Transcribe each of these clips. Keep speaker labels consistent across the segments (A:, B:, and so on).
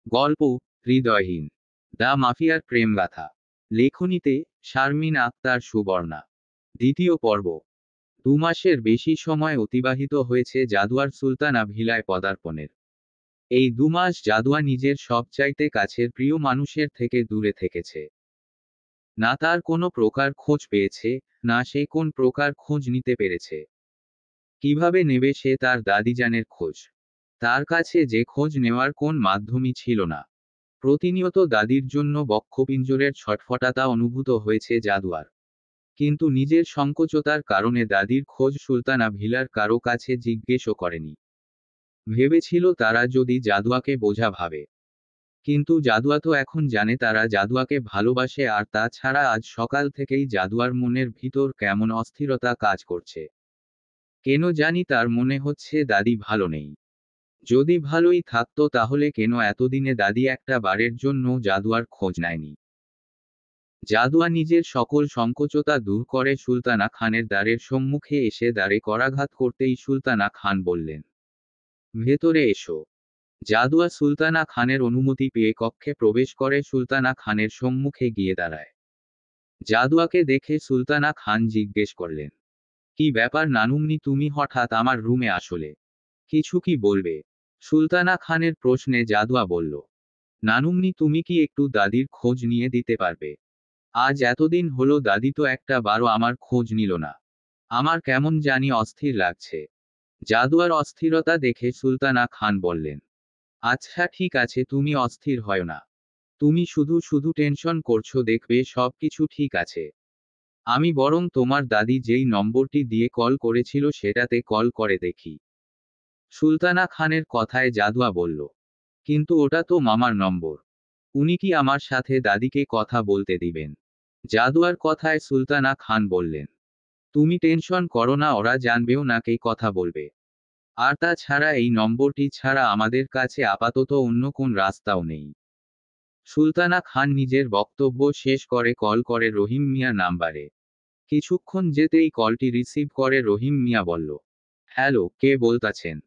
A: গল্প হৃদয়হীন, দ্য মাফিয়ার প্রেমগাথা। লেখনীতে শারমিন আক্তার সুবর্ণা। দ্বিতীয় পর্ব। 2 মাসের বেশি সময় অতিবাহিত হয়েছে জাদুয়ার সুলতানা ভিলায় পদার্পণের। এই 2 মাস জাদুয়া নিজের সবচাইতে কাছের প্রিয় মানুষের থেকে দূরে থেকেছে। না তার কোনো প্রকার খোঁজ পেয়েছে, না সে কোন প্রকার খোঁজ নিতে পেরেছে। কিভাবে নেবে সে তার দাদিজানের খোঁজ? তার কাছে যে খোঁজ নেওয়ার কোন মাধ্যমই ছিল না। প্রতিনিয়ত দাদির জন্য বক্ষপিঞ্জরের ছটফটাতা অনুভূত হয়েছে জাদুয়ার। কিন্তু নিজের সংকোচতার কারণে দাদির খোঁজ সুলতানা ভিলার কারো কাছে জিজ্ঞেসও করেনি। ভেবেছিল তারা যদি জাদুয়াকে বোঝা ভাবে। কিন্তু জাদুয়া তো এখন জানে তারা জাদুয়াকে ভালোবাসে, আর তাছাড়া আজ সকাল থেকেই জাদুয়ার মনের ভিতর কেমন অস্থিরতা কাজ করছে। কেন জানি তার মনে হচ্ছে দাদি ভালো নেই। যদি ভালোই থাকতো তাহলে কেন এতদিনে দাদি একটা বারের জন্য জাদুয়ার খোঁজ নেয়নি। জাদুয়া নিজের সকল সংকোচতা দূর করে সুলতানা খানের দ্বারের সম্মুখে এসে দ্বারে করাঘাত করতেই সুলতানা খান বললেন, ভেতরে এসো। জাদুয়া সুলতানা খানের অনুমতি পেয়ে কক্ষে প্রবেশ করে সুলতানা খানের সম্মুখে গিয়ে দাঁড়ায়। জাদুয়াকে দেখে সুলতানা খান জিজ্ঞেস করলেন, কি ব্যাপার নানুমনি, তুমি হঠাৎ আমার রুমে আসলে? কিছু কি বলবে? সুলতানা খানের প্রশ্নে জাদুয়া বলল, নানুমনি তুমি কি একটু দাদির খোঁজ নিয়ে দিতে পারবে? আজ এতদিন হলো দাদি তো একটা বারও আমার খোঁজ নিল না। আমার কেমন জানি অস্থির লাগছে। জাদুয়ার অস্থিরতা দেখে সুলতানা খান বললেন, আচ্ছা ঠিক আছে, তুমি অস্থির হয় না। তুমি শুধু শুধু টেনশন করছো, দেখবে সব কিছু ঠিক আছে। আমি বরং তোমার দাদি যেই নম্বরটি দিয়ে কল করেছিল সেটাতে কল করে দেখি। সুলতানা খানের কথায় জাদুয়া বলল, কিন্তু ওটা তো মামার নম্বর। উনি কি আমার সাথে দাদিকে কথা বলতে দিবেন? জাদুয়ার কথায় সুলতানা খান বললেন, তুমি টেনশন করো না, ওরা জানবেও না কে কথা বলবে। আর তাছাড়া এই নম্বরটি ছাড়া আমাদের কাছে আপাতত অন্য কোন রাস্তাও নেই। সুলতানা খান নিজের বক্তব্য শেষ করে কল করে রহিম মিয়ার নাম্বারে। কিছুক্ষণ যেতেই কলটি রিসিভ করে রহিম মিয়া বলল, হ্যালো, কে বলতাছেন?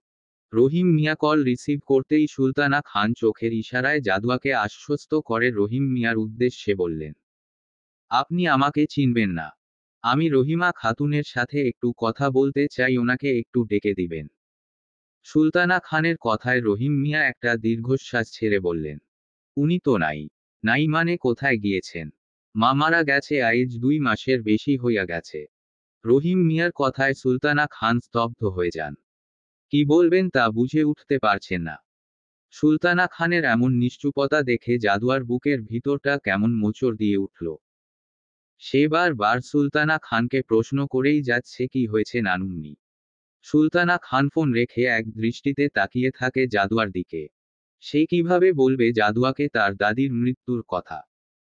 A: রহিম মিয়া কল রিসিভ করতেই সুলতানা খান চোখের ইশারায় জাদুয়াকে আশ্বস্ত করে রহিম মিয়ার উদ্দেশ্যে বললেন, আপনি আমাকে চিনবেন না। আমি রহিমা খাতুনের সাথে একটু কথা বলতে চাই, ওনাকে একটু ডেকে দিবেন। সুলতানা খানের কথায় রহিম মিয়া একটা দীর্ঘশ্বাস ছেড়ে বললেন, উনি তো নাই। নাই মানে কোথায় গিয়েছেন? মা মারা গেছে আইজ 2 মাসের বেশি হইয়া গেছে। রহিম মিয়ার কথায় সুলতানা খান স্তব্ধ হয়ে যান। কি বলবেন তা বুঝে উঠতে পারছেন না। সুলতানা খানের এমন নিশ্চুপতা দেখে জাদুয়ার বুকের ভিতরটা কেমন মোচড় দিয়ে উঠল। সে বার সুলতানা খানকে প্রশ্ন করেই যাচ্ছে, কি হয়েছে নানুমনি? সুলতানা খান ফোন রেখে এক দৃষ্টিতে তাকিয়ে থাকে জাদুয়ার দিকে। সে কিভাবে বলবে জাদুয়াকে তার দাদির মৃত্যুর কথা?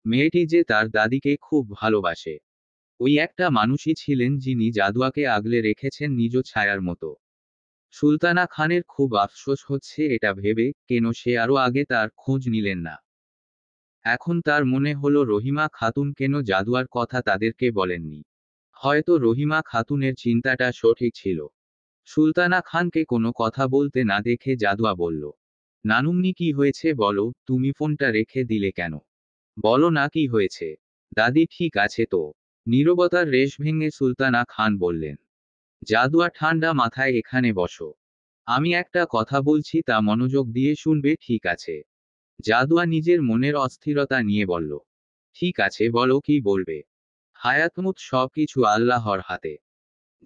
A: মেয়েটি যে তার দাদিকে খুব ভালোবাসে। ওই একটা মানুষই ছিলেন যিনি জাদুয়াকে আগলে রেখেছেন নিজ ছায়ার মতো। সুলতানা খানের খুব আফসোস হচ্ছে এটা ভেবে, কেন সে আরো আগে তার খোঁজ নিলেন না। এখন তার মনে হলো রহিমা খাতুন কেন জাদুয়ার কথা তাদেরকে বলেননি। হয়তো রহিমা খাতুনের চিন্তাটা সঠিক ছিল। সুলতানা খানকে কোনো কথা বলতে না দেখে জাদুয়া বলল, নানুমনি কি হয়েছে বলো, তুমি ফোনটা রেখে দিলে কেন? বলো না কি হয়েছে। দাদি ঠিক আছে তো? নীরবতার রেশ ভেঙে সুলতানা খান বললেন, জাদুয়া ঠান্ডা মাথায় এখানে বসো। আমি একটা কথা বলছি, তা মনোযোগ দিয়ে শুনবে, ঠিক আছে? জাদুয়া নিজের মনের অস্থিরতা নিয়ে বলল, ঠিক আছে, বলো কি বলবে। হায়াতমুত সব কিছু আল্লাহর হাতে।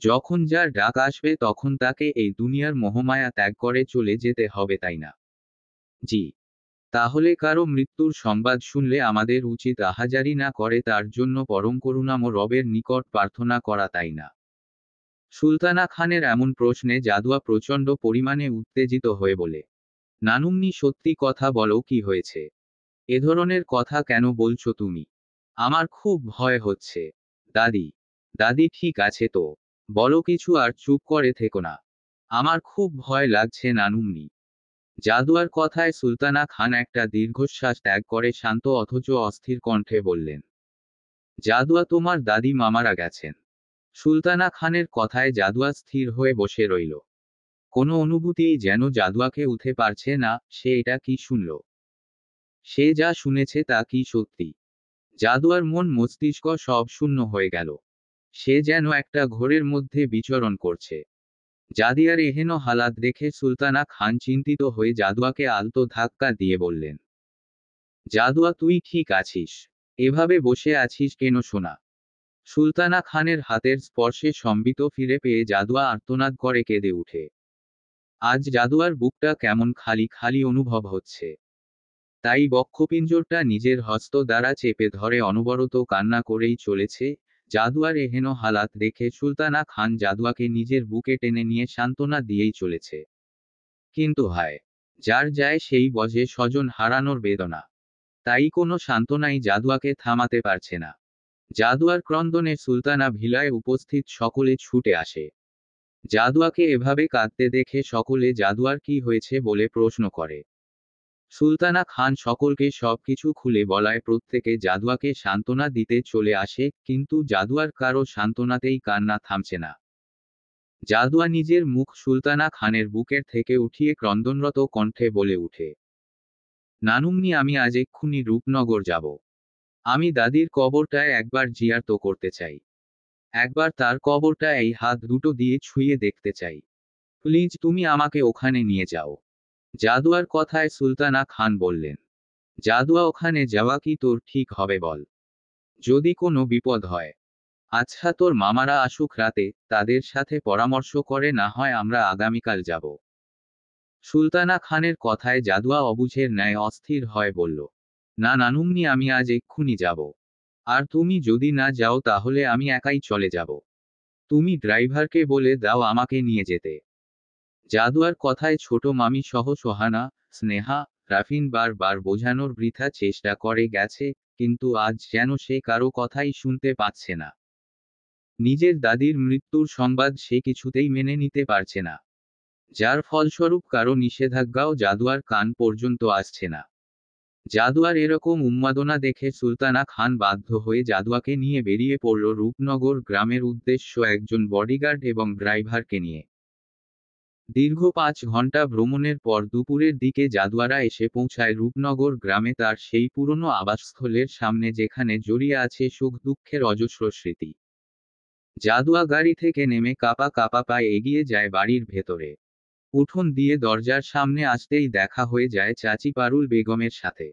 A: যখন যার ডাক আসবে তখন তাকে এই দুনিয়ার মোহমায়া ত্যাগ করে চলে যেতে হবে, তাই না? জি। তাহলে কারো মৃত্যুর সংবাদ শুনলে আমাদের উচিত আহাজারি না করে তার জন্য পরম করুণাম রবের নিকট প্রার্থনা করা, তাই না? সুলতানা খানের এমন প্রশ্নে জাদুয়া প্রচণ্ড পরিমাণে উত্তেজিত হয়ে বলে, নানুমনি সত্যি কথা বলো, কি হয়েছে? এ ধরনের কথা কেন বলছো তুমি? আমার খুব ভয় হচ্ছে। দাদি। দাদি ঠিক আছে তো? বলো কিছু আর চুপ করে থেকো না। আমার খুব ভয় লাগছে নানুমনি। জাদুয়ার কথায় সুলতানা খান একটা দীর্ঘশ্বাস ত্যাগ করে শান্ত অথচ অস্থির কণ্ঠে বললেন, জাদুয়া তোমার দাদি মামারা গেছেন। সুলতানা খানের কথায় জাদুয়া স্থির হয়ে বসে রইল। কোনো অনুভূতিই যেন জাদুয়াকে উঠে পারছে না, সে এটা কি শুনল? সে যা শুনেছে তা কি সত্যি? জাদুয়ার মন মস্তিষ্ক সব শূন্য হয়ে গেল। সে যেন একটা ঘোরের মধ্যে বিচরণ করছে। জাদিয়ার এহেন হালাত দেখে সুলতানা খান চিন্তিত হয়ে জাদুয়াকে আলতো ধাক্কা দিয়ে বললেন, জাদুয়া তুই ঠিক আছিস? এভাবে বসে আছিস কেন সোনা? সুলতানা খানের হাতের স্পর্শে সম্বিত ফিরে পেয়ে জাদুয়া আর্তনাদ করে কেঁদে উঠে। আজ জাদুয়ার বুকটা কেমন খালি খালি অনুভব হচ্ছে। তাই বক্ষপিঞ্জরটা নিজের হস্ত দ্বারা চেপে ধরে অনবরত কান্না করেই চলেছে। জাদুয়ার এহেন হালাত দেখে সুলতানা খান জাদুয়াকে নিজের বুকে টেনে নিয়ে সান্ত্বনা দিয়েই চলেছে। কিন্তু হায়, যার যায় সেই বজে স্বজন হারানোর বেদনা। তাই কোনো সান্ত্বনাই জাদুয়াকে থামাতে পারছে না। জাদুয়ার ক্রন্দনে সুলতানা ভিলায় উপস্থিত সকলে ছুটে আসে। জাদুয়াকে এভাবে কাঁদতে দেখে সকলে জাদুয়ার কি হয়েছে বলে প্রশ্ন করে। সুলতানা খান সকলকে সবকিছু খুলে বলায় প্রত্যেকে জাদুয়াকে সান্ত্বনা দিতে চলে আসে, কিন্তু জাদুয়ার কারো সান্ত্বনাতেই কান্না থামছে না। জাদুয়া নিজের মুখ সুলতানা খানের বুকের থেকে উঠিয়ে ক্রন্দনরত কণ্ঠে বলে উঠে, নানুমনি আমি আজ এক্ষুনি রূপনগর যাব। আমি দাদির কবরটায় একবার জিয়ারত করতে চাই। একবার তার কবরটা এই হাত দুটো দিয়ে ছুঁয়ে দেখতে চাই। প্লিজ তুমি আমাকে ওখানে নিয়ে যাও। জাদুয়ার কথায় সুলতানা খান বললেন, জাদুয়া ওখানে যাওয়া কি তোর ঠিক হবে বল? যদি কোনো বিপদ হয়? আচ্ছা তোর মামারা আসুক রাতে, তাদের সাথে পরামর্শ করে না হয় আমরা আগামীকাল যাব। সুলতানা খানের কথায় জাদুয়া অবুঝের ন্যায় অস্থির হয়ে বলল, না নানুমনি আমি আজ এক্ষুনি যাব। আর তুমি যদি না যাও তাহলে আমি একাই চলে যাব। তুমি ড্রাইভারকে বলে দাও আমাকে নিয়ে যেতে। জাদুয়ার কথায় ছোট মামি সহ সোহানা, স্নেহা, রাফিন বারবার বোঝানোর বৃথা চেষ্টা করে গেছে, কিন্তু আজ যেন সে কারো কথাই শুনতে পাচ্ছে না। নিজের দাদির মৃত্যুর সংবাদ সে কিছুতেই মেনে নিতে পারছে না। যার ফলস্বরূপ কারো নিষেধাজ্ঞাও জাদুয়ার কান পর্যন্ত আসছে না। জাদুয়ার এরকম উন্মাদনা দেখে সুলতানা খান বাধ্য হয়ে জাদুয়াকে নিয়ে বেরিয়ে পড়ল রূপনগর গ্রামের উদ্দেশ্য একজন বডিগার্ড এবং ড্রাইভারকে নিয়ে। দীর্ঘ 5 ঘন্টা ভ্রমণের পর দুপুরের দিকে জাদুয়ারা এসে পৌঁছায় রূপনগর গ্রামে, তার সেই পুরনো আবাসস্থলের সামনে যেখানে জড়িয়ে আছে সুখ দুঃখের অজস্র স্মৃতি। জাদুয়া গাড়ি থেকে নেমে কাঁপা কাঁপা পায়ে এগিয়ে যায় বাড়ির ভেতরে। উঠোন দিয়ে দরজার সামনে আসতেই দেখা হয়ে যায় চাচি পারুল বেগমের সাথে।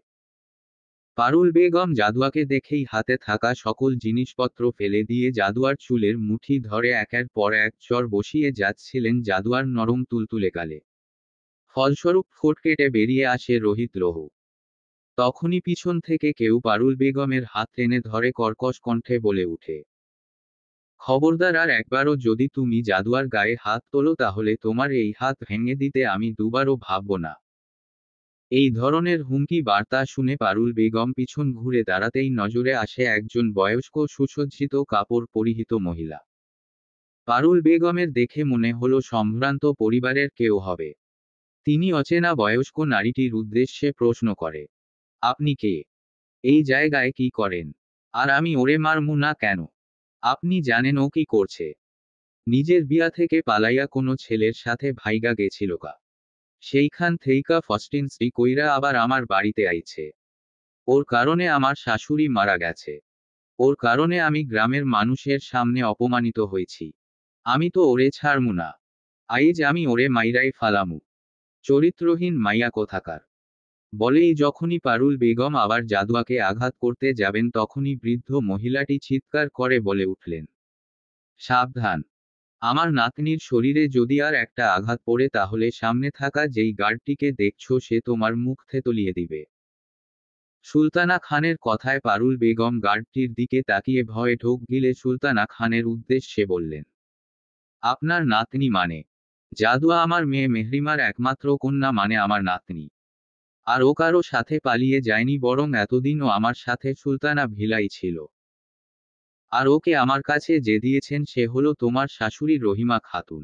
A: পারুল বেগম জাদুয়াকে দেখেই হাতে থাকা সকল জিনিসপত্র ফেলে দিয়ে জাদুয়ার চুলের মুঠি ধরে একের পর এক চড় বসিয়ে যাচ্ছিলেন জাদুয়ার নরম তুলতুলে গালে। ফলস্বরূপ ঠোঁট কেটে বেরিয়ে আসে রোহিত লহু। তখনই পিছন থেকে কেউ পারুল বেগমের হাত টেনে ধরে কর্কশ কণ্ঠে বলে উঠে, খবরদার আর একবারও যদি তুমি জাদুয়ার গায়ে হাত তোলো তাহলে তোমার এই হাত ভেঙে দিতে আমি দুবারও ভাবব না। এই ধরনের হুমকি বার্তা শুনে পারুল বেগম পিছন ঘুরে দাঁড়াতেই নজরে আসে একজন বয়স্ক সুসজ্জিত কাপড় পরিহিত মহিলা। পারুল বেগমের দেখে মনে হলো সম্ভ্রান্ত পরিবারের কেউ হবে। তিনি অচেনা বয়স্ক নারীটির উদ্দেশ্যে প্রশ্ন করে, আপনি কে? এই জায়গায় কি করেন? আর আমি ওরে মারমু না কেন? আপনি জানেন ও কি করছে? নিজের বিয়া থেকে পালাইয়া কোনো ছেলের সাথে ভাইগা গেছিল কা? সেইখান থেইকা ফস্টিনসি কইরা আবার আমার বাড়িতে আইছে। ওর কারণে আমার শাশুড়ি মারা গেছে। ওর কারণে আমি গ্রামের মানুষের সামনে অপমানিত হয়েছি। আমি তো ওরে ছাড়মু না। আইজ আমি ওরে মাইরাই ফালামু। চরিত্রহীন মাইয়া কোথাকার। বলেই যখনই পারুল বেগম আবার জাদুয়াকে আঘাত করতে যাবেন তখনই বৃদ্ধ মহিলাটি চিৎকার করে বলে উঠলেন, সাবধান! আমার নাতনির শরীরে যদি আর একটা আঘাত পড়ে তাহলে সামনে থাকা যেই গার্ডটিকে দেখছো সে তোমার মুখ থেতলিয়ে দিবে। সুলতানা খানের কথায় পারুল বেগম গার্ডটির দিকে তাকিয়ে ভয়ে ঢোক গিলে সুলতানা খানের উদ্দেশ্যে বললেন, আপনার নাতনি মানে? জাদুয়া আমার মেয়ে মেহরিমার একমাত্র কন্যা মানে আমার নাতনি। আর ও কারো সাথে পালিয়ে যায়নি, বরং এতদিনও আমার সাথে সুলতানা ভিলাই ছিল। আর ওকে আমার কাছে যে দিয়েছেন সে হলো তোমার শাশুড়ি রহিমা খাতুন।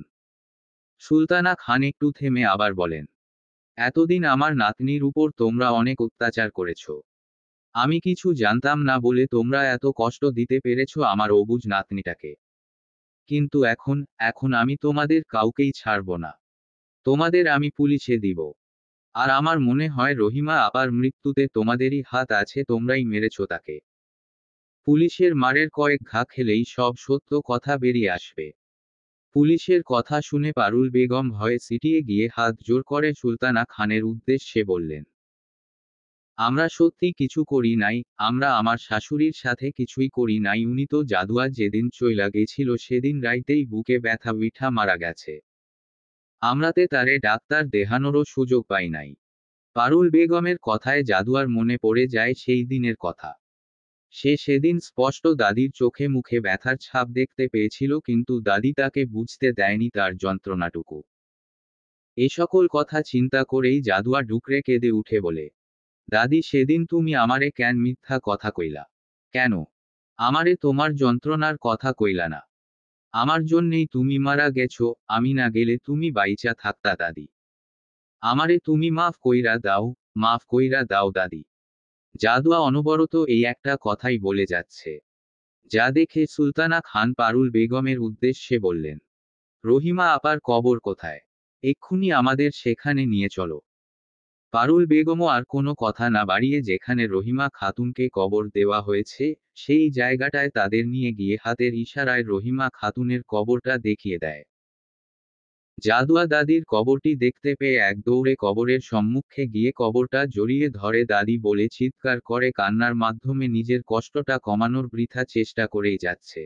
A: সুলতানা খান একটু থেমে আবার বলেন, এতদিন আমার নাতনির উপর তোমরা অনেক অত্যাচার করেছ। আমি কিছু জানতাম না বলে তোমরা এত কষ্ট দিতে পেরেছ আমার অবুঝ নাতনিটাকে। কিন্তু এখন আমি তোমাদের কাউকেই ছাড়ব না। তোমাদের আমি পুলিশে দিব। আর আমার মনে হয় রহিমা আপার মৃত্যুতে তোমাদেরই হাত আছে, তোমরাই মেরেছ তাকে। পুলিশের মারের কয়েক ঘা খেলেই সব সত্য কথা বেরিয়ে আসবে। পুলিশের কথা শুনে পারুল বেগম ভয়ে সিটিয়ে গিয়ে হাত জোর করে সুলতানা খানের উদ্দেশ্যে বললেন, আমরা সত্যি কিছু করি নাই, আমরা আমার শাশুড়ির সাথে কিছুই করি নাই, উনি তো জাদুয়া যেদিন চইলা গেছিল সেদিন রাইতেই বুকে ব্যথা উইঠা মারা গেছে। আমরাতে তারে ডাক্তার দেখানোরও সুযোগ পাই নাই। পারুল বেগমের কথায় জাদুয়ার মনে পড়ে যায় সেই দিনের কথা। সে সেদিন স্পষ্ট দাদির চোখে মুখে ব্যথার ছাপ দেখতে পেয়েছিল, কিন্তু দাদি তাকে বুঝতে দেয়নি তার যন্ত্রণাটুকু। এ সকল কথা চিন্তা করেই জাদুয়া ডুকরে কেঁদে উঠে বলে, দাদি সেদিন তুমি আমারে কেন মিথ্যা কথা কইলা? কেন আমারে তোমার যন্ত্রণার কথা কইলা না? আমার জন্যেই তুমি মারা গেছো, আমি না গেলে তুমি বাইচা থাকতা দাদি। আমারে তুমি মাফ কইরা দাও, মাফ কইরা দাও দাদি। জাদুয়া অনবরত এই একটা কথাই বলে যাচ্ছে। যা দেখে সুলতানা খান পারুল বেগমের উদ্দেশ্যে বললেন, রহিমা আপার কবর কোথায়? এক্ষুনি আমাদের সেখানে নিয়ে চলো। পারুল বেগমও আর কোনো কথা না বাড়িয়ে যেখানে রহিমা খাতুনকে কবর দেওয়া হয়েছে সেই জায়গাটায় তাদের নিয়ে গিয়ে হাতের ইশারায় রহিমা খাতুনের কবরটা দেখিয়ে দেয়। জাদুয়া দাদির কবরটি দেখতে পেয়ে এক দৌড়ে কবরের সম্মুখে গিয়ে কবরটা জড়িয়ে ধরে দাদি বলে চিৎকার করে কান্নার মাধ্যমে নিজের কষ্টটা কমানোর বৃথা চেষ্টা করেই যাচ্ছে।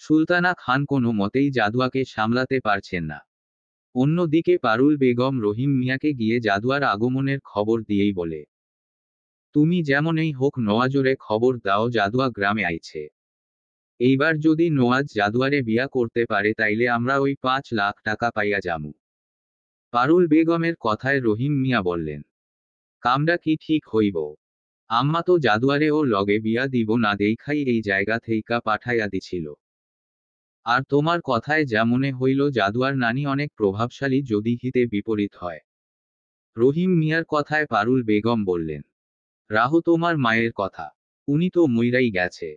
A: সুলতানা খান কোনো মতেই জাদুয়াকে সামলাতে পারছেন না। অন্যদিকে পারুল বেগম রহিম মিয়াকে গিয়ে জাদুয়ার আগমনের খবর দিয়েই বলে, তুমি যেমনই হোক নওয়াজরে খবর দাও জাদুয়া গ্রামে আইছে। এইবার যদি নওয়াজ জাদুয়ারে বিয়া করতে পারে তাইলে আমরা ওই 5 লাখ টাকা পাইয়া যামু। পারুল বেগমের কথায় রহিম মিয়া বললেন, কামটা কি ঠিক হইব? আম্মা তো জাদুয়ারে ওর লগে বিয়া দিব না দেখাই এই জায়গা থেইকা পাঠাইয়া দিছিল। আর তোমার কথায় যা মনে হইল জাদুয়ার নানি অনেক প্রভাবশালী, যদি হিতে বিপরীত হয়। রহিম মিয়ার কথায় পারুল বেগম বললেন, রাহু তোমার মায়ের কথা। উনি তো মইরাই গেছে।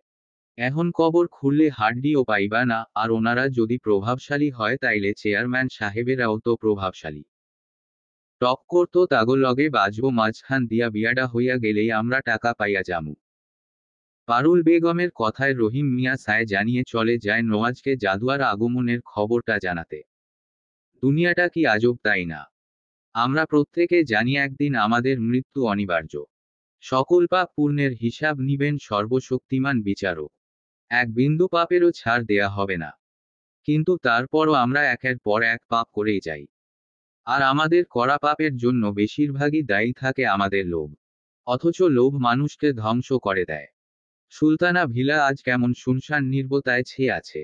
A: এখন কবর খুললে হাড্ডিও পাইবা না, আর ওনারা যদি প্রভাবশালী হয় তাইলে চেয়ারম্যান সাহেবেরাও তো প্রভাবশালী। টক্কর তো তাগো লগে বাজবো, মাঝখান দিয়া বিয়াডা হইয়া গেলেই আমরা টাকা পাইয়া যামু। পারুল বেগমের কথায় রহিম মিয়া সায় জানিয়ে চলে যায় নওয়াজকে জাদুয়ার আগমনের খবরটা জানাতে। দুনিয়াটা কি আজব তাই না? আমরা প্রত্যেকে জানি একদিন আমাদের মৃত্যু অনিবার্য। সকল পাপ পুণ্যের হিসাব নিবেন সর্বশক্তিমান বিচারক। এক বিন্দু পাপেরও ছাড় দেয়া হবে না। কিন্তু তারপরও আমরা একের পর এক পাপ করেই যাই। আর আমাদের করা পাপের জন্য বেশিরভাগই দায়ী থাকে আমাদের লোভ। অথচ লোভ মানুষকে ধ্বংস করে দেয়। সুলতানা ভিলা আজ কেমন শুনশান নির্বতায় ছেয়ে আছে।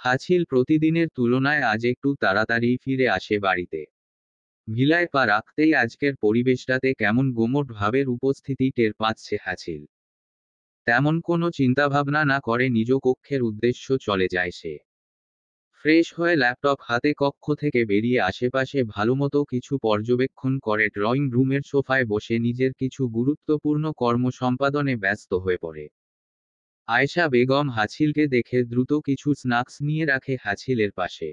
A: হাছিল প্রতিদিনের তুলনায় আজ একটু তাড়াতাড়ি ফিরে আসে বাড়িতে। ভিলায় পা রাখতেই আজকের পরিবেশটাতে কেমন গোমট ভাবের উপস্থিতি টের পাচ্ছে হাছিল। তেমন কোনো চিন্তাভাবনা না করে নিজ কক্ষের উদ্দেশ্য চলে যায় সে। ফ্রেশ হয়ে ল্যাপটপ হাতে কক্ষ থেকে বেরিয়ে আশেপাশে ভালোমতো কিছু পর্যবেক্ষণ করে ড্রয়িং রুমের সোফায় বসে নিজের কিছু গুরুত্বপূর্ণ কর্ম সম্পাদনে ব্যস্ত হয়ে পড়ে। আয়েশা বেগম হাছিলকে দেখে দ্রুত কিছু স্ন্যাক্স নিয়ে রাখে হাছিলের পাশে।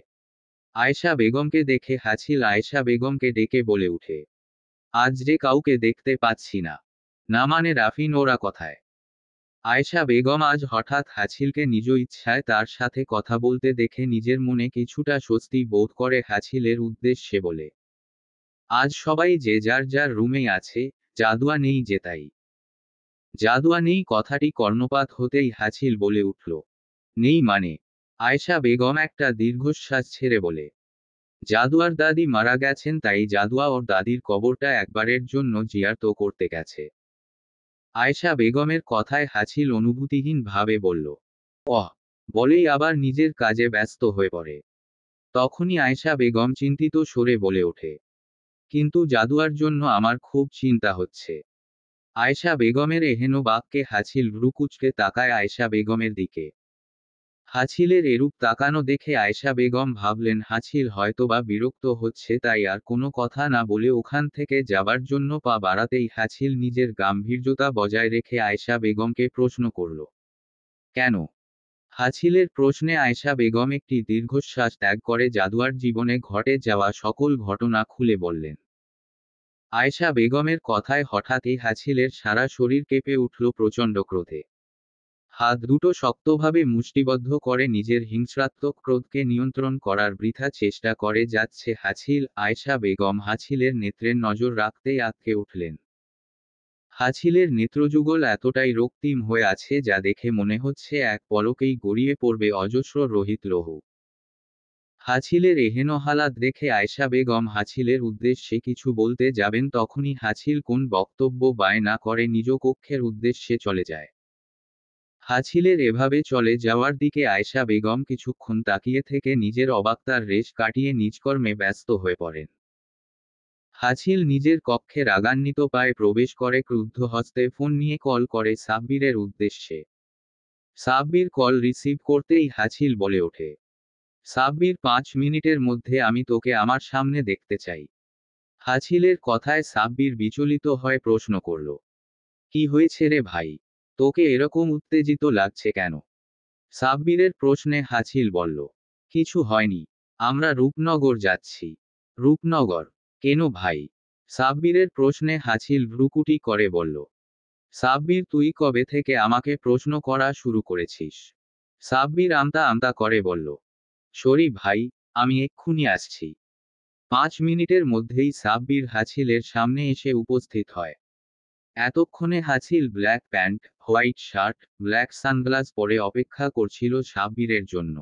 A: আয়েশা বেগমকে দেখে হাছিল আয়েশা বেগমকে ডেকে বলে উঠে, আজ যে কাউকে দেখতে পাচ্ছি না। না মানে রাফিন ওরা কথায়। আয়েশা বেগম আজ হঠাৎ হাছিলকে নিজ ইচ্ছায় তার সাথে কথা বলতে দেখে নিজের মনে কিছুটা স্বস্তি বোধ করে হাছিলের উদ্দেশ্যে বলে, আজ সবাই যে যার যার রুমেই আছে, জাদুয়া নেই যে তাই। জাদুয়া নেই কথাটি কর্ণপাত হতেই হাছিল বলে উঠল, নেই মানে? আয়েশা বেগম একটা দীর্ঘশ্বাস ছেড়ে বলে, জাদুয়ার দাদি মারা গেছেন তাই জাদুয়া ওর দাদির কবরটা একবারের জন্য জিয়ারত করতে গেছে। আয়েশা বেগমের কথায় হাছিল অনুভূতিহীন ভাবে বলল, অহ, বলেই আবার নিজের কাজে ব্যস্ত হয়ে পড়ে। তখনই আয়েশা বেগম চিন্তিত স্বরে বলে ওঠে, কিন্তু জাদুয়ার জন্য আমার খুব চিন্তা হচ্ছে। আয়েশা বেগমের এহেন বাক্যে হাছিল ভ্রুকুচকে তাকায় আয়েশা বেগমের দিকে। হাছিলের এরূপ তাকানো দেখে আয়েশা বেগম ভাবলেন হাছিল হয়তোবা বিরক্ত হচ্ছে, তাই আর কোনো কথা না বলে ওখান থেকে যাবার জন্য পা বাড়াতেই হাছিল নিজের গাম্ভীর্যতা বজায় রেখে আয়েশা বেগমকে প্রশ্ন করল, কেন? হাছিলের প্রশ্নে আয়েশা বেগম একটি দীর্ঘশ্বাস ত্যাগ করে জাদুয়ার জীবনে ঘটে যাওয়া সকল ঘটনা খুলে বললেন। আয়েশা বেগমের কথায় হঠাৎই হাছিলের সারা শরীর কেঁপে উঠল প্রচণ্ড ক্রোধে। হাত দুটো শক্তভাবে মুষ্টিবদ্ধ করে নিজের হিংস্রাত্মক ক্রোধকে নিয়ন্ত্রণ করার বৃথা চেষ্টা করে যাচ্ছে হাছিল। আয়েশা বেগম হাছিলের নেত্রের নজর রাখতেই আঁতকে উঠলেন। হাছিলের নেত্রযুগল এতটাই রক্তিম হয়ে আছে যা দেখে মনে হচ্ছে এক পলকেই গড়িয়ে পড়বে অজস্র রোহিত লৌহ। হাছিলের এহেন হালাত দেখে আয়েশা বেগম হাছিলের উদ্দেশ্যে কিছু বলতে যাবেন, তখনই হাছিল কোন বক্তব্য বায় না করে নিজ কক্ষের উদ্দেশ্যে চলে যায়। হাছিলের এভাবে চলে যাওয়ার দিকে আয়েশা বেগম কিছুক্ষণ তাকিয়ে থেকে নিজের অবাক্তার রেশ কাটিয়ে নিজকর্মে ব্যস্ত হয়ে পড়েন। হাছিল নিজের কক্ষে রাগান্বিত পায়ে প্রবেশ করে ক্রুদ্ধ হস্তে ফোন নিয়ে কল করে সাব্বিরের উদ্দেশ্যে। সাব্বির কল রিসিভ করতেই হাছিল বলে ওঠে, সাব্বির 5 মিনিটের মধ্যে আমি তোকে আমার সামনে দেখতে চাই। হাছিলের কথায় সাব্বির বিচলিত হয়ে প্রশ্ন করল, কি হয়েছে রে ভাই, তোকে এরকম উত্তেজিত লাগছে কেন? সাব্বিরের প্রশ্নে হাছিল বলল, কিছু হয়নি, আমরা রূপনগর যাচ্ছি। রূপনগর? কেন ভাই? সাব্বিরের প্রশ্নে হাছিল ভ্রুকুটি করে বলল, সাব্বির তুই কবে থেকে আমাকে প্রশ্ন করা শুরু করেছিস? সাব্বির আমতা আমতা করে বলল, সরি ভাই, আমি এক্ষুনি আসছি। 5 মিনিটের মধ্যেই সাব্বির হাছিলের সামনে এসে উপস্থিত হয়। এতক্ষণে Hasil black pant, white shirt, black sunglasses পরে অপেক্ষা করছিল সাব্বিরের জন্য।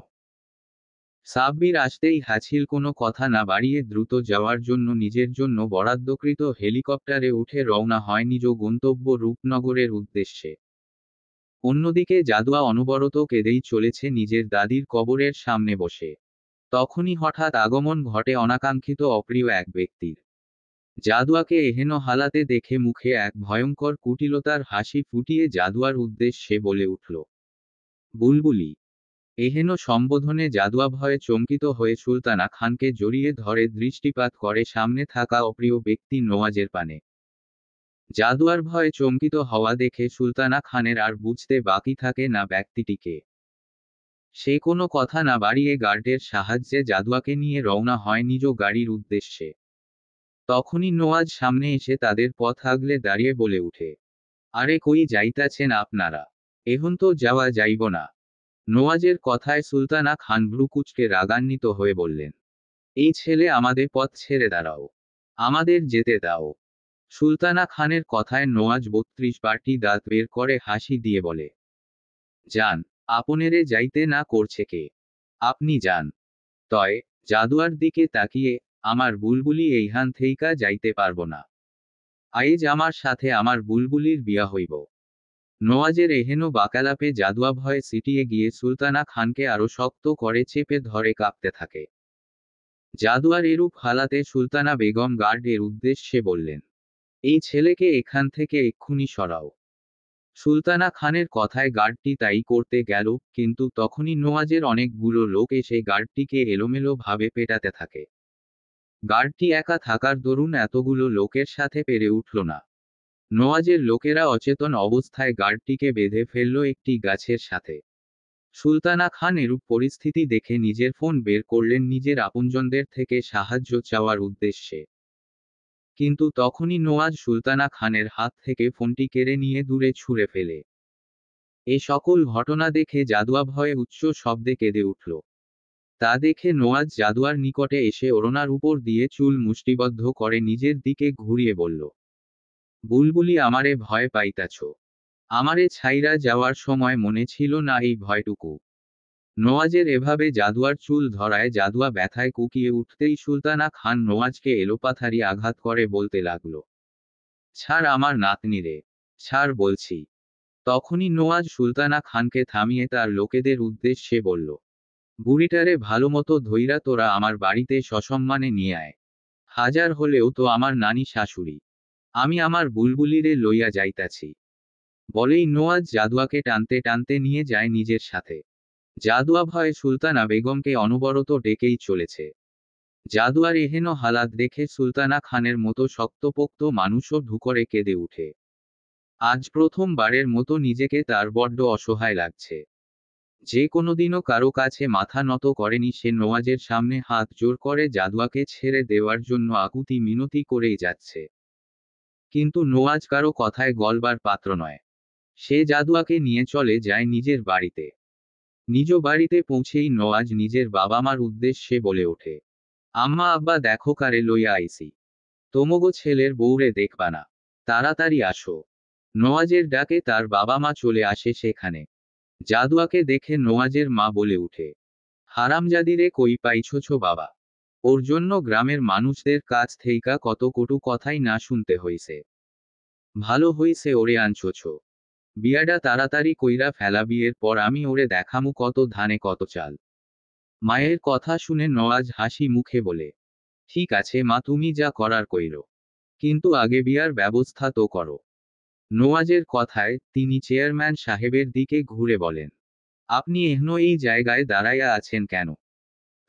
A: সাব্বির আসতেই হাছিল কোনো কথা না বাড়িয়ে দ্রুত যাওয়ার জন্য নিজের জন্য বরাদ্দকৃত হেলিকপ্টারে উঠে রওনা হয় নিজ গন্তব্য রূপনগরের উদ্দেশ্যে। অন্যদিকে জাদুয়া অনবরত কেঁদেই চলেছে নিজের দাদির কবরের সামনে বসে। তখনই হঠাৎ আগমন ঘটে অনাকাঙ্ক্ষিত অপ্রিয় এক ব্যক্তির। জাদুয়াকে এহেন হালাতে দেখে মুখে এক ভয়ঙ্কর কুটিলতার হাসি ফুটিয়ে জাদুয়ার উদ্দেশ্যে বলে উঠল, বুলবুলি। এহেন সম্বোধনে জাদুয়া ভয়ে চমকিত হয়ে সুলতানা খানকে জড়িয়ে ধরে দৃষ্টিপাত করে সামনে থাকা অপ্রিয় ব্যক্তি নওয়াজের পানে। জাদুয়ার ভয়ে চমকিত হওয়া দেখে সুলতানা খানের আর বুঝতে বাকি থাকে না ব্যক্তিটিকে। সে কোনো কথা না বাড়িয়ে গার্ডের সাহায্যে জাদুয়াকে নিয়ে রওনা হয় নিজ গাড়ির উদ্দেশ্যে। তখনই নওয়াজ সামনে এসে তাদের পথ আগলে দাঁড়িয়ে বলে উঠে, আরে কই যাইতাছেন আপনারা? এখন তো যাওয়া যাইব না। নওয়াজের কথায় সুলতানা খান ভ্রুকুচকে রাগান্বিত হয়ে বললেন, এই ছেলে আমাদের পথ ছেড়ে দাঁড়াও, আমাদের যেতে দাও। সুলতানা খানের কথায় নওয়াজ 32টি দাঁত বের করে হাসি দিয়ে বলে, যান, আপনেরে যাইতে না করছে কে? আপনি যান। তয় জাদুয়ার দিকে তাকিয়ে, আমার বুলবুলি এইহান থেইকা যাইতে পারব না। আইজ আমার সাথে আমার বুলবুলির বিয়া হইব। নওয়াজের এহেন বাকালাপে জাদুয়া ভয়ে সিটিয়ে গিয়ে সুলতানা খানকে আরো শক্ত করে চেপে ধরে কাঁপতে থাকে। জাদুয়ার এরূপ হালাতে সুলতানা বেগম গার্ড এর উদ্দেশ্যে বললেন, এই ছেলেকে এখান থেকে এক্ষুনি সরাও। সুলতানা খানের কথায় গার্ডটি তাই করতে গেল, কিন্তু তখনই নওয়াজের অনেকগুলো লোক এসে গার্ডটিকে এলোমেলো ভাবে পেটাতে থাকে। গার্ডটি একা থাকার দরুন এতগুলো লোকের সাথে পেরে উঠল না। নওয়াজের লোকেরা অচেতন অবস্থায় গার্ডটিকে বেঁধে ফেলল একটি গাছের সাথে। সুলতানা খান এরূপ পরিস্থিতি দেখে নিজের ফোন বের করলেন নিজের আপনজনদের থেকে সাহায্য চাওয়ার উদ্দেশ্যে। কিন্তু তখনই নওয়াজ সুলতানা খানের হাত থেকে ফোনটি কেড়ে নিয়ে দূরে ছুঁড়ে ফেলে। এ সকল ঘটনা দেখে জাদুয়া ভয়ে উচ্চ শব্দে কেঁদে উঠল। তা দেখে নওয়াজ জাদুয়ার নিকটে এসে ওড়নার উপর দিয়ে চুল মুষ্টিবদ্ধ করে নিজের দিকে ঘুরিয়ে বলল, বুলবুলি আমারে ভয় পাইতাছ? আমারে ছাইরা যাওয়ার সময় মনে ছিল না এই ভয়টুকু? নওয়াজের এভাবে জাদুয়ার চুল ধরায় জাদুয়া ব্যথায় কুকিয়ে উঠতেই সুলতানা খান নওয়াজকে এলোপাথারি আঘাত করে বলতে লাগল, ছাড় আমার নাতনিরে, ছাড় বলছি। তখনই নওয়াজ সুলতানা খানকে থামিয়ে তার লোকেদের উদ্দেশ্যে বলল, বুড়িটারে ভালোমতো ধইরা তোরা আমার বাড়িতে সসম্মানে নিয়ে আয়। হাজার হলেও তো আমার নানি শাশুড়ি। আমি আমার বুলবুলিরে লইয়া যাইতাছি। বলেই নওয়াজ জাদুয়াকে টানতে টানতে নিয়ে যায় নিজের সাথে। জাদুয়া ভয়ে সুলতানা বেগমকে অনবরত ডেকেই চলেছে। জাদুয়ার এহেন হালাত দেখে সুলতানা খানের মতো শক্তপোক্ত মানুষও ঢুকরে কেঁদে উঠে। আজ প্রথমবারের মতো নিজেকে তার বড্ড অসহায় লাগছে। যে কোনোদিনও কারো কাছে মাথা নত করেনি সে নওয়াজের সামনে হাত জোর করে জাদুয়াকে ছেড়ে দেওয়ার জন্য আকুতি মিনতি করেই যাচ্ছে। কিন্তু নওয়াজ কারো কথায় গলবার পাত্র নয়। সে জাদুয়াকে নিয়ে চলে যায় নিজের বাড়িতে। নিজ বাড়িতে পৌঁছেই নওয়াজ নিজের বাবা মার উদ্দেশ্যে বলে ওঠে, আম্মা আব্বা দেখো কারে লইয়া আইসি। তোমগো ছেলের বউরে দেখবা না, তাড়াতাড়ি আসো। নওয়াজের ডাকে তার বাবা মা চলে আসে সেখানে। জাদুয়াকে দেখে নওয়াজের মা বলে উঠে, হারামজাদিরে কই পাইছোছো বাবা? ওর জন্য গ্রামের মানুষদের কাছ থেইকা কত কটু কথাই না শুনতে হইছে। ভালো হইছে ওরে আনছোছো। বিয়াডা তাড়াতাড়ি কইরা ফেলা, বিয়ের পর আমি ওরে দেখামু কত ধানে কত চাল। মায়ের কথা শুনে নওয়াজ হাসি মুখে বলে, ঠিক আছে মা, তুমি যা করার কইরো, কিন্তু আগে বিয়ার ব্যবস্থা তো করো। নওয়াজের কথায় তিনি চেয়ারম্যান সাহেবের দিকে ঘুরে বলেন, আপনি এহনো এই জায়গায় দাঁড়াইয়া আছেন কেন?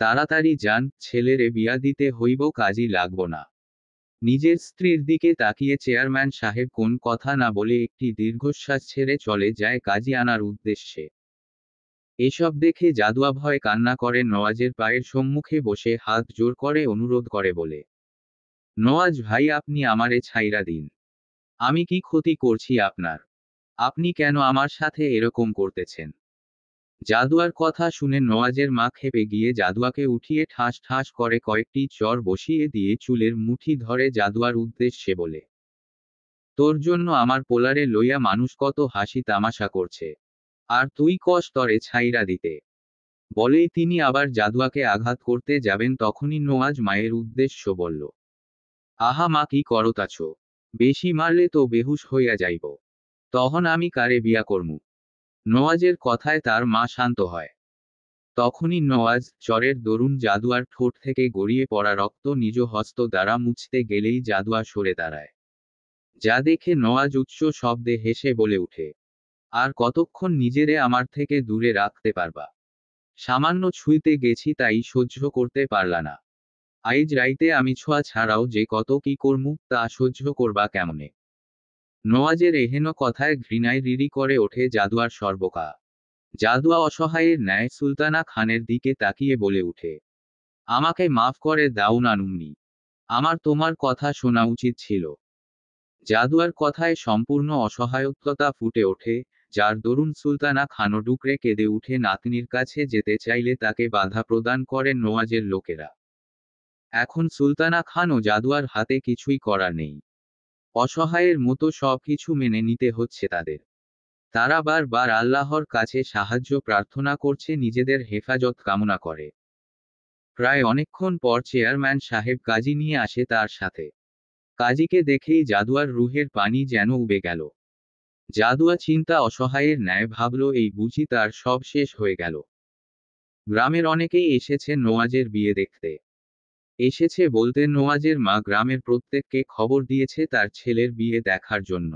A: তাড়াতাড়ি যান, ছেলেরে বিয়া দিতে হইব, কাজই লাগব না। নিজের স্ত্রীর দিকে তাকিয়ে চেয়ারম্যান সাহেব কোন কথা না বলে একটি দীর্ঘশ্বাস ছেড়ে চলে যায় কাজী আনার উদ্দেশ্যে। এসব দেখে জাদুয়া ভয় কান্না করে নওয়াজের পায়ের সম্মুখে বসে হাত জোর করে অনুরোধ করে বলে, নওয়াজ ভাই, আপনি আমারে ছাইরা দিন। আমি কি ক্ষতি করছি আপনার? আপনি কেন আমার সাথে এরকম করতেছেন? জাদুয়ার কথা শুনে নওয়াজের মা ক্ষেপে গিয়ে জাদুয়াকে উঠিয়ে ঠাস ঠাস করে কয়েকটি চর বসিয়ে দিয়ে চুলের মুঠি ধরে জাদুয়ার উদ্দেশ্যে বলে, তোর জন্য আমার পোলারে লইয়া মানুষ কত হাসি তামাশা করছে, আর তুই কস তরে ছাইরা দিতে। বলেই তিনি আবার জাদুয়াকে আঘাত করতে যাবেন, তখনই নওয়াজ মায়ের উদ্দেশ্য বলল, আহা মা, কি করতাছো? বেশি মারলে তো বেহুশ হইয়া যাইব। তখন আমি কারে বিয়া করমু? নওয়াজের কথায় তার মা শান্ত হয়। তখনই নওয়াজ চরের দরুন জাদুয়ার ঠোঁট থেকে গড়িয়ে পড়া রক্ত নিজ হস্ত দ্বারা মুছতে গেলেই জাদুয়া সরে দাঁড়ায়। যা দেখে নওয়াজ উচ্চ শব্দে হেসে বলে উঠে, আর কতক্ষণ নিজেরে আমার থেকে দূরে রাখতে পারবা? সামান্য ছুঁইতে গেছি তাই সহ্য করতে পারলা না? আইজ রাইতে আমি ছোঁয়া ছাড়াও যে কত কি করমু তা সহ্য করবা কেমনে? নওয়াজের এহেন কথায় ঘৃণায় রিরি করে ওঠে জাদুয়ার সর্বকা। জাদুয়া অসহায়ের ন্যায় সুলতানা খানের দিকে তাকিয়ে বলে উঠে, আমাকে মাফ করে দাও নানুমনি। আমার তোমার কথা শোনা উচিত ছিল। জাদুয়ার কথায় সম্পূর্ণ অসহায়তা ফুটে ওঠে, যার দরুন সুলতানা খানও ডুকরে কেঁদে উঠে নাতনির কাছে যেতে চাইলে তাকে বাধা প্রদান করেন নওয়াজের লোকেরা। এখন সুলতানা খান ও জাদুয়ার হাতে কিছুই করার নেই। অসহায়ের মতো সবকিছু মেনে নিতে হচ্ছে তাদের। তারা বারবার আল্লাহর কাছে সাহায্য প্রার্থনা করছে, নিজেদের হেফাজত কামনা করে। প্রায় অনেকক্ষণ পর চেয়ারম্যান সাহেব কাজী নিয়ে আসে তার সাথে। কাজীকে দেখেই জাদুয়ার রুহের পানি যেন উবে গেল। জাদুয়া চিন্তা অসহায়ের ন্যায় ভাবল, এই বুঝি তার সব শেষ হয়ে গেল। গ্রামের অনেকেই এসেছে নওয়াজের বিয়ে দেখতে। এসেছে বলতে নওয়াজের মা গ্রামের প্রত্যেককে খবর দিয়েছে তার ছেলের বিয়ে দেখার জন্য।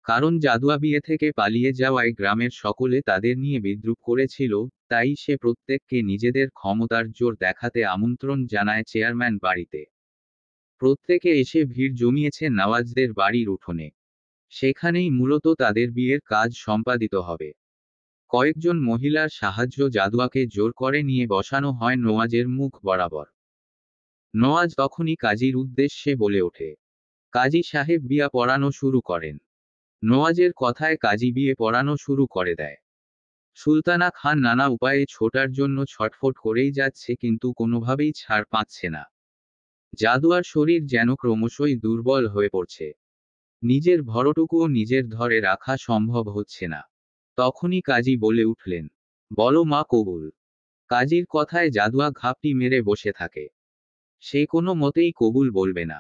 A: কারণ জাদুয়া বিয়ে থেকে পালিয়ে যাওয়ায় গ্রামের সকলে তাদের নিয়ে বিদ্রূপ করেছিল, তাই সে প্রত্যেককে নিজেদের ক্ষমতার জোর দেখাতে আমন্ত্রণ জানায় চেয়ারম্যান বাড়িতে। প্রত্যেকে এসে ভিড় জমিয়েছে নওয়াজদের বাড়ির উঠোনে। সেখানেই মূলত তাদের বিয়ের কাজ সম্পাদিত হবে। কয়েকজন মহিলার সাহায্য জাদুয়াকে জোর করে নিয়ে বসানো হয় নওয়াজের মুখ বরাবর। নওয়াজ তখনই কাজীর উদ্দেশ্যে বলে ওঠে। কাজী সাহেব বিয়া পড়ানো শুরু করেন। নওয়াজের কথায় কাজী বিয়ে পড়ানো শুরু করে দেয়। সুলতানা খান নানা উপায়ে ছোটার জন্য ছটফট করেই যাচ্ছে, কিন্তু কোনোভাবেই ছাড় পাচ্ছে না। জাদুয়ার শরীর যেন ক্রমশই দুর্বল হয়ে পড়ছে। নিজের ভরটুকুও নিজের ধরে রাখা সম্ভব হচ্ছে না। তখনই কাজী বলে উঠলেন, বলো মা কবুল। কাজীর কথায় জাদুয়া ঘাপটি মেরে বসে থাকে। সে কোনো মতেই কবুল বলবে না।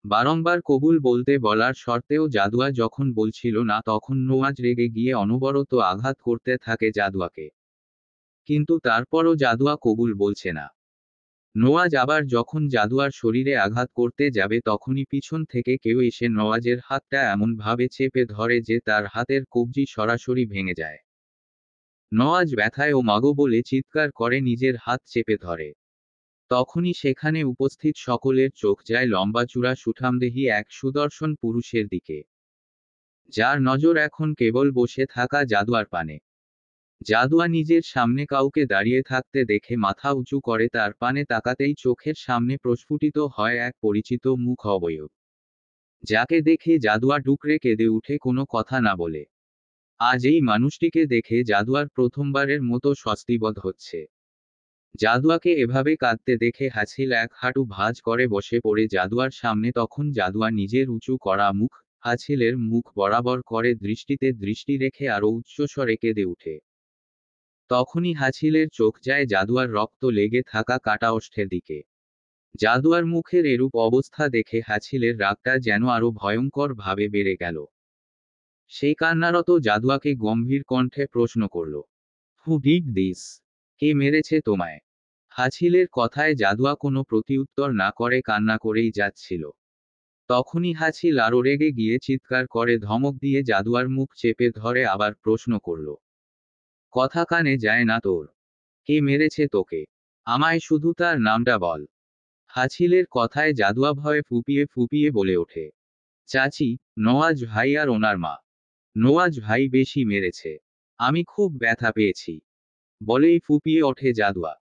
A: বারংবার কবুল বলতে বলার শর্তেও জাদুয়া যখন বলছিল না, তখন নওয়াজ রেগে গিয়ে অনবরত আঘাত করতে থাকে জাদুয়াকে। কিন্তু তারপরও জাদুয়া কবুল বলছে না। নওয়াজ আবার যখন জাদুয়ার শরীরে আঘাত করতে যাবে, তখনই পিছন থেকে কেউ এসে নওয়াজের হাতটা এমনভাবে চেপে ধরে যে তার হাতের কবজি সরাসরি ভেঙে যায়। নওয়াজ ব্যথায় ও মাগো বলে চিৎকার করে নিজের হাত চেপে ধরে। তখনই সেখানে উপস্থিত সকলের চোখ যায় লম্বা চূড়া সুঠামদেহী এক সুদর্শন পুরুষের দিকে, যার নজর এখন কেবল বসে থাকা জাদুয়ার পানে। জাদুয়া নিজের সামনে কাউকে দাঁড়িয়ে থাকতে দেখে মাথা উঁচু করে তার পানে তাকাতেই চোখের সামনে প্রস্ফুটিত হয় এক পরিচিত মুখ অবয়ব। যাকে দেখে জাদুয়া ডুকরে কেঁদে উঠে কোনো কথা না বলে। আজ এই মানুষটিকে দেখে জাদুয়ার প্রথমবারের মতো স্বস্তিবোধ হচ্ছে। জাদুয়াকে এভাবে কাঁদতে দেখে হাছিল এক হাঁটু ভাঁজ করে বসে পড়ে জাদুয়ার সামনে। তখন জাদুয়া নিজের উঁচু করা মুখ হাছিলের মুখ বরাবর করে দৃষ্টিতে দৃষ্টি রেখে আরো উচ্চস্বরে কেঁদে উঠে। তখনই হাছিলের চোখ যায় জাদুয়ার রক্ত লেগে থাকা কাটা ওষ্ঠের দিকে। জাদুয়ার মুখের এরূপ অবস্থা দেখে হাছিলের রাগটা যেন আরো ভয়ঙ্কর ভাবে বেড়ে গেল। সেই কান্নারত জাদুয়াকে গম্ভীর কণ্ঠে প্রশ্ন করল, হু ডিড দিস? কে মেরেছে তোমায়? হাছিলের কথায় জাদুয়া কোনো প্রতিউত্তর না করে কান্না করেই যাচ্ছিল। তখনই হাছিল আরো রেগে গিয়ে চিৎকার করে ধমক দিয়ে জাদুয়ার মুখ চেপে ধরে আবার প্রশ্ন করল, কথা কানে যায় না তোর? কে মেরেছে তোকে? আমায় শুধু তার নামটা বল। হাছিলের কথায় জাদুয়া ভয়ে ফুপিয়ে ফুপিয়ে বলে ওঠে, চাচি, নওয়াজ ভাই আর ওনার মা। নওয়াজ ভাই বেশি মেরেছে। আমি খুব ব্যথা পেয়েছি। বলেই ফুপিয়ে ওঠে জাদুয়া।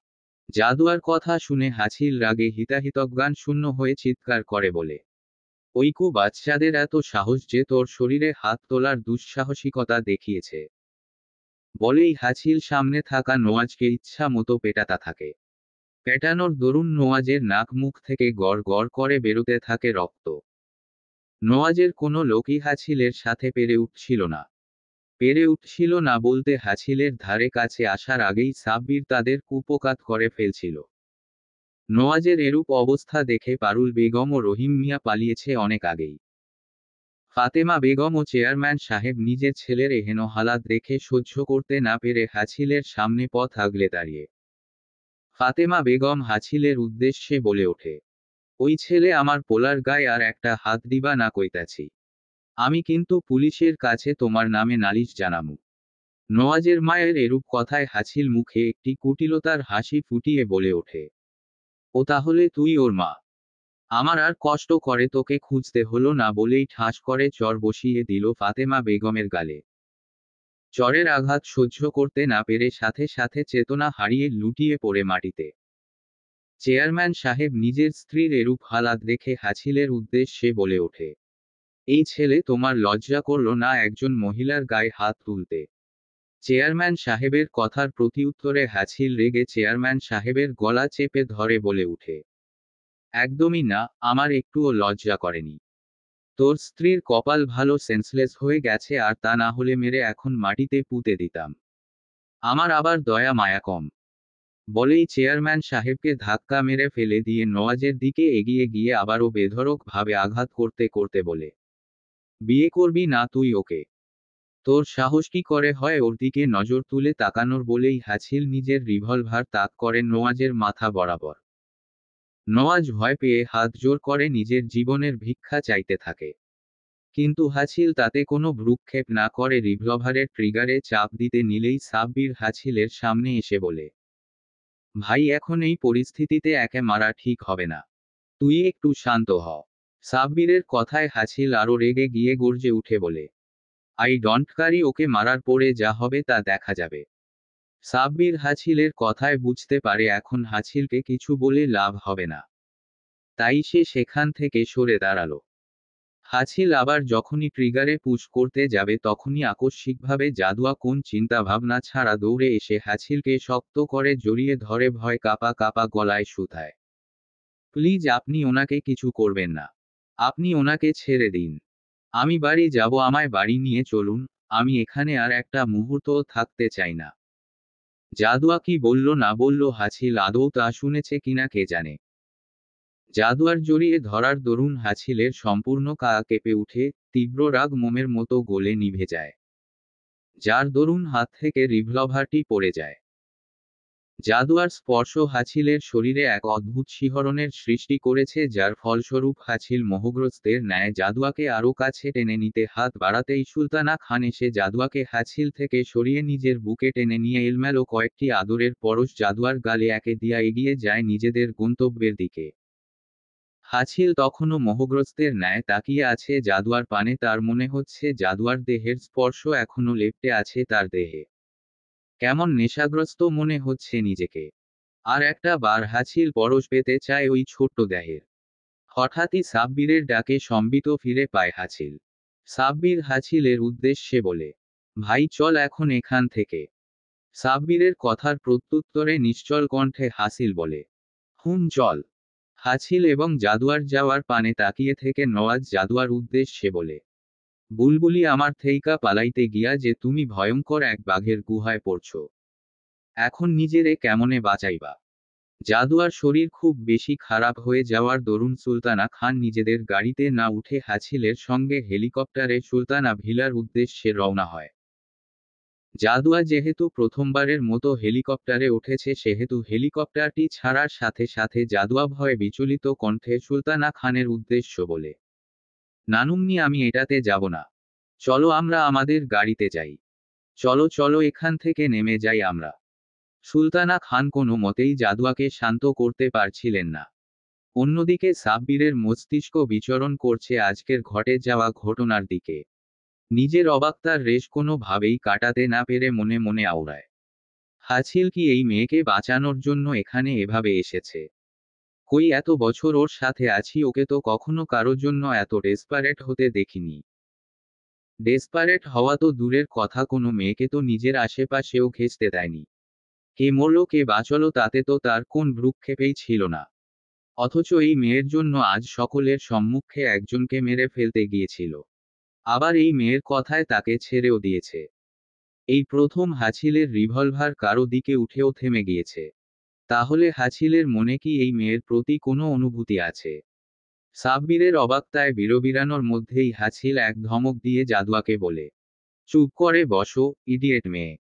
A: জাদুয়ার কথা শুনে হাছিল রাগে হিতাহিতজ্ঞান শূন্য হয়ে চিৎকার করে বলে, ওইকু বাচ্চাদের এত সাহস যে তোর শরীরে হাত তোলার দুঃসাহসিকতা দেখিয়েছে। বলেই হাছিল সামনে থাকা নওয়াজকে ইচ্ছা মতো পেটাতে থাকে। পেটানোর দরুন নওয়াজের নাক মুখ থেকে গড় গড় করে বেরোতে থাকে রক্ত। নওয়াজের কোনো লোকই হাছিলের সাথে পেরে উঠছিল না। পেরে উঠছিল না বলতে হাছিলের ধারে কাছে আসার আগেই সাব্বির তাদের কুপোকাত করে ফেলছিল। নওয়াজের এরূপ অবস্থা দেখে পারুল বেগম ও রহিম মিয়া পালিয়েছে অনেক আগেই। ফাতেমা বেগম ও চেয়ারম্যান সাহেব নিজের ছেলের এহেন হালাত দেখে সহ্য করতে না পেরে হাছিলের সামনে পথ আগলে দাঁড়িয়ে। ফাতেমা বেগম হাছিলের উদ্দেশ্যে বলে ওঠে, ওই ছেলে আমার পোলার গায়ে আর একটা হাত দিবা না কইতাছি। আমি কিন্তু পুলিশের কাছে তোমার নামে নালিশ জানামু। নওয়াজের মায়ের এরূপ কথায় হাছিল মুখে একটি কুটিলতার হাসি ফুটিয়ে বলে ওঠে, ও তাহলে তুই ওর মা? আমার আর কষ্ট করে তোকে খুঁজতে হলো না বলেই ঠাস করে চর বসিয়ে দিল ফাতেমা বেগমের গালে। চরের আঘাত সহ্য করতে না পেরে সাথে সাথে চেতনা হারিয়ে লুটিয়ে পড়ে মাটিতে। চেয়ারম্যান সাহেব নিজের স্ত্রীর এরূপ হালাত দেখে হাছিলের উদ্দেশ্যে বলে ওঠে, এই ছেলে তোমার লজ্জা করল না একজন মহিলার গায়ে হাত তুলতে? চেয়ারম্যান সাহেবের কথার প্রতিউত্তরে হাছিল রেগে চেয়ারম্যান সাহেবের গলা চেপে ধরে বলে উঠে, একদমই না, আমার একটুও লজ্জা করেনি। তোর স্ত্রীর কপাল ভালো সেন্সলেস হয়ে গেছে, আর তা না হলে মেরে এখন মাটিতে পুঁতে দিতাম। আমার আবার দয়া মায়া কম। বলেই চেয়ারম্যান সাহেবকে ধাক্কা মেরে ফেলে দিয়ে নওয়াজের দিকে এগিয়ে গিয়ে আবারও বেধড়ক ভাবে আঘাত করতে করতে বলে, বিয়ে করবি না তুই ওকে? তোর সাহস কি করে হয় ওর দিকে নজর তুলে তাকানোর? বলেই হাছিল নিজের রিভলভার তাক করে নওয়াজের মাথা বরাবর। নওয়াজ ভয় পেয়ে হাত জোর করে নিজের জীবনের ভিক্ষা চাইতে থাকে। কিন্তু হাছিল তাতে কোনো ভ্রুক্ষেপ না করে রিভলভারের ট্রিগারে চাপ দিতে নিলেই সাব্বির হাছিলের সামনে এসে বলে, ভাই এখন এই পরিস্থিতিতে একে মারা ঠিক হবে না। তুই একটু শান্ত হ। সাব্বিরের কথায় হাছিল আরো রেগে গিয়ে গর্জে উঠে বলে, আই ডোন্ট ক্যারি, ওকে মারার পরে যা হবে তা দেখা যাবে। সাব্বির হাছিলের কথায় বুঝতে পারে এখন হাছিলকে কিছু বলে লাভ হবে না। তাই সে সেখান থেকে সরে দাঁড়ালো। হাছিল আবার যখনই ট্রিগারে পুশ করতে যাবে তখনই আকস্মিকভাবে জাদুয়া কোন চিন্তা ভাবনা ছাড়া দৌড়ে এসে হাছিলকে শক্ত করে জড়িয়ে ধরে ভয় কাঁপা কাঁপা গলায় শুধায়, প্লিজ আপনি ওনাকে কিছু করবেন না। আপনি ওনাকে ছেড়ে দিন। আমি বাড়ি যাব, আমায় বাড়ি নিয়ে চলুন। আমি এখানে আর একটা মুহূর্তও থাকতে চাই না। জাদুয়া কি বলল না বলল হাছিল আদৌ তা শুনেছে কিনা কে জানে। জাদুয়ার জড়িয়ে ধরার দরুন হাছিলের সম্পূর্ণ গা কেঁপে উঠে, তীব্র রাগ মোমের মতো গলে নিভে যায়। যার দরুন হাত থেকে রিভলভারটি পড়ে যায়। জাদুয়ার স্পর্শ হাছিলের শরীরে এক অদ্ভুত শিহরণের সৃষ্টি করেছে, যার ফলস্বরূপ হাছিল মোহগ্রস্তের ন্যায় জাদুয়াকে আরও কাছে টেনে নিতে হাত বাড়াতেই সুলতানা খান এসে জাদুয়াকে হাছিল থেকে সরিয়ে নিজের বুকে টেনে নিয়ে এলমেলো কয়েকটি আদরের পরশ জাদুয়ার গালে একে দিয়া এগিয়ে যায় নিজেদের গন্তব্যের দিকে। হাছিল তখনও মোহগ্রস্তের ন্যায় তাকিয়ে আছে জাদুয়ার পানে। তার মনে হচ্ছে জাদুয়ার দেহের স্পর্শ এখনো লেপ্টে আছে তার দেহে। কেমন নেশাগ্রস্ত মনে হচ্ছে নিজেকে। আর একটা বার হাছিল পরশ পেতে চায় ওই ছোট্ট দেহের। হঠাৎই সাব্বিরের ডাকে সম্বিত ফিরে পায় হাছিল। সাব্বির হাছিলের উদ্দেশ্যে বলে, ভাই চল এখন এখান থেকে। সাব্বিরের কথার প্রত্যুত্তরে নিশ্চল কণ্ঠে হাসিল বলে, হুম চল। হাছিল এবং জাদুয়ার যাওয়ার পানে তাকিয়ে থেকে নওয়াজ জাদুয়ার উদ্দেশ্যে বলে, বুলবুলি আমার থেইকা পালাইতে গিয়া যে তুমি ভয়ঙ্কর এক বাঘের গুহায় পড়ছ, এখন নিজেরে কেমনে বাঁচাইবা। জাদুয়ার শরীর খুব বেশি খারাপ হয়ে যাওয়ার দরুন সুলতানা খান নিজেদের গাড়িতে না উঠে হাছিলের সঙ্গে হেলিকপ্টারে সুলতানা ভিলার উদ্দেশ্যে রওনা হয়। জাদুয়া যেহেতু প্রথমবারের মতো হেলিকপ্টারে উঠেছে সেহেতু হেলিকপ্টারটি ছাড়ার সাথে সাথে জাদুয়া ভয়ে বিচলিত কণ্ঠে সুলতানা খানের উদ্দেশ্য বলে, নানুম্নি আমি এটাতে যাব না, চলো আমরা আমাদের গাড়িতে যাই, চলো চলো এখান থেকে নেমে যাই আমরা। সুলতানা খান কোনো মতেই জাদুয়াকে শান্ত করতে পারছিলেন না। অন্যদিকে সাব্বিরের মস্তিষ্ক বিচরণ করছে আজকের ঘটে যাওয়া ঘটনার দিকে। নিজের অবাক্তার রেশ কোনোভাবেই কাটাতে না পেরে মনে মনে আওড়ায়, হাছিল কি এই মেয়েকে বাঁচানোর জন্য এখানে এভাবে এসেছে? কই এত বছর ওর সাথে আছি, ওকে তো কখনো কারো জন্য এত ডেসপারেট হতে দেখিনি। ডেসপারেট হওয়া তো দূরের কথা, কোনো মেয়েকে তো নিজের আশেপাশেও ঘেঁষতে দেয়নি। কে মরল কে বাঁচল তাতে তো তার কোন ভ্রুক্ষেপেই ছিল না। অথচ এই মেয়ের জন্য আজ সকলের সম্মুখে একজনকে মেরে ফেলতে গিয়েছিল, আবার এই মেয়ের কথায় তাকে ছেড়েও দিয়েছে। এই প্রথম হাছিলের রিভলভার কারো দিকে উঠেও থেমে গিয়েছে। তাহলে হাছিলের মনে কি এই মেয়ের প্রতি কোনো অনুভূতি আছে? সাব্বিরের অবাক্তায় বিড়বিড়ানোর মধ্যেই হাছিল এক ধমক দিয়ে জাদুয়াকে বলে, চুপ করে বসো, ইডিয়েট মেয়ে।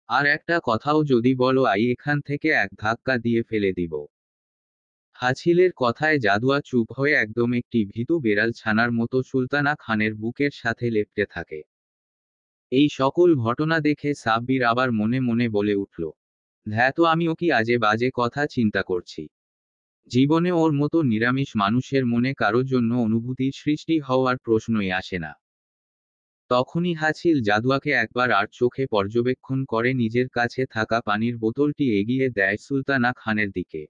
A: আর একটা কথাও যদি বলো আই এখান থেকে এক ধাক্কা দিয়ে ফেলে দিব। হাছিলের কথায় জাদুয়া চুপ হয়ে একদম একটি ভীতু বেড়াল ছানার মতো সুলতানা খানের বুকের সাথে লেপ্টে থাকে। এই সকল ঘটনা দেখে সাব্বির আবার মনে মনে বলে উঠল, ধ্যাতো আমিও কি আজে বাজে কথা চিন্তা করছি। জীবনে ওর মতো নিরামিষ মানুষের মনে কারোর জন্য অনুভূতির সৃষ্টি হওয়ার প্রশ্নই আসে না। তখনই হাছিল জাদুয়াকে একবার আর চোখে পর্যবেক্ষণ করে নিজের কাছে থাকা পানির বোতলটি এগিয়ে দেয় সুলতানা খানের দিকে।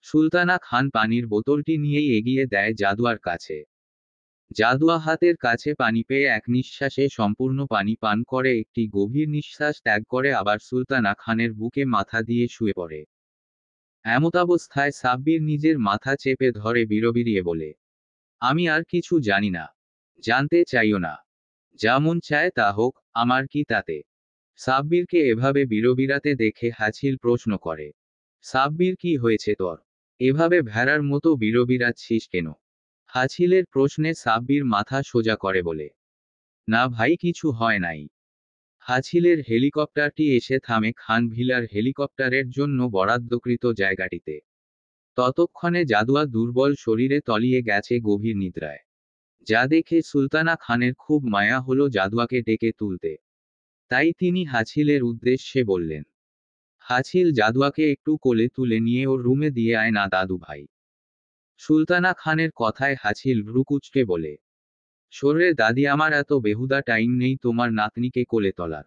A: সুলতানা খান পানির বোতলটি নিয়েই এগিয়ে দেয় জাদুয়ার কাছে। জাদুয়া হাতের কাছে পানি পেয়ে এক নিঃশ্বাসে সম্পূর্ণ পানি পান করে একটি গভীর নিঃশ্বাস ত্যাগ করে আবার সুলতানা খানের বুকে মাথা দিয়ে শুয়ে পড়ে। এমতাবস্থায় সাব্বির নিজের মাথা চেপে ধরে বিড়বিড়িয়ে বলে, আমি আর কিছু জানি না, জানতে চাইও না, যা মন চায় তা হোক, আমার কি তাতে। সাব্বিরকে এভাবে বিড়বিড়াতে দেখে হাছিল প্রশ্ন করে, সাব্বির কি হয়েছে তোর, এভাবে ভেড়ার মতো বিড়বিড়াচ্ছিস কেন? হাছিলের প্রশ্নে সাব্বির মাথা সোজা করে বলে, না ভাই কিছু হয় নাই। হাছিলের হেলিকপ্টারটি এসে থামে খান ভিলার হেলিকপ্টারের জন্য বরাদ্দকৃত জায়গাটিতে। ততক্ষণে জাদুয়া দুর্বল শরীরে তলিয়ে গেছে গভীর নিদ্রায়। যা দেখে সুলতানা খানের খুব মায়া হলো জাদুয়াকে ডেকে তুলতে। তাই তিনি হাছিলের উদ্দেশ্যে বললেন, হাছিল জাদুয়াকে একটু কোলে তুলে নিয়ে ওর রুমে দিয়ে আয় না দাদু ভাই। সুলতানা খানের কথায় হাছিল ভ্রুকুচকে বলে, সরে দাদি, আমার এত বেহুদা টাইম নেই তোমার নাতনিকে কোলে তোলার।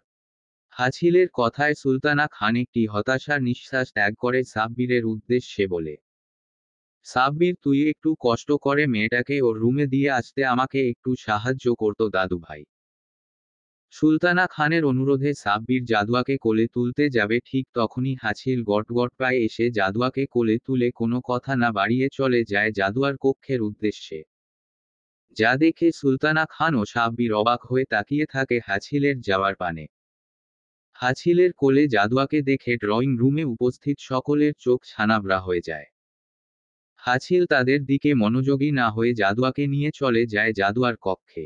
A: হাছিলের কথায় সুলতানা খান একটি হতাশার নিঃশ্বাস ত্যাগ করে সাব্বিরের উদ্দেশ্যে বলে, সাব্বির তুই একটু কষ্ট করে মেয়েটাকে ওর রুমে দিয়ে আসতে আমাকে একটু সাহায্য করতো দাদু ভাই। সুলতানা খানের অনুরোধে সাব্বির জাদুয়াকে কোলে তুলতে যাবে ঠিক তখনই হাছিল গটগট পায়ে এসে জাদুয়াকে কোলে তুলে কোনো কথা না বাড়িয়ে চলে যায় জাদুয়ার কক্ষের উদ্দেশ্যে। যা দেখে সুলতানা খান ও সাব্বির অবাক হয়ে তাকিয়ে থাকে হাছিলের যাওয়ার পানে। হাছিলের কোলে জাদুয়াকে দেখে ড্রয়িং রুমে উপস্থিত সকলের চোখ ছানাবড়া হয়ে যায়। হাছিল তাদের দিকে মনোযোগী না হয়ে জাদুয়াকে নিয়ে চলে যায় জাদুয়ার কক্ষে।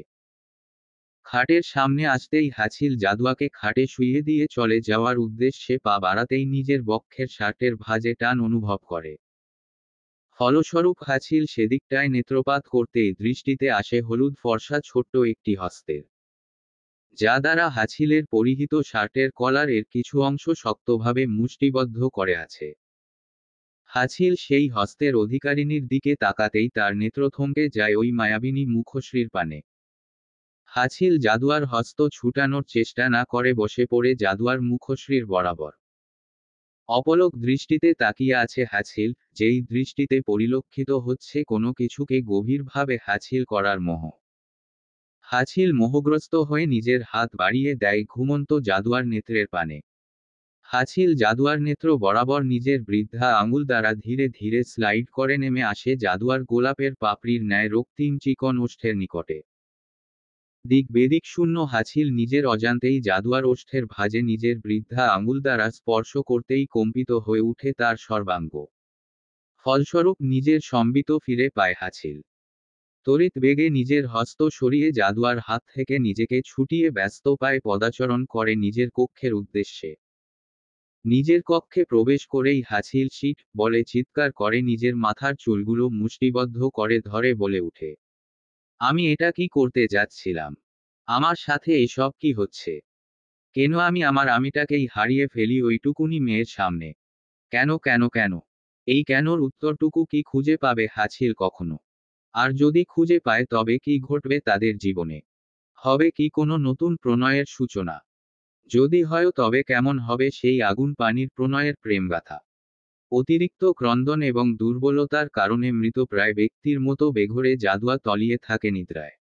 A: খাটের সামনে আসতেই হাছিল জাদুয়াকে খাটে শুইয়ে দিয়ে চলে যাওয়ার উদ্দেশ্যে পা বাড়াতেই নিজের বক্ষের শার্টের ভাঁজে টান অনুভব করে। ফলস্বরূপ হাছিল সেদিকটায় নেত্রপাত করতেই দৃষ্টিতে আসে হলুদ ফর্সা ছোট্ট একটি হস্তের, যা দ্বারা হাছিলের পরিহিত শার্টের কলার এর কিছু অংশ শক্তভাবে মুষ্টিবদ্ধ করে আছে। হাছিল সেই হস্তের অধিকারিণীর দিকে তাকাতেই তার নেত্র থমকে যায় ওই মায়াবিনী মুখশ্রীর পানে। হাছিল জাদুয়ার হস্ত ছুটানোর চেষ্টা না করে বসে পড়ে জাদুয়ার মুখশ্রীর বরাবর। অপলক দৃষ্টিতে তাকিয়ে আছে হাছিল, যেই দৃষ্টিতে পরিলক্ষিত হচ্ছে কোনো কিছুকে গভীরভাবে হাছিল করার মোহ। হাছিল মোহগ্রস্ত হয়ে নিজের হাত বাড়িয়ে দেয় ঘুমন্ত জাদুয়ার নেত্রের পানে। হাছিল জাদুয়ার নেত্র বরাবর নিজের বৃদ্ধা আঙুল দ্বারা ধীরে ধীরে স্লাইড করে নেমে আসে জাদুয়ার গোলাপের পাপড়ির ন্যায় রক্তিম চিকন ওষ্ঠের নিকটে। দিক বেদিক শূন্য হাছিল নিজের অজান্তেই জাদুয়ার ওষ্ঠের ভাঁজে নিজের বৃদ্ধা আঙুল দ্বারা স্পর্শ করতেই কম্পিত হয়ে উঠে তার সর্বাঙ্গ। ফলস্বরূপ নিজের সম্বিত ফিরে পায় হাছিল। তড়িৎ বেগে নিজের হস্ত সরিয়ে জাদুয়ার হাত থেকে নিজেকে ছুটিয়ে ব্যস্ত পায়ে পদাচরণ করে নিজের কক্ষের উদ্দেশ্যে। নিজের কক্ষে প্রবেশ করেই হাছিল শিট বলে চিৎকার করে নিজের মাথার চুলগুলো মুষ্টিবদ্ধ করে ধরে বলে উঠে, আমি এটা কি করতে যাচ্ছিলাম? আমার সাথে এসব কি হচ্ছে? কেন আমি আমার আমিটাকেই হারিয়ে ফেলি ওইটুকুনি মেয়ের সামনে? কেন কেন কেন? এই কেনর উত্তরটুকু কি খুঁজে পাবে হাছিল কখনো? আর যদি খুঁজে পায় তবে কি ঘটবে তাদের জীবনে? হবে কি কোনো নতুন প্রণয়ের সূচনা? যদি হয় তবে কেমন হবে সেই আগুন পানির প্রণয়ের প্রেমগাথা? অতিরিক্ত ক্রন্দন এবং দুর্বলতার কারণে মৃতপ্রায় ব্যক্তির মতো বেঘোরে জাদুয়া তলিয়ে থাকে নিদ্রায়।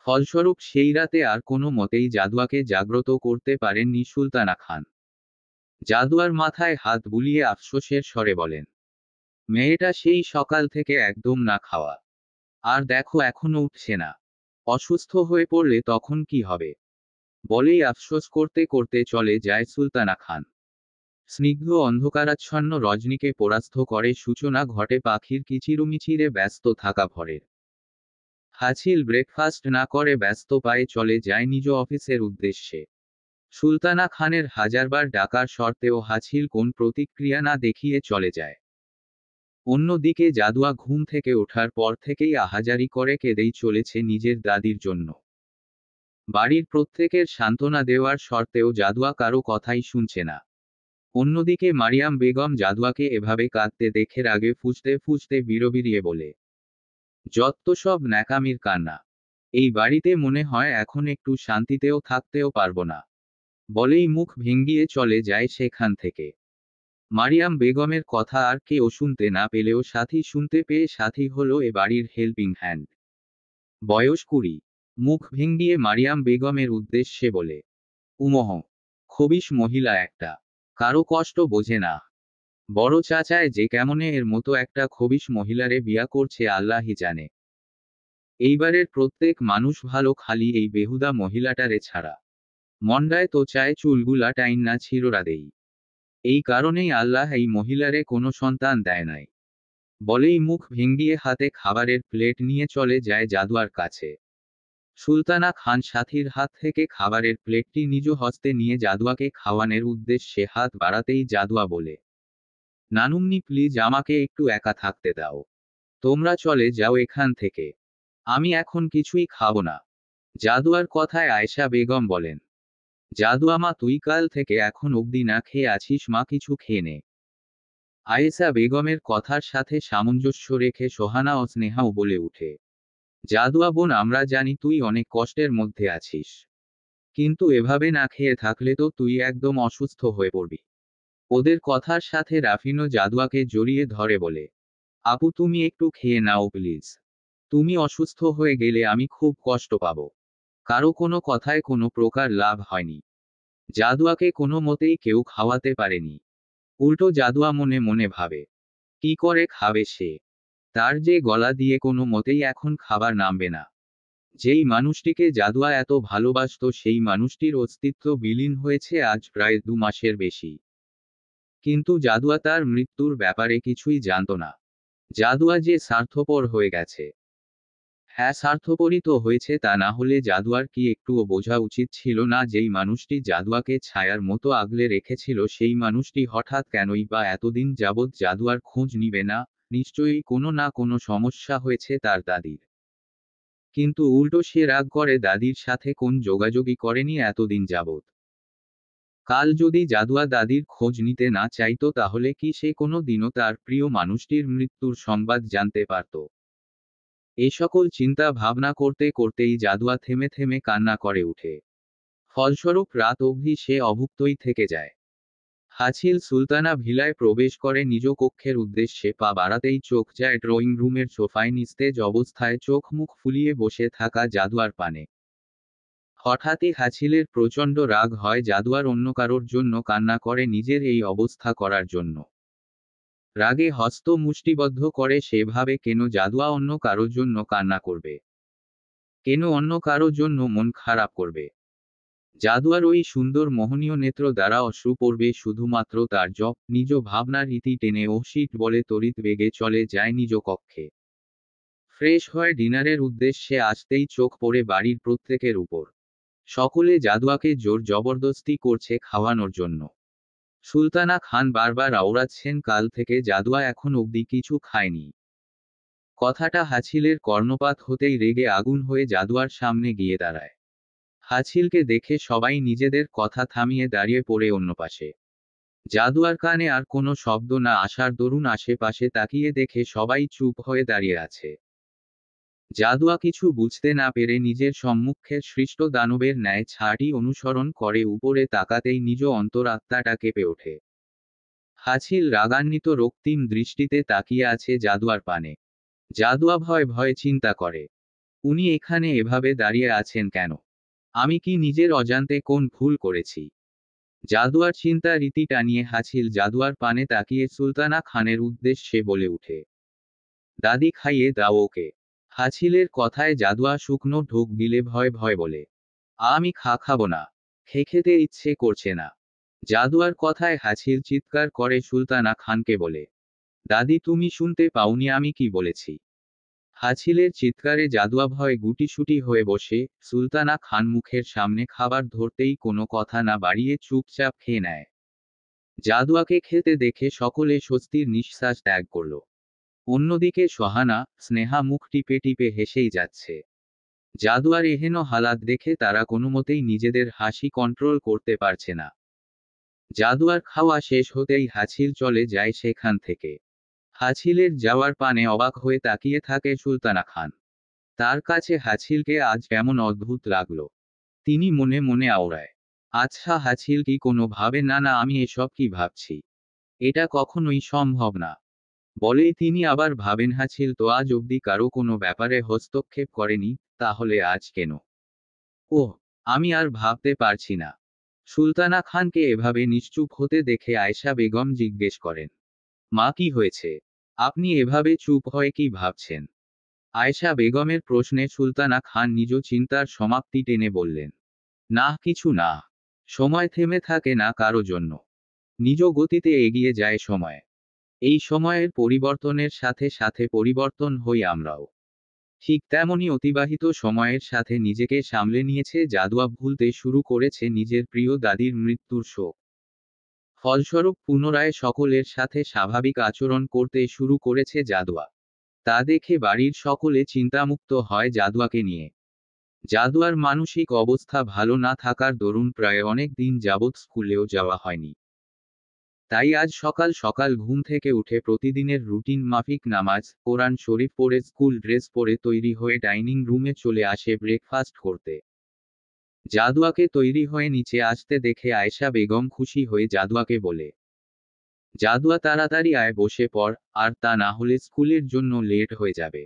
A: ফলস্বরূপ সেই রাতে আর কোনো মতেই জাদুয়াকে জাগ্রত করতে পারেননি সুলতানা খান। জাদুয়ার মাথায় হাত বুলিয়ে আফসোসের স্বরে বলেন, মেয়েটা সেই সকাল থেকে একদম না খাওয়া। আর দেখো এখনো উঠছে না। অসুস্থ হয়ে পড়লে তখন কি হবে? বলেই আফসোস করতে করতে চলে যায় সুলতানা খান। স্নিগ্ধ অন্ধকারাচ্ছন্ন রজনীকে পরাস্ত করে সূচনা ঘটে পাখির কিচিরমিচিরে ব্যস্ত থাকা ভরে। হাছিল ব্রেকফাস্ট না করে ব্যস্ত পায়ে চলে যায় নিজ অফিসের উদ্দেশ্যে। সুলতানা খানের হাজারবার ডাকার সত্ত্বেও হাছিল কোন প্রতিক্রিয়া না দেখিয়ে চলে যায়। অন্যদিকে জাদুয়া ঘুম থেকে ওঠার পর থেকেই আহাজারি করে কেঁদেই চলেছে নিজের দাদির জন্য। বাড়ির প্রত্যেকের সান্ত্বনা দেওয়ার সত্ত্বেও জাদুয়া কারো কথাই শুনছে না। অন্যদিকে মারিয়াম বেগম জাদুয়াকে এভাবে কাঁদতে দেখে রাগে ফুঁসতে ফুঁসতে বিড়বিড়িয়ে বলে, যত সব ন্যাকামির কান্না। এই বাড়িতে মনে হয় এখন একটু শান্তিতেও থাকতেও পারবো না। বলেই মুখ ভেঙ্গিয়ে চলে যায় সেখান থেকে। মারিয়াম বেগমের কথা আর কেউ শুনতে না পেলেও সাথী শুনতে পেয়ে সাথী হলো এ বাড়ির হেল্পিং হ্যান্ড। বয়স 20। মুখ ভেঙ্গিয়ে মারিয়াম বেগমের উদ্দেশ্যে বলে, উমহ, খবিশ মহিলা একটা। কারো কষ্ট বোঝে না। বড় চাচায় যে কেমনে এর মতো একটা খবিশ মহিলারে বিয়া করছে আল্লাহই জানে। এইবারের প্রত্যেক মানুষ ভালো খালি এই বেহুদা মহিলাটারে ছাড়া। মন্ডায় তো চায় চুলগুলা টাইন্না ছিঁড়োরা দেই। এই কারণেই আল্লাহ এই মহিলারে কোনো সন্তান দেয় নাই। বলেই মুখ ভেঙ্গিয়ে হাতে খাবারের প্লেট নিয়ে চলে যায় জাদুয়ার কাছে। সুলতানা খান সাথীর হাত থেকে খাবারের প্লেটটি নিজ হস্তে নিয়ে জাদুয়াকে খাওয়ানোর উদ্দেশ্যে হাত বাড়াতেই জাদুয়া বলে, নানুমনি প্লিজ আমাকে একটু একা থাকতে দাও। তোমরা চলে যাও এখান থেকে। আমি এখন কিছুই খাবো না। জাদুয়ার কথায় আয়েশা বেগম বলেন, জাদুয়া মা তুই কাল থেকে এখন অবধি না খেয়ে আছিস, মা কিছু খেয়ে নে। আয়েশা বেগমের কথার সাথে সামঞ্জস্য রেখে সোহানা ও স্নেহাও বলে উঠে, জাদুয়া বোন আমরা জানি তুই অনেক কষ্টের মধ্যে আছিস। কিন্তু এভাবে না খেয়ে থাকলে তো তুই একদম অসুস্থ হয়ে পড়বি। ওদের কথার সাথে রাফিনও জাদুয়াকে জড়িয়ে ধরে বলে, আপু তুমি একটু খেয়ে নাও প্লিজ। তুমি অসুস্থ হয়ে গেলে আমি খুব কষ্ট পাবো। কারো কোনো কথায় কোনো প্রকার লাভ হয়নি। জাদুয়াকে কোনো মতেই কেউ খাওয়াতে পারেনি। উল্টো জাদুয়া মনে মনে ভাবে, কি করে খাবে সে? তার যে গলা দিয়ে কোনো মতেই এখন খাবার নামবে না। যেই মানুষটিকে জাদুয়া এত ভালোবাসত সেই মানুষটির অস্তিত্ব বিলীন হয়েছে আজ প্রায় 2 মাসের বেশি। কিন্তু জাদুয়া তার মৃত্যুর ব্যাপারে কিছুই জানত না। জাদুয়া যে স্বার্থপর হয়ে গেছে। হ্যাঁ, স্বার্থপরই তো হয়েছে, তা না হলে জাদুয়ার কি একটুও বোঝা উচিত ছিল না যেই মানুষটি জাদুয়াকে ছায়ার মতো আগলে রেখেছিল সেই মানুষটি হঠাৎ কেনই বা এতদিন যাবৎ জাদুয়ার খোঁজ নিবে না? নিশ্চয়ই কোনো না কোনো সমস্যা হয়েছে তার দাদির। কিন্তু উল্টো সে রাগ করে দাদির সাথে কোন যোগাযোগই করেনি এতদিন যাবৎ। কাল যদি জাদুয়া দাদির খোঁজ নিতে না চাইতো তাহলে কি সে কোনো দিনও তার প্রিয় মানুষটির মৃত্যুর সংবাদ জানতে পারত? এই সকল চিন্তা ভাবনা করতে করতেই জাদুয়া থেমে থেমে কান্না করে উঠে। ফলস্বরূপ রাত অবধি সে অভুক্তই থেকে যায়। হাছিল সুলতানা ভিলায় প্রবেশ করে নিজ কক্ষের উদ্দেশ্যে পা বাড়াতেই চোখ যায় ড্রয়িং রুমের সোফায় নিস্তেজ অবস্থায় চোখ মুখ ফুলিয়ে বসে থাকা জাদুয়ার পানে। হঠাৎই হাছিলের প্রচণ্ড রাগ হয় জাদুয়ার অন্য কারোর জন্য কান্না করে নিজের এই অবস্থা করার জন্য। রাগে হস্ত মুষ্টিবদ্ধ করে সে ভাবে কেন জাদুয়া অন্য কারো জন্য কান্না করবে, কেন অন্য কারো জন্য মন খারাপ করবে। জাদুয়ার ওই সুন্দর মোহনীয় নেত্র দ্বারা অশ্রু পড়বে শুধুমাত্র তার নিজ ভাবনার ইতি টেনে অসিট বলে তড়িৎ বেগে চলে যায় নিজ কক্ষে। ফ্রেশ হয়ে ডিনারের উদ্দেশ্যে আসতেই চোখ পড়ে বাড়ির প্রত্যেকের উপর। সকলে জাদুয়াকে জোর জবরদস্তি করছে খাওয়ানোর জন্য। সুলতানা খান বারবার আওড়াচ্ছেন কাল থেকে জাদুয়া এখন অবধি কিছু খায়নি। কথাটা হাছিলের কর্ণপাত হতেই রেগে আগুন হয়ে জাদুয়ার সামনে গিয়ে দাঁড়ায়। হাছিলকে দেখে সবাই নিজেদের কথা থামিয়ে দাঁড়িয়ে পড়ে অন্য পাশে। জাদুয়ার কানে আর কোনো শব্দ না আসার দরুন আশেপাশে তাকিয়ে দেখে সবাই চুপ হয়ে দাঁড়িয়ে আছে। জাদুয়া কিছু বুঝতে না পেরে নিজের সম্মুখের সৃষ্ট দানবের ন্যায় ছাটি অনুসরণ করে উপরে তাকাতেই নিজ অন্তরাত্মাটা কেঁপে ওঠে। হাছিল রাগান্বিত রক্তিম দৃষ্টিতে তাকিয়ে আছে জাদুয়ার পানে। জাদুয়া ভয় ভয়ে চিন্তা করে, উনি এখানে এভাবে দাঁড়িয়ে আছেন কেন? আমি কি নিজের অজান্তে কোন ভুল করেছি? জাদুয়ার চিন্তা রীতি টানিয়ে হাছিল জাদুয়ার পানে তাকিয়ে সুলতানা খানের উদ্দেশ্যে বলে উঠে, দাদি খাইয়ে দাও ওকে। হাছিলের কথায় জাদুয়া শুকনো ঢোক গিলে ভয় ভয় বলে, আমি খাবো না, খেতে ইচ্ছে করছে না। জাদুয়ার কথায় হাছিল চিৎকার করে সুলতানা খানকে বলে, দাদি তুমি শুনতে পাওনি আমি কি বলেছি? হাছিলের চিৎকারে জাদুয়া ভয়ে গুটিসুটি হয়ে বসে। সুলতানা খান মুখের সামনে খাবার ধরতেই কোনো কথা না বাড়িয়ে চুপচাপ খেয়ে নেয়। জাদুয়াকে খেতে দেখে সকলে স্বস্তির নিঃশ্বাস ত্যাগ করল। অন্যদিকে সোহানা, স্নেহা মুখ টিপে টিপে হেসেই যাচ্ছে। জাদুয়ার এহেন হালাত দেখে তারা কোনোমতেই নিজেদের হাসি কন্ট্রোল করতে পারছে না। জাদুয়ার খাওয়া শেষ হতেই হাছিল চলে যায় সেখান থেকে। হাছিলের যাওয়ার পানে অবাক হয়ে তাকিয়ে থাকে সুলতানা খান। তার কাছে হাছিলকে আজ কেমন অদ্ভুত লাগলো। তিনি মনে মনে আওড়ায়, আচ্ছা হাছিল কি কোনো ভাবে না না আমি এসব কি ভাবছি, এটা কখনোই সম্ভব না। বলেই তিনি আবার ভাবেন হাছিল তো আজ অবধি কারো কোনো ব্যাপারে হস্তক্ষেপ করেনি, তাহলে আজ কেন? ওহ, আমি আর ভাবতে পারছি না। সুলতানা খানকে এভাবে নিশ্চুপ হতে দেখে আয়েশা বেগম জিজ্ঞেস করেন, মা কি হয়েছে? আপনি এভাবে চুপ হয়ে কি ভাবছেন? আয়েশা বেগমের প্রশ্নে সুলতানা খান নিজ চিন্তার সমাপ্তি টেনে বললেন, না কিছু না। সময় থেমে থাকে না কারো জন্য। নিজ গতিতে এগিয়ে যায় সময়। এই সময়ের পরিবর্তনের সাথে সাথে পরিবর্তন হই আমরাও। ঠিক তেমনই অতিবাহিত সময়ের সাথে নিজেকে সামলে নিয়েছে জাদুয়া, ভুলতে শুরু করেছে নিজের প্রিয় দাদির মৃত্যুর শোক। ফলস্বরূপ পুনরায় সকলের সাথে স্বাভাবিক আচরণ করতে শুরু করেছে জাদুয়া। তা দেখে বাড়ির সকলে চিন্তামুক্ত হয় জাদুয়াকে নিয়ে। জাদুয়ার মানসিক অবস্থা ভালো না থাকার দরুন প্রায় অনেক দিন যাবৎ স্কুলেও যাওয়া হয়নি। তাই আজ সকাল সকাল ঘুম থেকে উঠে প্রতিদিনের রুটিন মাফিক নামাজ, কোরআন শরীফ পড়ে স্কুল ড্রেস পরে তৈরি হয়ে ডাইনিং রুমে চলে আসে ব্রেকফাস্ট করতে। জাদুয়াকে তৈরি হয়ে নিচে আসতে দেখে আয়েশা বেগম খুশি হয়ে জাদুয়াকে বলে, জাদুয়া তাড়াতাড়ি আয় বসে পড়, আর তা না হলে স্কুলের জন্য লেট হয়ে যাবে।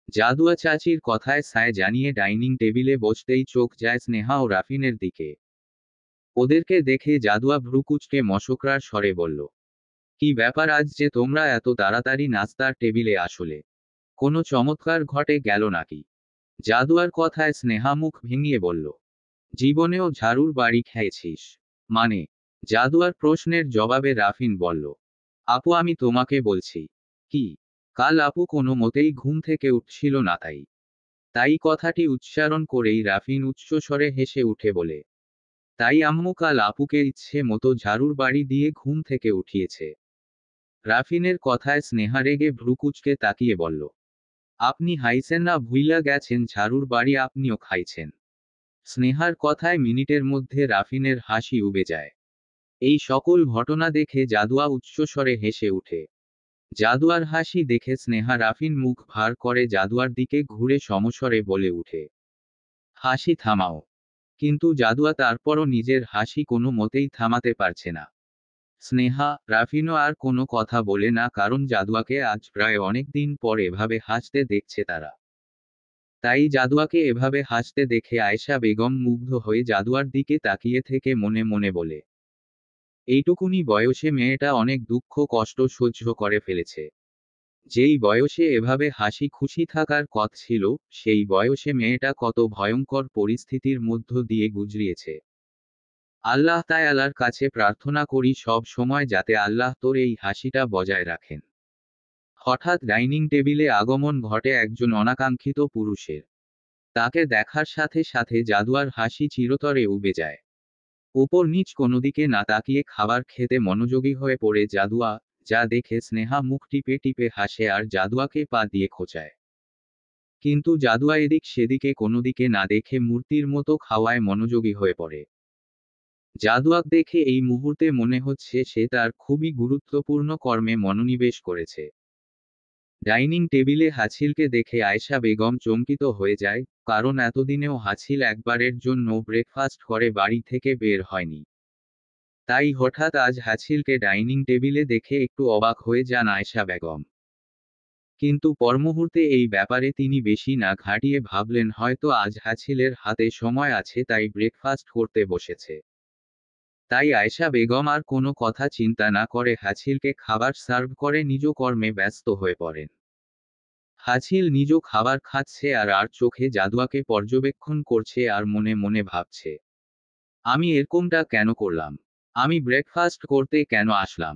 A: জাদুয়া চাচির কথায় সায় জানিয়ে ডাইনিং টেবিলে বসতেই চোখ যায় স্নেহা ও রাফিনের দিকে। ওদেরকে দেখে জাদুয়া ভ্রুকুচকে মশকরার স্বরে বলল, কি ব্যাপার আজ যে তোমরা এত তাড়াতাড়ি নাস্তার টেবিলে আসলে? কোনো চমৎকার ঘটে গেল নাকি? জাদুয়ার কথায় স্নেহা মুখ ভেঙিয়ে বলল, জীবনেও ঝাড়ুর বাড়ি খেয়েছিস? মানে? জাদুয়ার প্রশ্নের জবাবে রাফিন বলল, আপু আমি তোমাকে বলছি। কি? কাল আপু কোনো মতেই ঘুম থেকে উঠছিল না তাই। তাই কথাটি উচ্চারণ করেই রাফিন উচ্চস্বরে হেসে উঠে বলে, তাই আম্মু কাল আপুকে ইচ্ছে মতো ঝাড়ুর বাড়ি দিয়ে ঘুম থেকে উঠিয়েছে। রাফিনের কথায় স্নেহা রেগে ভ্রুকুচকে তাকিয়ে বলল, আপনি হাইছেন না ভুইলা গেছেন ঝাড়ুর বাড়ি আপনিও খাইছেন? স্নেহার কথায় মিনিটের মধ্যে রাফিনের হাসি উবে যায়। এই সকল ঘটনা দেখে জাদুয়া উচ্চস্বরে হেসে উঠে। জাদুয়ার হাসি দেখে স্নেহা রাফিন মুখ ভার করে জাদুয়ার দিকে ঘুরে সমস্বরে বলে উঠে, হাসি থামাও। কিন্তু জাদুয়া তারপরও নিজের হাসি কোনো মতেই থামাতে পারছে না। স্নেহা, রাফিনও আর কোনো কথা বলে না, কারণ জাদুয়াকে আজ প্রায় অনেক দিন পর এভাবে হাসতে দেখছে তারা। তাই জাদুয়াকে এভাবে হাসতে দেখে আয়েশা বেগম মুগ্ধ হয়ে জাদুয়ার দিকে তাকিয়ে থেকে মনে মনে বলে, এইটুকুনি বয়সে মেয়েটা অনেক দুঃখ কষ্ট সহ্য করে ফেলেছে। যেই বয়সে এভাবে হাসি খুশি থাকার কথা ছিল, সেই বয়সে মেয়েটা কত ভয়ঙ্কর পরিস্থিতির মধ্য দিয়ে গুজরিয়েছে। আল্লাহ তাআলার কাছে প্রার্থনা করি সব সময় যাতে আল্লাহ তোর এই হাসিটা বজায় রাখেন। হঠাৎ ডাইনিং টেবিলে আগমন ঘটে একজন অনাকাঙ্ক্ষিত পুরুষের। তাকে দেখার সাথে সাথে জাদুয়ার হাসি চিরতরে উবে যায়। উপর নিচ কোনো দিকে না তাকিয়ে খাবার খেতে মনোযোগী হয়ে পড়ে জাদুয়া, যা দেখে স্নেহা মুখ টিপে টিপে হাসে আর জাদুয়াকে পা দিয়ে খোঁচায়। কিন্তু জাদুয়া এদিক সেদিকে কোনো দিকে না দেখে মূর্তির মতো খাওয়ায় মনোযোগী হয়ে পড়ে। জাদুয়াক দেখে এই মুহূর্তে মনে হচ্ছে সে তার খুবই গুরুত্বপূর্ণ কর্মে মনোনিবেশ করেছে। ডাইনিং টেবিলে হাছিলকে দেখে আয়েশা বেগম চমকিত হয়ে যায়, কারণ এতদিনেও হাছিল একবারের জন্য ব্রেকফাস্ট করে বাড়ি থেকে বের হয়নি। তাই হঠাৎ আজ হাছিলকে ডাইনিং টেবিলে দেখে একটু অবাক হয়ে যান আয়েশা বেগম। কিন্তু পরমুহূর্তে এই ব্যাপারে তিনি বেশি না ঘাঁটিয়ে ভাবলেন হয়তো আজ হাছিলের হাতে সময় আছে তাই ব্রেকফাস্ট করতে বসেছে। তাই আয়েশা বেগম আর কোনো কথা চিন্তা না করে হাছিলকে খাবার সার্ভ করে নিজ কর্মে ব্যস্ত হয়ে পড়েন। হাছিল নিজ খাবার খাচ্ছে আর আর চোখে জাদুয়াকে পর্যবেক্ষণ করছে আর মনে মনে ভাবছে, আমি এরকমটা কেন করলাম? আমি ব্রেকফাস্ট করতে কেন আসলাম?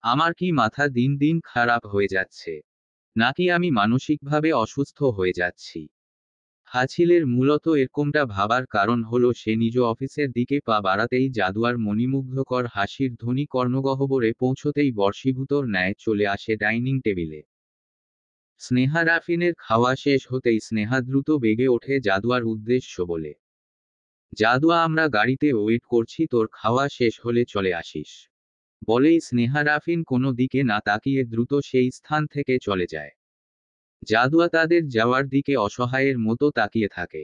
A: আমার কি মাথা দিন দিন খারাপ হয়ে যাচ্ছে? নাকি আমি মানসিকভাবে অসুস্থ হয়ে যাচ্ছি? হাছিলের মূলত এরকমটা ভাবার কারণ হলো সে নিজ অফিসের দিকে পা বাড়াতেই জাদুয়ার মণিমুগ্ধকর হাসির ধ্বনি কর্ণগহ্বরে পৌঁছতেই বর্ষীভূতর ন্যায় চলে আসে ডাইনিং টেবিলে। স্নেহা রাফিনের খাওয়া শেষ হতেই স্নেহা দ্রুত বেগে ওঠে জাদুয়ার উদ্দেশ্য বলে, জাদুয়া আমরা গাড়িতে ওয়েট করছি, তোর খাওয়া শেষ হলে চলে আসিস। বলেই স্নেহা রাফিন কোনো দিকে না তাকিয়ে দ্রুত সেই স্থান থেকে চলে যায়। জাদুয়া তাদের যাওয়ার দিকে অসহায়ের মতো তাকিয়ে থাকে।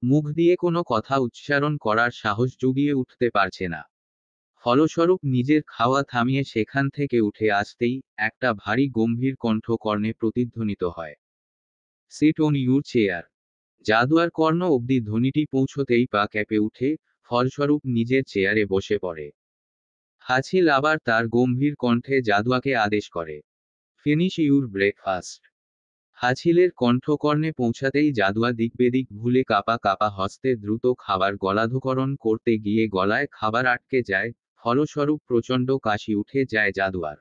A: মুখ দিয়ে কোনো কথা উচ্চারণ করার সাহস জুগিয়ে উঠতে পারছে না। ফলস্বরূপ নিজের খাওয়া থামিয়ে সেখান থেকে উঠে আসতেই একটা ভারী গম্ভীর কণ্ঠ কর্ণে প্রতিধ্বনিত হয়, সিট অন ইউর চেয়ার। জাদুয়ার কর্ণ অবধি ধ্বনিটি পৌঁছতেই পা কেঁপে উঠে, ফলস্বরূপ নিজের চেয়ারে বসে পড়ে। হাছিল আবার তার গম্ভীর কণ্ঠে জাদুয়াকে আদেশ করে, ফিনিশ ইউর ব্রেকফাস্ট। হাছিলের কণ্ঠকর্ণে পৌঁছাতেই জাদুয়া দিকবেদিক ভুলে কাপা কাপা হস্তে দ্রুত খাবার গলাধঃকরণ করতে গিয়ে গলায় খাবার আটকে যায়, ফলস্বরূপ প্রচণ্ড কাশি উঠে যায় জাদুয়ার।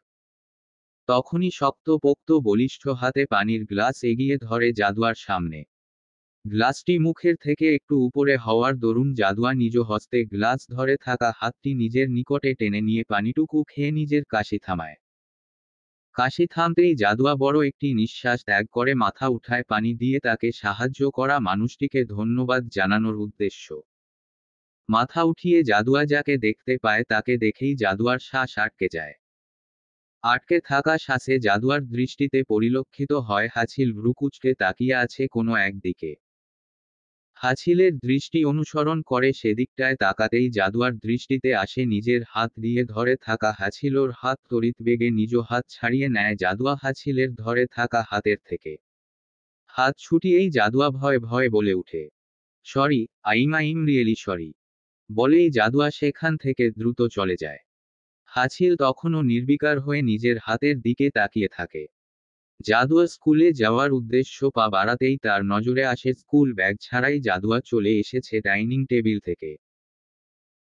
A: তখনই শক্তপোক্ত বলিষ্ঠ হাতে পানির গ্লাস এগিয়ে ধরে জাদুয়ার সামনে। গ্লাসটি মুখের থেকে একটু উপরে হওয়ার দরুন জাদুয়া নিজ হস্তে গ্লাস ধরে থাকা হাতটি নিজের নিকটে টেনে নিয়ে পানিটুকু খেয়ে নিজের কাশি থামায়। কাশি থামতেই জাদুয়া বড় একটি নিঃশ্বাস ত্যাগ করে মাথা উঠায় পানি দিয়ে তাকে সাহায্য করা মানুষটিকে ধন্যবাদ জানানোর উদ্দেশ্য। মাথা উঠিয়ে জাদুয়া যাকে দেখতে পায় তাকে দেখেই জাদুয়ার শ্বাস আটকে যায়। আটকে থাকা শ্বাসে জাদুয়ার দৃষ্টিতে পরিলক্ষিত হয় হাছিল ভ্রুকুঁচকে তাকিয়ে আছে কোনো একদিকে। হাছিলের দৃষ্টি অনুসরণ করে সেদিকটায় তাকাতেই জাদুয়ার দৃষ্টিতে আসে নিজের হাত দিয়ে ধরে থাকা হাছিলোর হাত তড়িৎ বেগে নিজ হাত ছাড়িয়ে নেয় জাদুয়া হাছিলের ধরে থাকা হাতের থেকে। হাত ছুটিয়েই জাদুয়া ভয়ে ভয়ে বলে উঠে, সরি, আইম রিয়েলি সরি। বলেই জাদুয়া সেখান থেকে দ্রুত চলে যায়। হাছিল তখনও নির্বিকার হয়ে নিজের হাতের দিকে তাকিয়ে থাকে। জাদুয়া স্কুলে যাওয়ার উদ্দেশ্য পা বাড়াতেই তার নজরে আসে স্কুল ব্যাগ ছাড়াই জাদুয়া চলে এসেছে ডাইনিং টেবিল থেকে।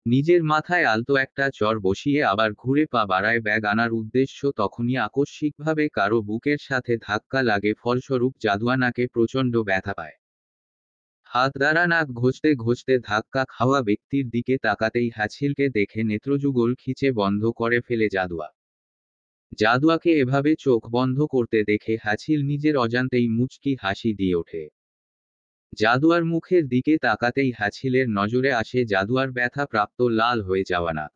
A: নিজের মাথায় আলতো একটা চর বসিয়ে আবার ঘুরে পা বাড়ায় ব্যাগ আনার উদ্দেশ্য, তখনই আকস্মিকভাবে কারো বুকের সাথে ধাক্কা লাগে, ফলস্বরূপ জাদুয়া নাকে প্রচণ্ড ব্যথা পায়। হাত দ্বারা নাক ঘষতে ঘষতে ধাক্কা খাওয়া ব্যক্তির দিকে তাকাতেই হাছিলকে দেখে নেত্রযুগল খিচে বন্ধ করে ফেলে জাদুয়া। জাদুয়াকে এভাবে চোখ বন্ধ করতে দেখে হাছিল নিজের অজান্তেই মুচকি হাসি দিয়ে ওঠে। জাদুয়ার মুখের দিকে তাকাতেই হাছিলের নজরে আসে জাদুয়ার ব্যথা প্রাপ্ত লাল হয়ে যাওয়া নাক।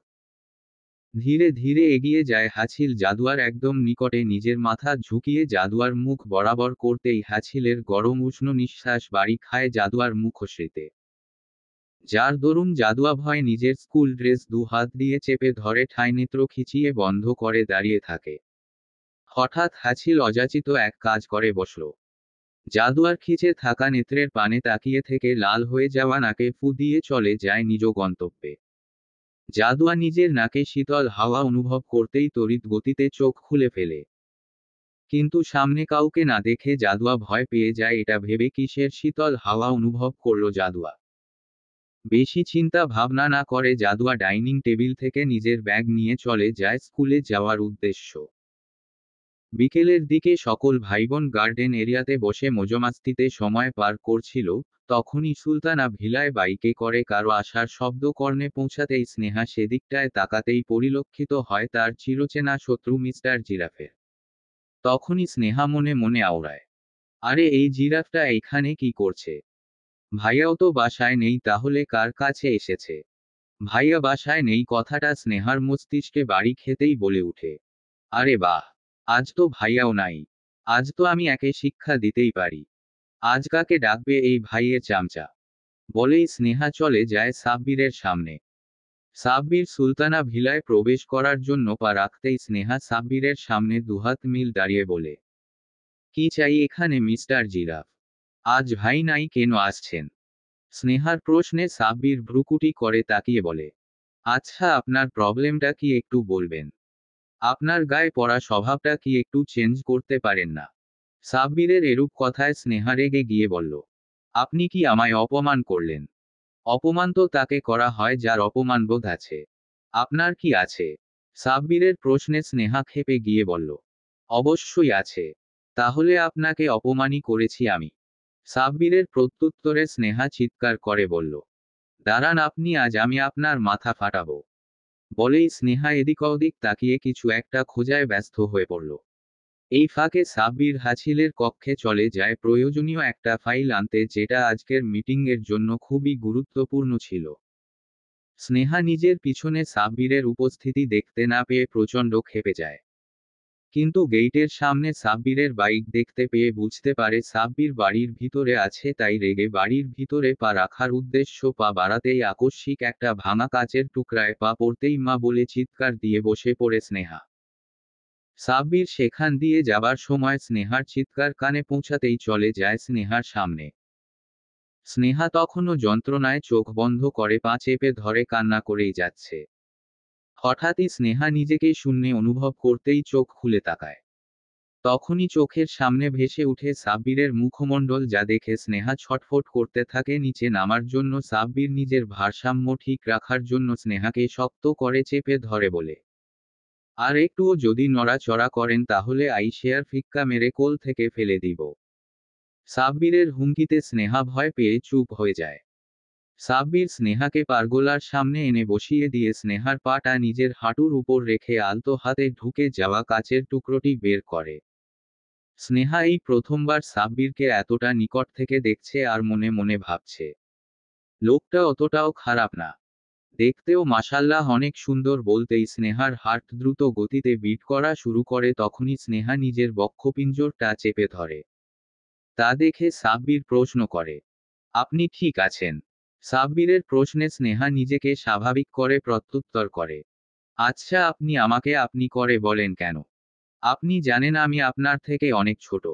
A: ধীরে ধীরে এগিয়ে যায় হাছিল জাদুয়ার একদম নিকটে, নিজের মাথা ঝুঁকিয়ে জাদুয়ার মুখ বরাবর করতেই হাছিলের গরম উষ্ণ নিঃশ্বাস বাড়ি খায় জাদুয়ার মুখশ্রীতে। যার দরুন জাদুয়া ভয় নিজের স্কুল ড্রেস দু হাত দিয়ে চেপে ধরে ঠায় নেত্র খিচিয়ে বন্ধ করে দাঁড়িয়ে থাকে। হঠাৎ হাছিল অযাচিত এক কাজ করে বসল। জাদুয়ার খিচে থাকা নেত্রের পানে তাকিয়ে থেকে লাল হয়ে যাওয়া নাকে ফু দিয়ে চলে যায় নিজ গন্তব্যে। জাদুয়া নিজের নাকে শীতল হাওয়া অনুভব করতেই তড়িৎ গতিতে চোখ খুলে ফেলে। কিন্তু সামনে কাউকে না দেখে জাদুয়া ভয় পেয়ে যায়, এটা ভেবে কিসের শীতল হাওয়া অনুভব করলো জাদুয়া। বেশি চিন্তা ভাবনা না করে জাদুয়া ডাইনিং টেবিল থেকে নিজের ব্যাগ নিয়ে চলে যায় স্কুলে যাওয়ার উদ্দেশ্য। বিকেলের দিকে সকল ভাইবোন গার্ডেন এরিয়াতে বসে মজমাস্তিতে সময় পার করছিল, তখনই সুলতানা ভিলায় বাইকে করে কারো আসার শব্দ কর্ণে পৌঁছাতেই স্নেহা সেদিকটায় তাকাতেই পরিলক্ষিত হয় তার চিরচেনা শত্রু মিস্টার জিরাফের। তখনই স্নেহা মনে মনে আওড়ায়, আরে এই জিরাফটা এইখানে কি করছে? ভাইয়াও তো বাসায় নেই, তাহলে কার কাছে এসেছে? ভাইয়া বাসায় নেই কথাটা স্নেহার মস্তিষ্কে বাড়ি খেতেই বলে উঠে, আরে বাহ, আজ তো ভাইয়াও নাই। আজ তো আমি একে শিক্ষা দিতেই পারি। আজ কাকে ডাকবে এই ভাইয়ের চামচা? বলেই স্নেহা চলে যায় সাব্বিরের সামনে। সাব্বির সুলতানা ভিলায় প্রবেশ করার জন্য পা রাখতেই স্নেহা সাব্বিরের সামনে দুহাত মিল দাঁড়িয়ে বলে, কি চাই এখানে মিস্টার জিরাফ? আজ ভাই নাই, কেন আসছেন? স্নেহার প্রশ্নে সাব্বির ভ্রুকুটি করে তাকিয়ে বলে, আচ্ছা আপনার প্রবলেমটা কি একটু বলবেন? আপনার গায়ে পড়া স্বভাবটা কি একটু চেঞ্জ করতে পারেন না? সাব্বিরের এরূপ কথায় স্নেহা রেগে গিয়ে বলল, আপনি কি আমায় অপমান করলেন? অপমান তো তাকে করা হয় যার অপমানবোধ আছে। আপনার কি আছে? সাব্বিরের প্রশ্নে স্নেহা ক্ষেপে গিয়ে বলল, অবশ্যই আছে। তাহলে আপনাকে অপমানই করেছি আমি। সাব্বিরের প্রত্যুত্তরে স্নেহা চিৎকার করে বলল, দাঁড়ান আপনি, আজ আমি আপনার মাথা ফাটাবো। বলেই স্নেহা এদিক ওদিক তাকিয়ে কিছু একটা খোঁজায় ব্যস্ত হয়ে পড়ল। এই ফাঁকে সাব্বির হাছিলের কক্ষে চলে যায় প্রয়োজনীয় একটা ফাইল আনতে, যেটা আজকের মিটিংয়ের জন্য খুবই গুরুত্বপূর্ণ ছিল। স্নেহা নিজের পিছনে সাব্বিরের উপস্থিতি দেখতে না পেয়ে প্রচণ্ড ক্ষেপে যায়। কিন্তু গেইটের সামনে সাব্বিরের বাইক দেখতে পেয়ে বুঝতে পারে সাব্বির বাড়ির ভিতরে আছে, তাই রেগে বাড়ির ভিতরে পা রাখার উদ্দেশ্য পা বাড়াতেই আকস্মিক একটা ভাঙা কাচের টুকরায় পা পড়তেই মা বলে চিৎকার দিয়ে বসে পড়ে স্নেহা। সাব্বির সেখান দিয়ে যাবার সময় স্নেহার চিৎকার কানে পৌঁছাতেই চলে যায় স্নেহার সামনে। স্নেহা তখনও যন্ত্রণায় চোখ বন্ধ করে পা চেপে ধরে কান্না করেই যাচ্ছে। হঠাৎই স্নেহা নিজেকে শূন্যে অনুভব করতেই চোখ খুলে তাকায়। তখনই চোখের সামনে ভেসে উঠে সাব্বিরের মুখমণ্ডল, যা দেখে স্নেহা ছটফট করতে থাকে নিচে নামার জন্য। সাব্বির নিজের ভারসাম্য ঠিক রাখার জন্য স্নেহাকে শক্ত করে চেপে ধরে বলে, আর একটুও যদি নড়াচড়া করেন তাহলে আইসেয়ার ফিক্কা মেরে কোল থেকে ফেলে দিব। সাব্বিরের হুমকিতে স্নেহা ভয় পেয়ে চুপ হয়ে যায়। সাব্বির স্নেহাকে পারগোলার সামনে এনে বসিয়ে দিয়ে স্নেহার পাটা নিজের হাঁটুর উপর রেখে আলতো হাতে ঢুকে যাওয়া কাচের টুকরোটি বের করে। স্নেহা এই প্রথমবার সাব্বিরকে এতটা নিকট থেকে দেখছে আর মনে মনে ভাবছে, লোকটা অতটাও খারাপ না, দেখতেও মাশাল্লাহ অনেক সুন্দর। বলতেই স্নেহার হার্ট দ্রুত গতিতে বিট করা শুরু করে। তখনই স্নেহা নিজের বক্ষপিঞ্জরটা চেপে ধরে। তা দেখে সাব্বির প্রশ্ন করে, আপনি ঠিক আছেন? সাব্বিরের প্রশ্নে স্নেহা নিজেকে স্বাভাবিক করে প্রত্যুত্তর করে, আচ্ছা আপনি আমাকে আপনি করে বলেন কেন? আপনি জানেন আমি আপনার থেকে অনেক ছোট।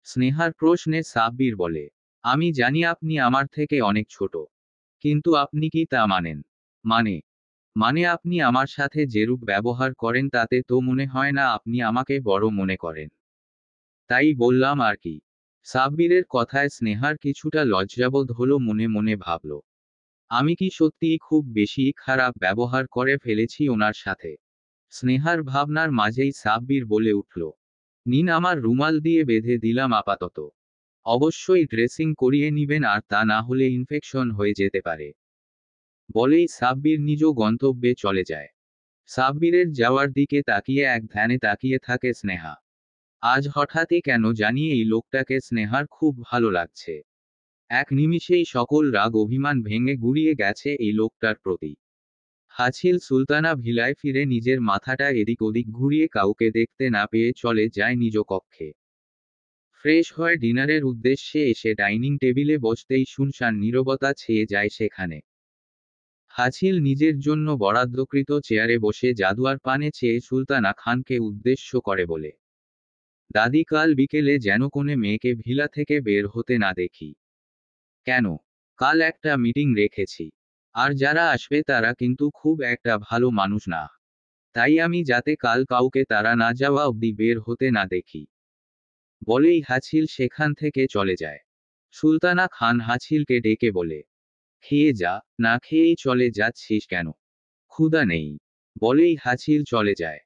A: স্নেহার প্রশ্নে সাব্বির বলে, আমি জানি আপনি আমার থেকে অনেক ছোট। কিন্তু আপনি কি তা মানেন? মানে মানে আপনি আমার সাথে যেরূপ ব্যবহার করেন তাতে তো মনে হয় না আপনি আমাকে বড় মনে করেন। তাই বললাম আর কি। সাব্বিরের কথায় স্নেহার কিছুটা লজ্জাবোধ হলো, মনে মনে ভাবল, আমি কি সত্যিই খুব বেশি খারাপ ব্যবহার করে ফেলেছি ওনার সাথে? স্নেহার ভাবনার মাঝেই সাব্বির বলে উঠল, নিন আমার রুমাল দিয়ে বেঁধে দিলাম আপাতত। অবশ্যই ড্রেসিং করিয়ে নিবেন, আর তা না হলে ইনফেকশন হয়ে যেতে পারে। বলেই সাব্বির নিজ গন্তব্যে চলে যায়। সাব্বিরের যাওয়ার দিকে তাকিয়ে এক ধ্যানে তাকিয়ে থাকে স্নেহা। আজ হঠাৎই কেন জানি এই লোকটাকে স্নেহার খুব ভালো লাগছে। এক নিমিষেই সকল রাগ অভিমান ভেঙে গুড়িয়ে গেছে এই লোকটার প্রতি। হাছিল সুলতানা ভিলায় ফিরে নিজের মাথাটা এদিক ওদিক ঘুরিয়ে কাউকে দেখতে না পেয়ে চলে যায় নিজ কক্ষে। ফ্রেশ হয়ে ডিনারের উদ্দেশ্যে এসে ডাইনিং টেবিলে বসতেই শুনশান নীরবতা ছেয়ে যায় সেখানে। হাছিল নিজের জন্য বরাদ্দকৃত চেয়ারে বসে জাদুয়ার পানে চেয়ে সুলতানা খানকে উদ্দেশ্য করে বলে, দাদি কাল বিকেলে যেন কোনো মেয়েকে ভিলা থেকে বের হতে না দেখি। কেন? কাল একটা মিটিং রেখেছি। আর যারা আসবে তারা কিন্তু খুব একটা ভালো মানুষ না। তাই আমি যাতে কাল কাউকে তারা না যাওয়া অবধি বের হতে না দেখি। বলেই হাছিল সেখান থেকে চলে যায়। সুলতানা খান হাছিলকে ডেকে বলে, খেয়ে যা, না খেয়েই চলে যাচ্ছিস কেন? ক্ষুধা নেই। বলেই হাছিল চলে যায়।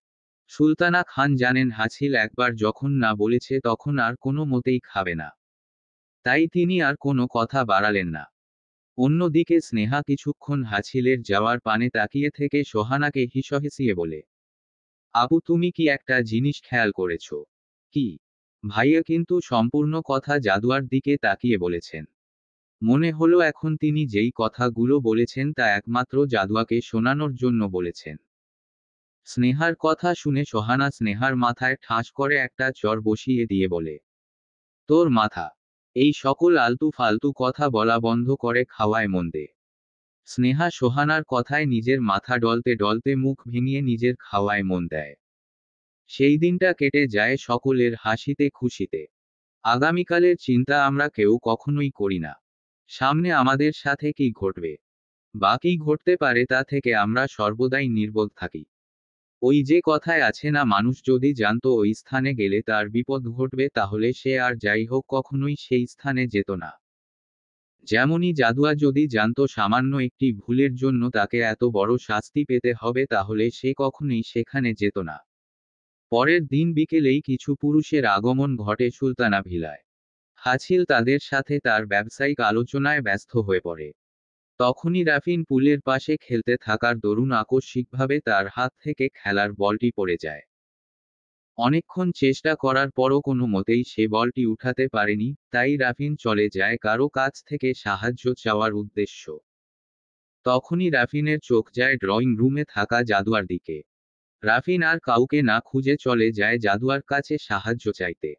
A: সুলতানা খান জানেন হাছিল একবার যখন না বলেছে তখন আর কোনো মতেই খাবে না। তাই তিনি আর কোনো কথা বাড়ালেন না। অন্যদিকে স্নেহা কিছুক্ষণ হাছিলের যাওয়ার পানে তাকিয়ে থেকে সোহানাকে হিসহিসিয়ে বলে, আপু তুমি কি একটা জিনিস খেয়াল করেছো? কি? ভাইয়া কিন্তু সম্পূর্ণ কথা জাদুয়ার দিকে তাকিয়ে বলেছেন। মনে হলো এখন তিনি যেই কথাগুলো বলেছেন তা একমাত্র জাদুয়াকে শোনানোর জন্য বলেছেন। স্নেহার কথা শুনে সোহানা স্নেহার মাথায় ঠাস করে একটা চর বসিয়ে দিয়ে বলে, তোর মাথা। এই সকল আলতু ফালতু কথা বলা বন্ধ করে খাওয়ায় মন দে। স্নেহা সোহানার কথায় নিজের মাথা ডলতে ডলতে মুখ ভেঙিয়ে নিজের খাওয়ায় মন দেয়। সেই দিনটা কেটে যায় সকলের হাসিতে খুশিতে। আগামীকালের চিন্তা আমরা কেউ কখনোই করি না। সামনে আমাদের সাথে কি ঘটবে বা কি ঘটতে পারে তা থেকে আমরা সর্বদাই নির্বোধ থাকি। ওই যে কথায় আছে না, মানুষ যদি জানতো ওই স্থানে গেলে তার বিপদ ঘটবে তাহলে সে আর যাই হোক কখনোই সেই স্থানে যেত না। যেমনই জাদুয়া যদি জানতো সামান্য একটি ভুলের জন্য তাকে এত বড় শাস্তি পেতে হবে তাহলে সে কখনোই সেখানে যেত না। পরের দিন বিকেলেই কিছু পুরুষের আগমন ঘটে সুলতানা ভিলায়। হাছিল তাদের সাথে তার ব্যবসায়িক আলোচনায় ব্যস্ত হয়ে পড়ে। তখনই রাফিন পুলের পাশে খেলতে থাকার দরুন আকস্মিকভাবে তার হাত থেকে খেলার বলটি পড়ে যায়। অনেকক্ষণ চেষ্টা করার পরও কোনো মতেই সে বলটি উঠাতে পারেনি, তাই রাফিন চলে যায় কারো কাছ থেকে সাহায্য চাওয়ার উদ্দেশ্য। তখনই রাফিনের চোখ যায় ড্রয়িং রুমে থাকা জাদুয়ার দিকে। রাফিন আর কাউকে না খুঁজে চলে যায় জাদুয়ার কাছে সাহায্য চাইতে।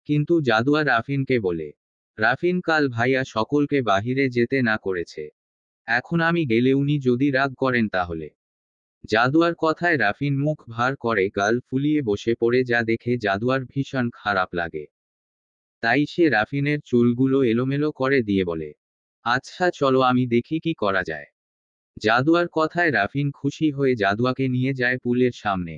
A: কিন্তু জাদুয়া রাফিনকে বলে, রাফিন কাল ভাইয়া সকলকে বাহিরে যেতে না করেছে। এখন আমি গেলে উনি যদি রাগ করেন তাহলে। জাদুয়ার কথায় রাফিন মুখ ভার করে গাল ফুলিয়ে বসে পড়ে, যা দেখে জাদুয়ার ভীষণ খারাপ লাগে। তাই সে রাফিনের চুলগুলো এলোমেলো করে দিয়ে বলে, আচ্ছা চলো আমি দেখি কি করা যায়। জাদুয়ার কথায় রাফিন খুশি হয়ে জাদুয়াকে নিয়ে যায় পুলের সামনে।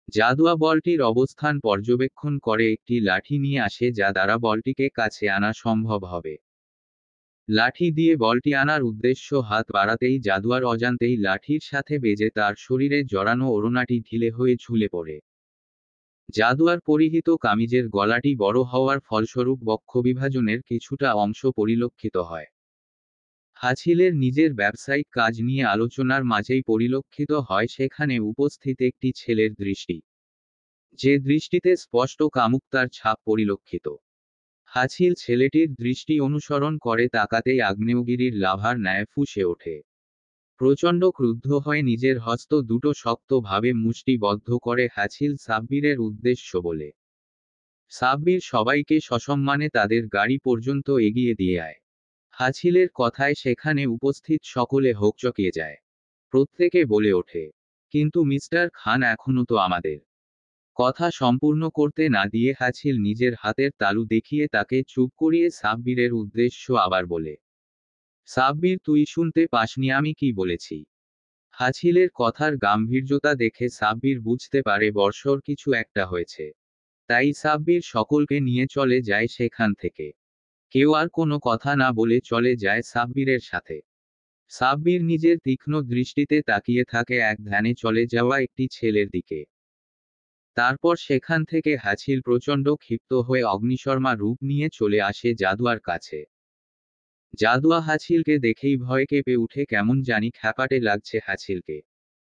A: জাদুয়া বলটির অবস্থান পর্যবেক্ষণ করে একটি লাঠি নিয়ে আসে যা দ্বারা বলটিকে কাছে আনা সম্ভব হবে। লাঠি দিয়ে বলটি আনার উদ্দেশ্য হাত বাড়াতেই জাদুয়ার অজান্তেই লাঠির সাথে বেজে তার শরীরে জড়ানো ওড়নাটি ঢিলে হয়ে ঝুলে পড়ে। জাদুয়ার পরিহিত কামিজের গলাটি বড় হওয়ার ফলস্বরূপ বক্ষবিভাজনের কিছুটা অংশ পরিলক্ষিত হয়। হাছিলের নিজের ব্যবসায়িক কাজ নিয়ে আলোচনার মাঝেই পরিলক্ষিত হয় সেখানে উপস্থিত একটি ছেলের দৃষ্টি, যে দৃষ্টিতে স্পষ্ট কামুকতার ছাপ পরিলক্ষিত। হাছিল ছেলেটির দৃষ্টি অনুসরণ করে তাকাতেই আগ্নেয়গিরির লাভার ন্যায় ফুঁসে ওঠে। প্রচণ্ড ক্রুদ্ধ হয়ে নিজের হস্ত দুটো শক্তভাবে মুষ্টিবদ্ধ করে হাছিল সাব্বিরের উদ্দেশ্য বলে, সাব্বির সবাইকে সসম্মানে তাদের গাড়ি পর্যন্ত এগিয়ে দিয়ে আয়। হাছিলের কথায় সেখানে উপস্থিত সকলে হকচকিয়ে যায়। প্রত্যেকে বলে ওঠে, কিন্তু মিস্টার খান এখনো তো আমাদের কথা সম্পূর্ণ করতে না দিয়ে হাছিল নিজের হাতের তালু দেখিয়ে তাকে চুপ করিয়ে সাব্বিরের উদ্দেশ্য আবার বলে, সাব্বির তুই শুনতে পাসনি আমি কি বলেছি? হাছিলের কথার গাম্ভীর্যতা দেখে সাব্বির বুঝতে পারে বর্ষর কিছু একটা হয়েছে। তাই সাব্বির সকলকে নিয়ে চলে যায় সেখান থেকে। কেউ আর কোনো কথা না বলে চলে যায় সাব্বিরের সাথে। সাব্বির নিজের তীক্ষ্ণ দৃষ্টিতে তাকিয়ে থাকে এক ধ্যানে চলে যাওয়া একটি ছেলের দিকে। তারপর সেখান থেকে হাছিল প্রচণ্ড ক্ষিপ্ত হয়ে অগ্নিশর্মা রূপ নিয়ে চলে আসে জাদুয়ার কাছে। জাদুয়া হাছিলকে দেখেই ভয় কেঁপে উঠে, কেমন জানি খ্যাপাটে লাগছে হাছিলকে।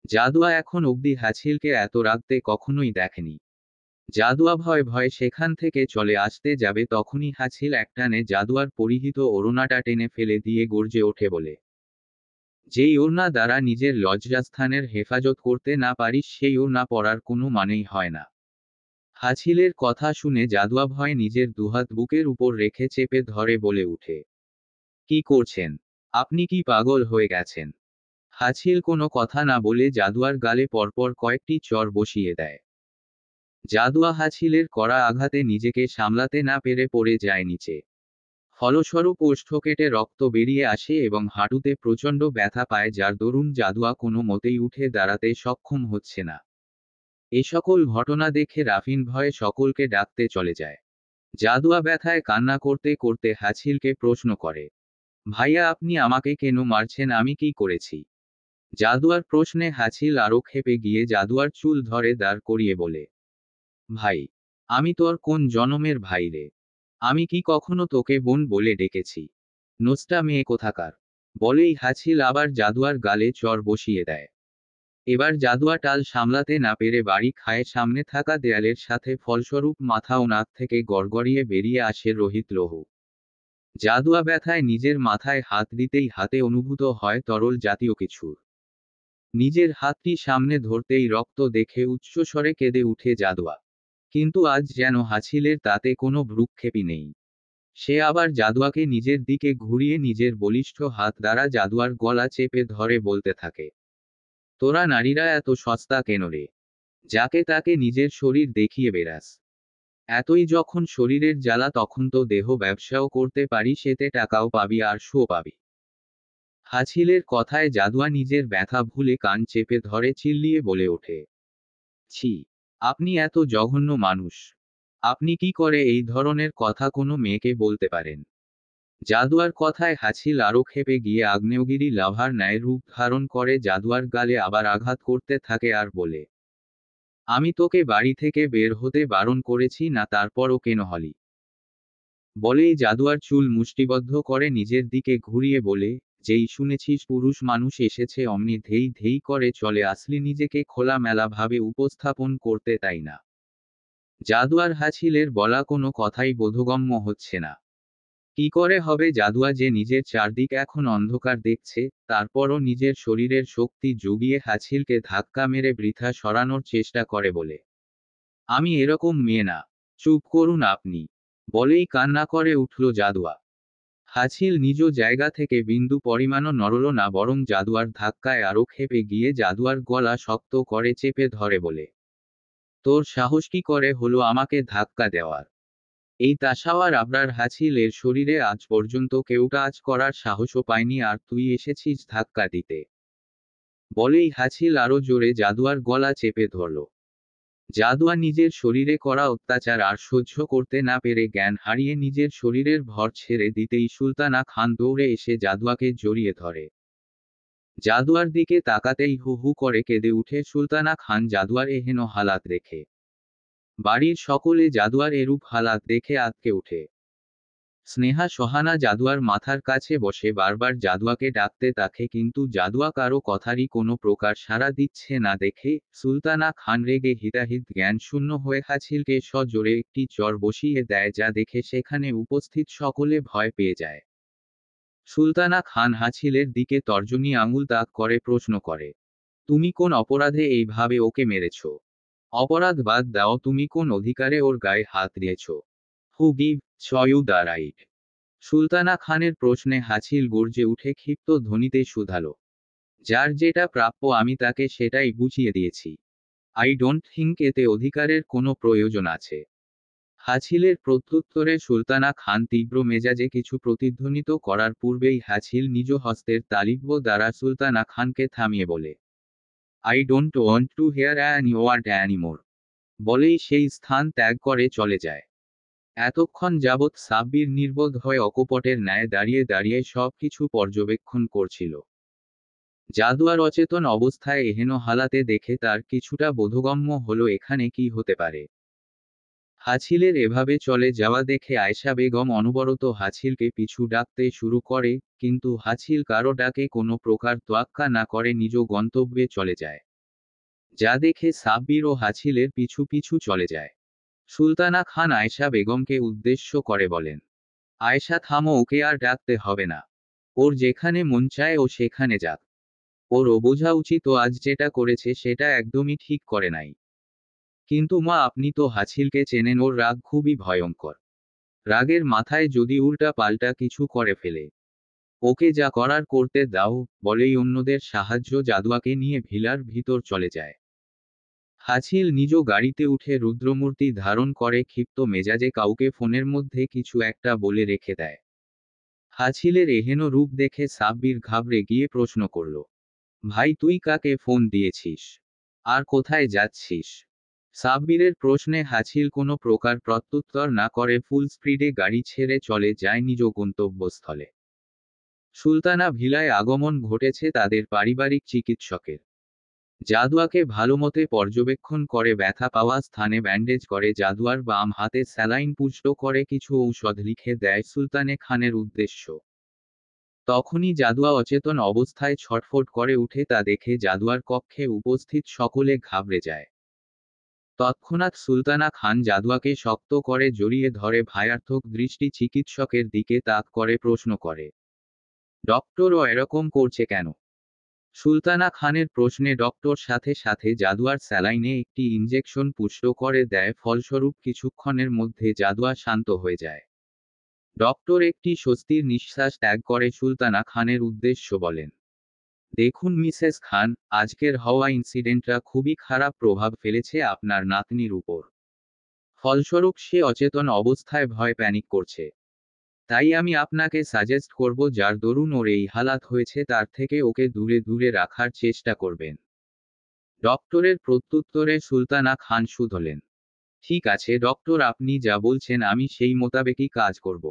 A: জাদুয়া এখন অবধি হাছিলকে এত রাগতে কখনোই দেখেনি। জাদুয়া ভয়ে ভয়ে সেখান থেকে চলে আসতে যাবে তখনই হাছিল একটানে জাদুয়ার পরিহিত ওড়নাটা টেনে ফেলে দিয়ে গর্জে ওঠে বলে, যেই ওড়না দ্বারা নিজের লজ্জাস্থানের হেফাজত করতে না পারিস সেই ওড়না পরার কোনো মানেই হয় না। হাছিলের কথা শুনে জাদুয়া ভয়ে নিজের দুহাত বুকের উপর রেখে চেপে ধরে বলে উঠে, কি করছেন? আপনি কি পাগল হয়ে গেছেন? হাছিল কোনো কথা না বলে জাদুয়ার গালে পরপর কয়েকটি চর বসিয়ে দেয়। জাদুয়া হাছিলের কড়া আঘাতে নিজেকে সামলাতে না পেরে পড়ে যায় নিচে। ফলস্বরূপ ওষ্ঠ কেটে রক্ত বেরিয়ে আসে এবং হাঁটুতে প্রচণ্ড ব্যথা পায়, যার দরুন জাদুয়া কোনো মতেই উঠে দাঁড়াতে সক্ষম হচ্ছে না। এ সকল ঘটনা দেখে রাফিন ভয়ে সকলকে ডাকতে চলে যায়। জাদুয়া ব্যথায় কান্না করতে করতে হাছিলকে প্রশ্ন করে, ভাইয়া, আপনি আমাকে কেন মারছেন? আমি কি করেছি? জাদুয়ার প্রশ্নে হাছিল আরো ক্ষেপে গিয়ে জাদুয়ার চুল ধরে দাঁড় করিয়ে বলে, ভাই, আমি তোর কোন জনমের ভাই রে? আমি কি কখনো তোকে বোন বলে ডেকেছি? নোচটা মেয়ে কোথাকার! বলেই হাছিল আবার জাদুয়ার গালে চর বসিয়ে দেয়। এবার জাদুয়া টাল সামলাতে না পেরে বাড়ি খায় সামনে থাকা দেয়ালের সাথে, ফলস্বরূপ মাথা ও নাক থেকে গড়গড়িয়ে বেরিয়ে আসে রোহিত লহু। জাদুয়া ব্যথায় নিজের মাথায় হাত দিতেই হাতে অনুভূত হয় তরল জাতীয় কিছু। নিজের হাতটি সামনে ধরতেই রক্ত দেখে উচ্চস্বরে কেঁদে উঠে জাদুয়া। কিন্তু আজ যেন হাছিলের তাতে কোনো ভ্রূক্ষেপই নেই। সে আবার জাদুয়াকে নিজের দিকে ঘুরিয়ে নিজের বলিষ্ঠ হাত দ্বারা জাদুয়ার গলা চেপে ধরে বলতে থাকে, তোরা নারীরা এত সস্তা কেন রে? যাকে তাকে নিজের শরীর দেখিয়ে বেড়াস। এতই যখন শরীরের জ্বালা, তখন তো দেহ ব্যবসাও করতে পারি, সেতে টাকাও পাবি আর শো পাবি। হাছিলের কথায় জাদুয়া নিজের ব্যথা ভুলে কান চেপে ধরে চিল্লিয়ে বলে ওঠে, ছি, আপনি এত জঘন্য মানুষ! আপনি কি করে এই ধরনের কথা কোনো মেয়েকে বলতে পারেন? জাদুয়ার কথায় হাছিল আরো ক্ষেপে গিয়ে আগ্নেয়গিরি লাভার ন্যায় রূপ ধারণ করে জাদুয়ার গালে আবার আঘাত করতে থাকে আর বলে, আমি তোকে বাড়ি থেকে বের হতে বারণ করেছি না, তারপরও কেন হলি? বলেই জাদুয়ার চুল মুষ্টিবদ্ধ করে নিজের দিকে ঘুরিয়ে বলে, যেই শুনেছিস পুরুষ মানুষ এসেছে অমনি ধেই ধেই করে চলে আসলি, নিজেকে খোলামেলা ভাবে উপস্থাপন করতে, তাই না? জাদুয়ার হাছিলের বলা কোনো কথাই বোধগম্য হচ্ছে না। কি করে হবে? জাদুয়া যে নিজের চারদিক এখন অন্ধকার দেখছে, তারপরও নিজের শরীরের শক্তি জুগিয়ে হাছিলকে ধাক্কা মেরে বৃথা সরানোর চেষ্টা করে বলে, আমি এরকম মেয়ে না। চুপ করুন আপনি! বলেই কান্না করে উঠল জাদুয়া। হাছিল নিজ জায়গা থেকে বিন্দু পরিমাণও নড়ল না, বরং জাদুয়ার ধাক্কায় আরো ক্ষেপে গিয়ে জাদুয়ার গলা শক্ত করে চেপে ধরে বলে, তোর সাহস কি করে হলো আমাকে ধাক্কা দেওয়ার? এই তাসাওয়ার আবরার হাছিল এর শরীরে আজ পর্যন্ত কেউ টাচ করার সাহসও পায়নি, আর তুই এসেছিস ধাক্কা দিতে? বলেই হাছিল আরো জোরে জাদুয়ার গলা চেপে ধরল। জাদুয়া নিজের শরীরে করা অত্যাচার আর সহ্য করতে না পেরে জ্ঞান হারিয়ে নিজের শরীরের ভর ছেড়ে দিতেই সুলতানা খান দৌড়ে এসে জাদুয়াকে জড়িয়ে ধরে। জাদুয়ার দিকে তাকাতেই হু হু করে কেঁদে উঠে সুলতানা খান জাদুয়ার এহেন হালাত দেখে। বাড়ির সকলে জাদুয়ার এরূপ হালাত দেখে আঁতকে উঠে। স্নেহা সোহানা জাদুয়ার মাথার কাছে বসে বারবার জাদুয়াকে ডাকতে থাকে, কিন্তু জাদুয়া কারো কথারই কোনো প্রকার সাড়া দিচ্ছে না দেখে সুলতানা খান রেগে হিতাহিত জ্ঞান শূন্য হয়ে হাছিলকে সজোরে একটি চর বসিয়ে দেয়, যা দেখে সেখানে উপস্থিত সকলে ভয় পেয়ে যায়। সুলতানা খান হাছিলের দিকে তর্জনী আঙুল তাক করে প্রশ্ন করে, তুমি কোন অপরাধে এইভাবে ওকে মেরেছ? অপরাধ বাদ দাও, তুমি কোন অধিকারে ওর গায়ে হাত দিয়েছ? Who gives you the right? Sultana খানের প্রশ্নে হাছিল গর্জে উঠে ক্ষিপ্ত ধ্বনিতে শুধালো, যার যেটা প্রাপ্য আমি তাকে সেটাই বুঝিয়ে দিয়েছি। আই ডোন্ট থিঙ্ক এতে অধিকারের কোনো প্রয়োজন আছে। হাছিলের প্রত্যুত্তরে সুলতানা খান তীব্র মেজাজে কিছু প্রতিধ্বনিত করার পূর্বেই হাছিল নিজ হস্তের তালিব্য দ্বারা সুলতানা খানকে থামিয়ে বলে, I don't want to hear an word anymore. বলেই সেই স্থান ত্যাগ করে চলে যায়। এতক্ষণ যাবৎ সাব্বির নির্বোধ হয়ে অকপটের ন্যায় দাঁড়িয়ে দাঁড়িয়ে সব কিছু পর্যবেক্ষণ করছিল। জাদুয়ার অচেতন অবস্থায় এহেন হালাতে দেখে তার কিছুটা বোধগম্য হলো এখানে কি হতে পারে। হাছিলের এভাবে চলে যাওয়া দেখে আয়েশা বেগম অনবরত হাছিলকে পিছু ডাকতে শুরু করে, কিন্তু হাছিল কারো ডাকে কোনো প্রকার তোয়াক্কা না করে নিজ গন্তব্যে চলে যায়। যা দেখে সাব্বির ও হাছিলের পিছু পিছু চলে যায়। সুলতানা খান আয়েশা বেগমকে উদ্দেশ্য করে বলেন, আয়েশা, থামো, ওকে আর ডাকতে হবে না। ওর যেখানে মন চায় ও সেখানে যাক। ওর বোঝা উচিত ও আজ যেটা করেছে সেটা একদমই ঠিক করে নাই। কিন্তু মা, আপনি তো হাছিলকে চেনেন, ওর রাগ খুবই ভয়ঙ্কর। রাগের মাথায় যদি উল্টা পাল্টা কিছু করে ফেলে। ওকে যা করার করতে দাও, বলেই অন্যদের সাহায্য জাদুয়াকে নিয়ে ভিলার ভিতর চলে যায়। হাছিল নিজ গাড়িতে উঠে রুদ্রমূর্তি ধারণ করে ক্ষিপ্ত মেজাজে কাউকে ফোনের মধ্যে কিছু একটা বলে রেখে দেয়। হাছিলের এহেন রূপ দেখে সাব্বির ঘাবড়ে গিয়ে প্রশ্ন করল, ভাই তুই কাকে ফোন দিয়েছিস? আর কোথায় যাচ্ছিস? সাব্বিরের প্রশ্নে হাছিল কোনো প্রকার প্রত্যুত্তর না করে ফুল স্পিডে গাড়ি ছেড়ে চলে যায় নিজ গন্তব্যস্থলে। সুলতানা ভিলায় আগমন ঘটেছে তাদের পারিবারিক চিকিৎসকের। জাদুয়াকে ভালোমতে পর্যবেক্ষণ করে ব্যথা পাওয়া স্থানে ব্যান্ডেজ করে জাদুয়ার বাম হাতে স্যালাইন পুষ্ট করে কিছু ঔষধ লিখে দেয় সুলতানে খানের উদ্দেশ্য। তখনই জাদুয়া অচেতন অবস্থায় ছটফট করে উঠে তা দেখে জাদুয়ার কক্ষে উপস্থিত সকলে ঘাবড়ে যায়। তৎক্ষণাৎ সুলতানা খান জাদুয়াকে শক্ত করে জড়িয়ে ধরে ভয়ার্থক দৃষ্টি চিকিৎসকের দিকে তাক করে প্রশ্ন করে, ডক্টরও এরকম করছে কেন? সুলতানা খানের প্রশ্নে ডক্টর সাথে সাথে জাদুয়ার স্যালাইনে একটি ইনজেকশন পুষ্ট করে দেয়, ফলস্বরূপ কিছুক্ষণের মধ্যে জাদুয়া শান্ত হয়ে যায়। ডক্টর একটি স্বস্তির নিঃশ্বাস ত্যাগ করে সুলতানা খানের উদ্দেশ্য বলেন, দেখুন মিসেস খান, আজকের হওয়া ইনসিডেন্টটা খুবই খারাপ প্রভাব ফেলেছে আপনার নাতনির উপর। ফলস্বরূপ সে অচেতন অবস্থায় ভয় প্যানিক করছে। তাই আমি আপনাকে সাজেস্ট করব যার দরুন ওর এই হালাত হয়েছে তার থেকে ওকে দূরে দূরে রাখার চেষ্টা করবেন। ডক্টরের প্রত্যুত্তরে সুলতানা খান শুধলেন, ঠিক আছে ডক্টর, আপনি যা বলছেন আমি সেই মোতাবেকই কাজ করব।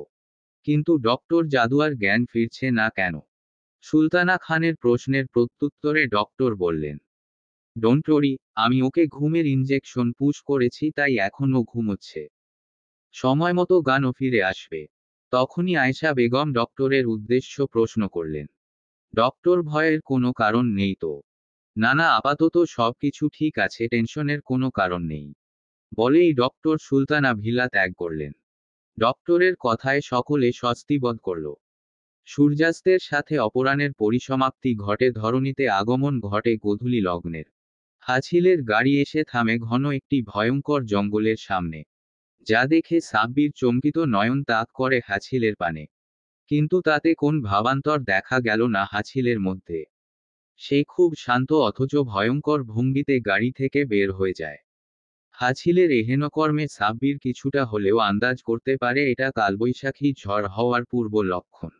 A: কিন্তু ডক্টর জাদুয়ার জ্ঞান ফিরছে না কেন? সুলতানা খানের প্রশ্নের প্রত্যুত্তরে ডক্টর বললেন, ডোন্ট ওরি, আমি ওকে ঘুমের ইনজেকশন পুশ করেছি তাই এখনও ঘুমোচ্ছে। সময় মতো গানও ফিরে আসবে। তখনই আয়েশা বেগম ডক্টরের উদ্দেশ্য প্রশ্ন করলেন, ডক্টর ভয়ের কোনো কারণ নেই তো? না না, আপাতত সব কিছু ঠিক আছে, টেনশনের কোনো কারণ নেই, বলেই ডক্টর সুলতানা ভিলা ত্যাগ করলেন। ডক্টরের কথায় সকলে স্বস্তি বোধ করল। সূর্যাস্তের সাথে অপরাহ্নের পরিসমাপ্তি ঘটে, ধরণীতে আগমন ঘটে গোধূলি লগ্নের। হাছিলের গাড়ি এসে থামে ঘন একটি ভয়ঙ্কর জঙ্গলের সামনে। যা দেখে সাব্বির চমকিত নয়ন তাক করে হাছিলের পানে। কিন্তু তাতে কোন ভাবান্তর দেখা গেল না হাছিলের মধ্যে। সে খুব শান্ত অথচ ভয়ঙ্কর ভঙ্গিতে গাড়ি থেকে বের হয়ে যায়। হাছিলের এহেন কর্মে সাব্বির কিছুটা হলেও আন্দাজ করতে পারে এটা কালবৈশাখী ঝড় হওয়ার পূর্ব লক্ষণ।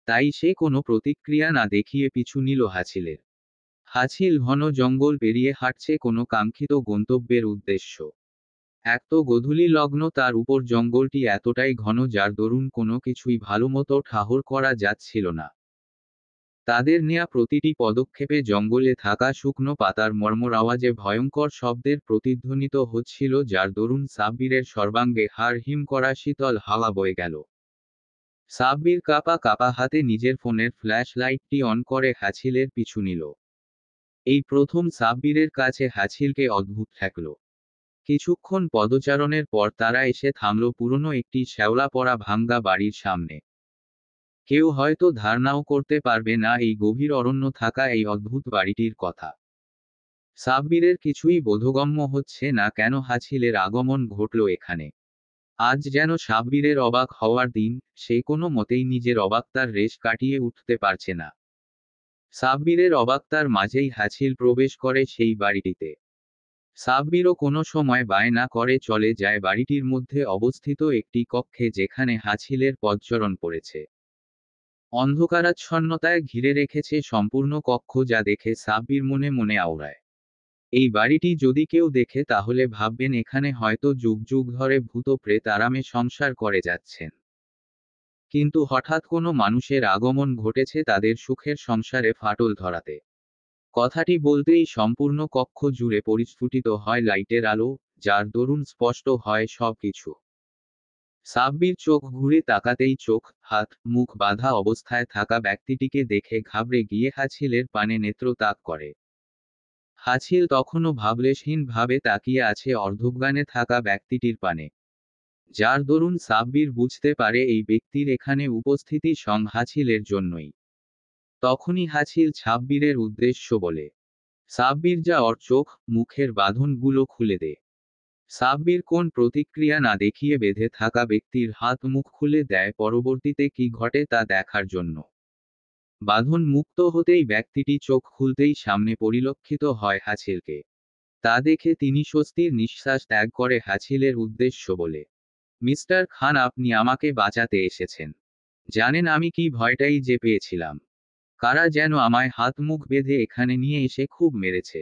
A: তাই সে কোনো প্রতিক্রিয়া না দেখিয়ে পিছু নিল হাছিলের। হাছিল ঘন জঙ্গল পেরিয়ে হাঁটছে কোনো কাঙ্ক্ষিত গন্তব্যের উদ্দেশ্য। এক তো গোধূলি লগ্ন, তার উপর জঙ্গলটি এতটাই ঘন যার দরুন কোনো কিছুই ভালোমতো ঠাহর করা যাচ্ছিল না। তাদের নেয়া প্রতিটি পদক্ষেপে জঙ্গলে থাকা শুকনো পাতার মর্মর আওয়াজে ভয়ঙ্কর শব্দের প্রতিধ্বনিত হচ্ছিল, যার দরুন সাব্বিরের সর্বাঙ্গে হাড় হিম করা শীতল হাওয়া বয়ে গেল। সাব্বির কাপা কাপা হাতে নিজের ফোনের ফ্ল্যাশ লাইটটি অন করে হাছিলের পিছু নিল। এই প্রথম সাব্বিরের কাছে হাছিলকে অদ্ভুত ঠেকল। কিছুক্ষণ পদচারণের পর তারা এসে থামল পুরনো একটি শ্যাওলা পড়া ভাঙ্গা বাড়ির সামনে। কেউ হয়তো ধারণাও করতে পারবে না এই গভীর অরণ্য থাকা এই অদ্ভুত বাড়িটির কথা। সাব্বিরের কিছুই বোধগম্য হচ্ছে না কেন হাছিলের আগমন ঘটল এখানে। আজ যেন সাব্বিরের অবাক হওয়ার দিন, সে কোনো মতেই নিজের অবাকতার রেশ কাটিয়ে উঠতে পারছে না। সাব্বিরের অবাকতার মাঝেই হাছিল প্রবেশ করে সেই বাড়িটিতে। সাব্বিরও কোনো সময় বায়না করে চলে যায় বাড়িটির মধ্যে অবস্থিত একটি কক্ষে, যেখানে হাছিলের পদচরণ পড়েছে। অন্ধকারাচ্ছন্নতায় ঘিরে রেখেছে সম্পূর্ণ কক্ষ, যা দেখে সাব্বির মনে মনে আওড়ায়। এই বাড়িটি যদি কেউ দেখে তাহলে ভাববেন এখানে হয়তো যুগ যুগ ধরে ভূত প্রেত আরামে সংসার করে যাচ্ছেন। কিন্তু হঠাৎ কোনো মানুষের আগমন ঘটেছে তাদের সুখের সংসারে ফাটল ধরাতে। কথাটি বলতেই সম্পূর্ণ কক্ষ জুড়ে পরিস্ফুটিত হয় লাইটের আলো, যার দরুন স্পষ্ট হয় সবকিছু। সাব্বির চোখ ঘুরে তাকাতেই চোখ, হাত, মুখ বাঁধা অবস্থায় থাকা ব্যক্তিটিকে দেখে ঘাবড়ে গিয়ে হাছিলের পানে নেত্র তাক করে। হাছিল তখনও ভাবলেশহীন ভাবে তাকিয়ে আছে অর্ধজ্ঞানে থাকা ব্যক্তিটির পানে। যার দরুন সাব্বির বুঝতে পারে এই ব্যক্তির এখানে উপস্থিতি হাছিলের জন্যই। তখনই হাছিল সাব্বিরের উদ্দেশ্য বলে, সাব্বির যা, ওর চোখ, মুখের বাঁধনগুলো খুলে দে। সাব্বির কোন প্রতিক্রিয়া না দেখিয়ে বেঁধে থাকা ব্যক্তির হাত মুখ খুলে দেয়, পরবর্তীতে কি ঘটে তা দেখার জন্য। বাঁধন মুক্ত হতেই ব্যক্তিটি চোখ খুলতেই সামনে পরিলক্ষিত হয় হাছিলকে। তা দেখে তিনি স্বস্তির নিঃশ্বাস ত্যাগ করে হাছিলের উদ্দেশ্য বলে, মিস্টার খান, আপনি আমাকে বাঁচাতে এসেছেন। জানেন আমি কি ভয়টাই যে পেয়েছিলাম। কারা যেন আমায় হাত মুখ বেঁধে এখানে নিয়ে এসে খুব মেরেছে।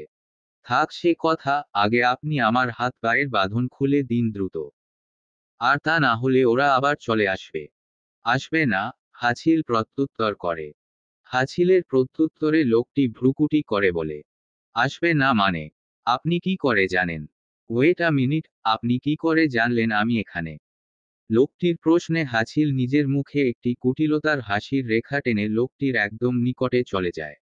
A: থাক সে কথা, আগে আপনি আমার হাত পায়ের বাঁধন খুলে দিন দ্রুত। আর তা না হলে ওরা আবার চলে আসবে। আসবে না, হাছিল প্রত্যুত্তর করে। হাছিলের প্রত্যুত্তরে লোকটি ভ্রুকুটি করে বলে, আসবে না মানে? আপনি কি করে জানেন? ওয়েট আ মিনিট, আপনি কি করে জানলেন আমি এখানে? লোকটির প্রশ্নে হাছিল নিজের মুখে একটি কুটিলতার হাসির রেখা টেনে লোকটির একদম নিকটে চলে যায়।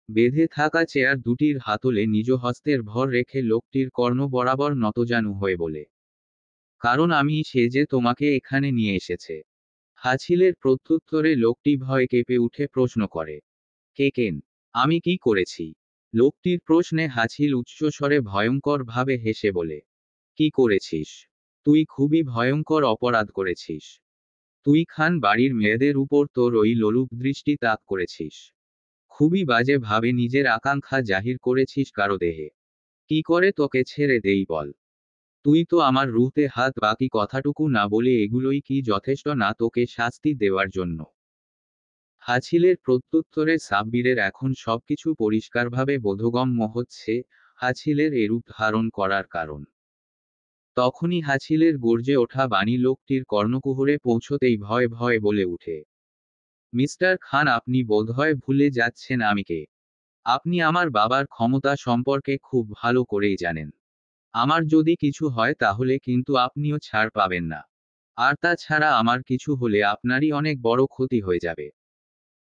A: বেঁধে থাকা চেয়ার দুটির হাতলে নিজ হস্তের ভর রেখে লোকটির কর্ণ বরাবর নতজানু হয়ে বলে, কারণ আমি সে যে তোমাকে এখানে নিয়ে এসেছে। হাছিলের প্রত্যুত্তরে লোকটি ভয়ে কেঁপে উঠে প্রশ্ন করে, কে কেন? আমি কি করেছি? লোকটির প্রশ্নে হাছিল উচ্চস্বরে ভয়ঙ্কর ভাবে হেসে বলে, কি করেছিস? তুই খুবই ভয়ঙ্কর অপরাধ করেছিস। তুই খান বাড়ির মেয়েদের উপর তোর ওই লোলুপ দৃষ্টি তাক করেছিস। খুবই বাজে ভাবে নিজের আকাঙ্ক্ষা জাহির করেছিস কারো দেহে। কি করে তোকে ছেড়ে দেই বল? তুই তো আমার রুহতে হাত, বাকি কথাটুকু না বলে এগুলোই কি যথেষ্ট না তোকে শাস্তি দেওয়ার জন্য? হাছিলের প্রত্যুত্তরে সাব্বিরের এখন সবকিছু পরিষ্কারভাবে বোধগম্য হচ্ছে, হাছিলের এরূপ ধারণ করার কারণ। তখনই হাছিলের গর্জে ওঠা বাণী লোকটির কর্ণকুহরে পৌঁছতেই ভয় ভয় বলে উঠে, মিস্টার খান, আপনি বোধহয় ভুলে যাচ্ছেন আমি কে। আপনি আমার বাবার ক্ষমতা সম্পর্কে খুব ভালো করেই জানেন। আমার যদি কিছু হয় তাহলে কিন্তু আপনিও ছাড় পাবেন না। আর তাছাড়া আমার কিছু হলে আপনারই অনেক বড় ক্ষতি হয়ে যাবে।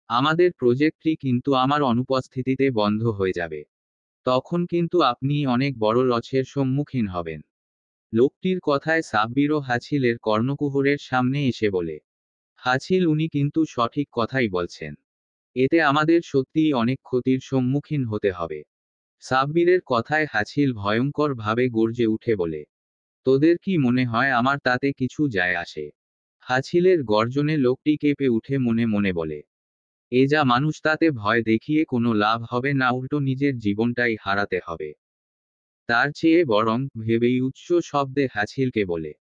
A: আমাদের প্রজেক্টটি কিন্তু আমার অনুপস্থিতিতে বন্ধ হয়ে যাবে। তখন কিন্তু আপনি অনেক বড় লসের সম্মুখীন হবেন। লোকটির কথায় সাব্বির ও হাছিলের কর্ণকুহরের সামনে এসে বলে, হাছিল, উনি কিন্তু সঠিক কথাই বলছেন। এতে আমাদের সত্যিই অনেক ক্ষতির সম্মুখীন হতে হবে। সাব্বিরের কথায় হাছিল ভয়ঙ্কর ভাবে গর্জে উঠে বলে, তোদের কি মনে হয় আমার তাতে কিছু যায় আসে? হাছিলের গর্জনে লোকটি কেঁপে উঠে মনে মনে বলে, এ যা মানুষ, তাতে ভয় দেখিয়ে কোনো লাভ হবে না, উল্টো নিজের জীবনটাই হারাতে হবে। তার চেয়ে বরং ভেবেই উচ্চ শব্দে হাছিলকে বলে,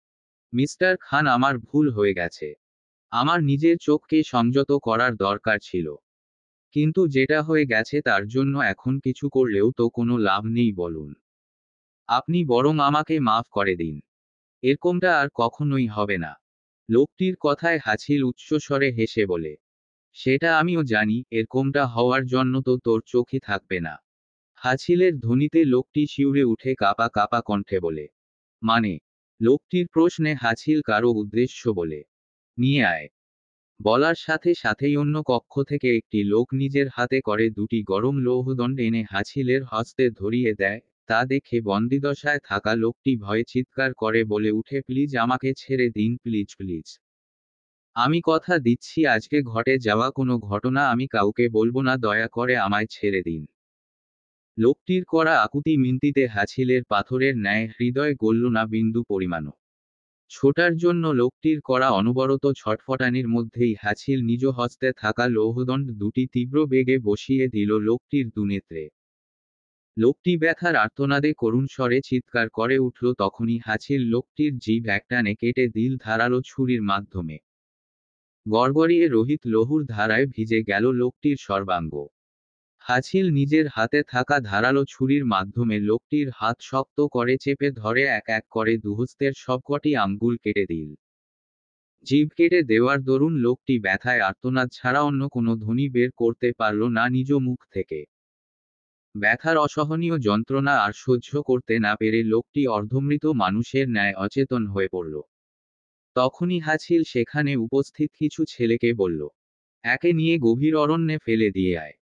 A: মিস্টার খান, আমার ভুল হয়ে গেছে। আমার নিজের চোখকে সংযত করার দরকার ছিল। কিন্তু যেটা হয়ে গেছে তার জন্য এখন কিছু করলেও তো কোনো লাভ নেই বলুন। আপনি বরং আমাকে মাফ করে দিন। এরকমটা আর কখনোই হবে না। লোকটির কথায় হাছিল উচ্চস্বরে হেসে বলে, সেটা আমিও জানি, এরকমটা হওয়ার জন্য তো তোর চোখই থাকবে না। হাছিলের ধ্বনিতে লোকটি শিউরে উঠে কাপা কাপা কণ্ঠে বলে, মানে? লোকটির প্রশ্নে হাছিল কারো উদ্দেশ্য বলে, নিয়ে আয়। বলার সাথে সাথেই অন্য কক্ষ থেকে একটি লোক নিজের হাতে করে দুটি গরম লৌহদণ্ড এনে হাছিলের হস্তে ধরিয়ে দেয়। তা দেখে বন্দিদশায় থাকা লোকটি ভয়ে চিৎকার করে বলে উঠে, প্লিজ আমাকে ছেড়ে দিন, প্লিজ প্লিজ। আমি কথা দিচ্ছি আজকে ঘটে যাওয়া কোনো ঘটনা আমি কাউকে বলবো না, দয়া করে আমায় ছেড়ে দিন। লোকটির করা আকুতি মিনতিতে হাছিলের পাথরের ন্যায় হৃদয় গলল না বিন্দু পরিমাণও। ছোটার জন্য লোকটির করা অনবরত ছটফটানির মধ্যেই হাছিল নিজ হস্তে থাকা লৌহদণ্ড দুটি তীব্র বেগে বসিয়ে দিল লোকটির দুনেত্রে। লোকটি ব্যথার আর্তনাদে করুণ স্বরে চিৎকার করে উঠল, তখনই হাছিল লোকটির জিভ একটানে কেটে দিল ধারালো ছুরির মাধ্যমে। গড়গড়িয়ে রোহিত লহুর ধারায় ভিজে গেল লোকটির সর্বাঙ্গ। হাছিল নিজের হাতে থাকা ধারালো ছুরির মাধ্যমে লোকটির হাত শক্ত করে চেপে ধরে এক এক করে দুহস্তের সবকটি আঙ্গুল কেটে দিল। জিভ কেটে দেওয়ার দরুন লোকটি ব্যথায় আর্তনাদ ছাড়া অন্য কোনো ধ্বনি বের করতে পারল না নিজ মুখ থেকে। ব্যথার অসহনীয় যন্ত্রণা আর সহ্য করতে না পেরে লোকটি অর্ধমৃত মানুষের ন্যায় অচেতন হয়ে পড়ল। তখনই হাছিল সেখানে উপস্থিত কিছু ছেলেকে বলল, একে নিয়ে গভীর অরণ্যে ফেলে দিয়ে আয়।